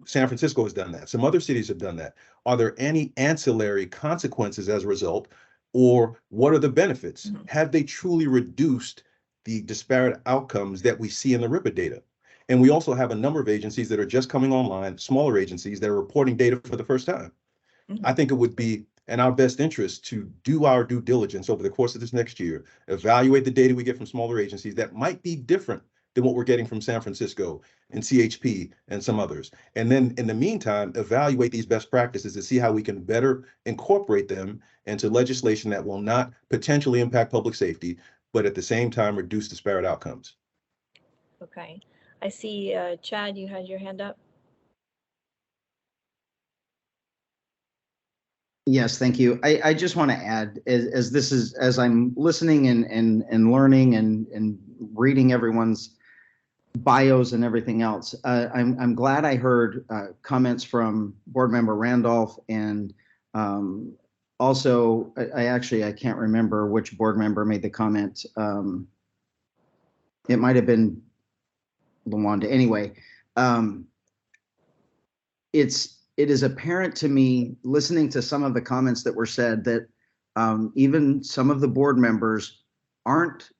San Francisco has done that. Some other cities have done that. Are there any ancillary consequences as a result, or what are the benefits? Have they truly reduced the disparate outcomes that we see in the RIPA data? And we also have a number of agencies that are just coming online, smaller agencies that are reporting data for the first time. I think it would be in our best interest to do our due diligence over the course of this next year, evaluate the data we get from smaller agencies that might be different than what we're getting from San Francisco and CHP and some others. And then in the meantime, evaluate these best practices to see how we can better incorporate them into legislation that will not potentially impact public safety, but at the same time, reduce disparate outcomes. Okay. I see, Chad, you had your hand up. Yes, thank you. I just want to add, as I'm listening and learning and reading everyone's bios and everything else, I'm glad I heard comments from Board Member Randolph, and also I can't remember which board member made the comment. It might have been LaWanda. Anyway, it is apparent to me, listening to some of the comments that were said, that even some of the board members aren't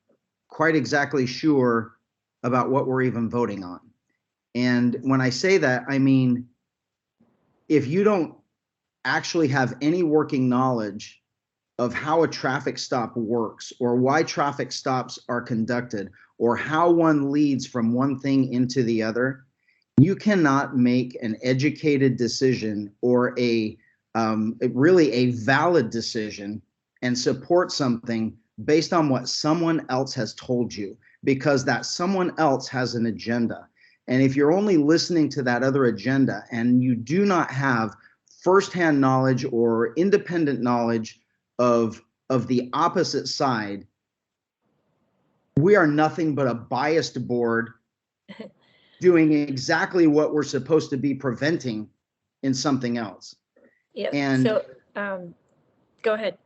quite exactly sure about what we're even voting on. And when I say that, I mean, if you don't actually have any working knowledge of how a traffic stop works, or why traffic stops are conducted, or how one leads from one thing into the other, you cannot make an educated decision or really a valid decision and support something based on what someone else has told you, because that someone else has an agenda. And if you're only listening to that other agenda and you do not have firsthand knowledge or independent knowledge of the opposite side, we are nothing but a biased board doing exactly what we're supposed to be preventing in something else. Yeah. And so go ahead.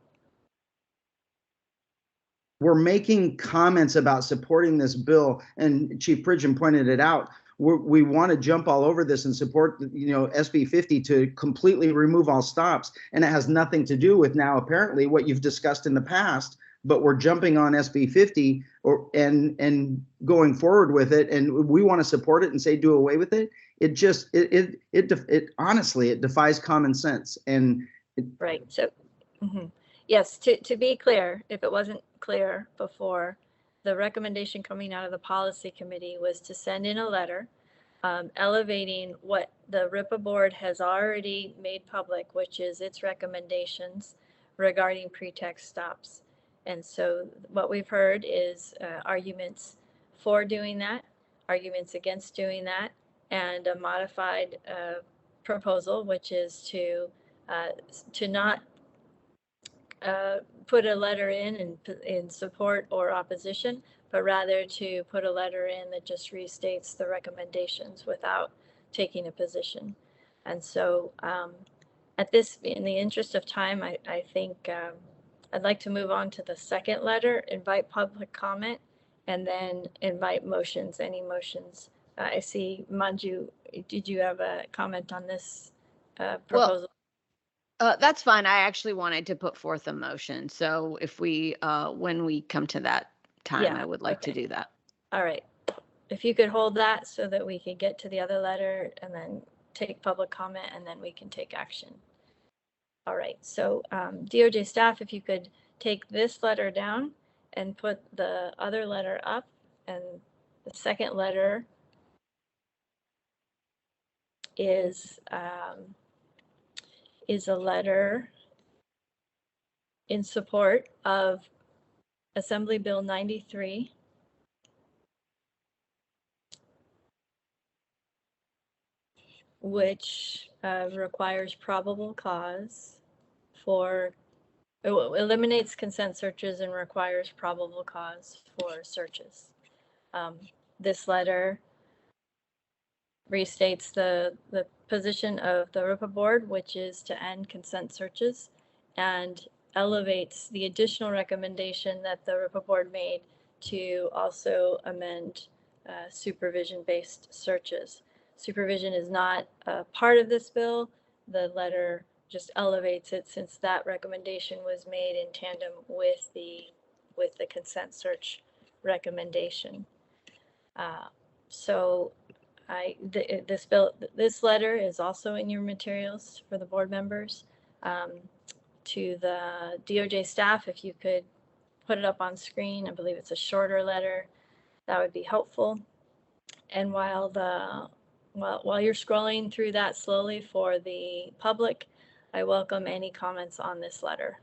We're making comments about supporting this bill, and Chief Pridgen pointed it out. We want to jump all over this and support, SB 50 to completely remove all stops, and it has nothing to do with now apparently what you've discussed in the past, but we're jumping on SB 50 and going forward with it, and we want to support it and say do away with it. It just it honestly, it defies common sense. And Right. So, yes, to be clear, if it wasn't clear before, the recommendation coming out of the policy committee was to send in a letter elevating what the RIPA board has already made public, which is its recommendations regarding pretext stops. And so what we've heard is arguments for doing that, arguments against doing that, and a modified proposal, which is to not put a letter in support or opposition, but rather to put a letter in that just restates the recommendations without taking a position. And so in the interest of time, I think I'd like to move on to the second letter, invite public comment, and then invite motions, any motions. I see Manju, did you have a comment on this proposal? That's fine. I actually wanted to put forth a motion. So if we, when we come to that time, Yeah, I would like to okay. do that. All right. If you could hold that so that we could get to the other letter and then take public comment and then we can take action. All right. So DOJ staff, if you could take this letter down and put the other letter up, and the second letter is a letter in support of Assembly Bill 93, which requires probable cause for, it eliminates consent searches and requires probable cause for searches. This letter restates the position of the RIPA board, which is to end consent searches, and elevates the additional recommendation that the RIPA board made to also amend supervision-based searches. Supervision is not a part of this bill. The letter just elevates it since that recommendation was made in tandem with the consent search recommendation. So this letter is also in your materials for the board members. To the DOJ staff, if you could put it up on screen, I believe it's a shorter letter, that would be helpful. And while you're scrolling through that slowly for the public, I welcome any comments on this letter.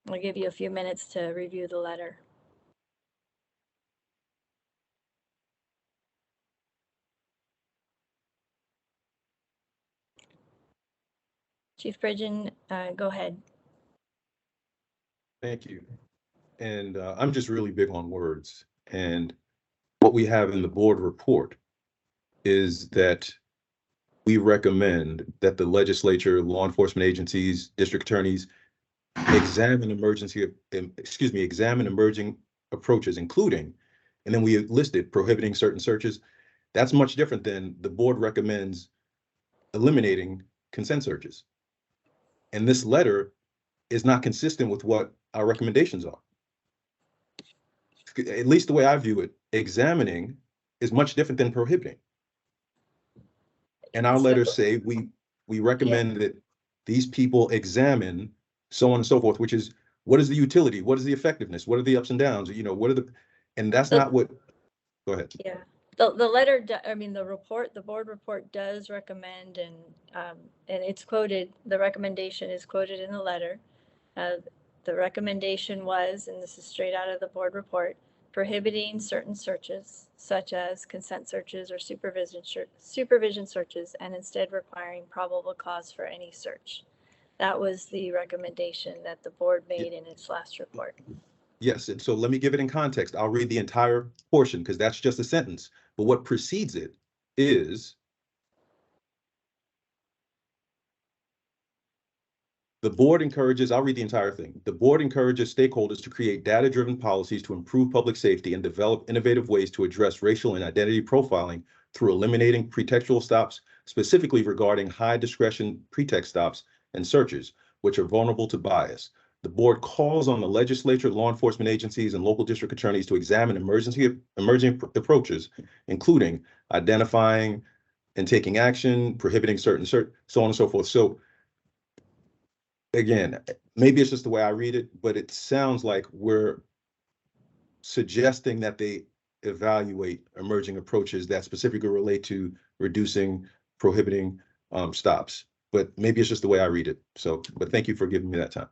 I'll give you a few minutes to review the letter. Chief Pridgeon, go ahead. Thank you. And I'm just really big on words. And what we have in the board report is that we recommend that the legislature, law enforcement agencies, district attorneys examine emerging approaches, including, and then we listed prohibiting certain searches. That's much different than the board recommends eliminating consent searches. And this letter is not consistent with what our recommendations are. At least the way I view it, examining is much different than prohibiting. And our letters say we recommend that these people examine so on and so forth, which is what is the utility, what is the effectiveness, what are the ups and downs, what are the, and that's not what, go ahead. Yeah, the letter, the board report does recommend, and it's quoted, the recommendation is quoted in the letter. The recommendation was, and this is straight out of the board report, prohibiting certain searches, such as consent searches or supervision searches, and instead requiring probable cause for any search. That was the recommendation that the board made in its last report. Yes, and so let me give it in context. I'll read the entire portion because that's just a sentence. But what precedes it is The board encourages, I'll read the entire thing. The board encourages stakeholders to create data-driven policies to improve public safety and develop innovative ways to address racial and identity profiling through eliminating pretextual stops, specifically regarding high discretion pretext stops and searches, which are vulnerable to bias. The board calls on the legislature, law enforcement agencies, and local district attorneys to examine emerging approaches, including identifying and taking action, prohibiting certain, so on and so forth. So again, maybe it's just the way I read it, but it sounds like we're suggesting that they evaluate emerging approaches that specifically relate to reducing, prohibiting stops. But maybe it's just the way I read it. So, but thank you for giving me that time.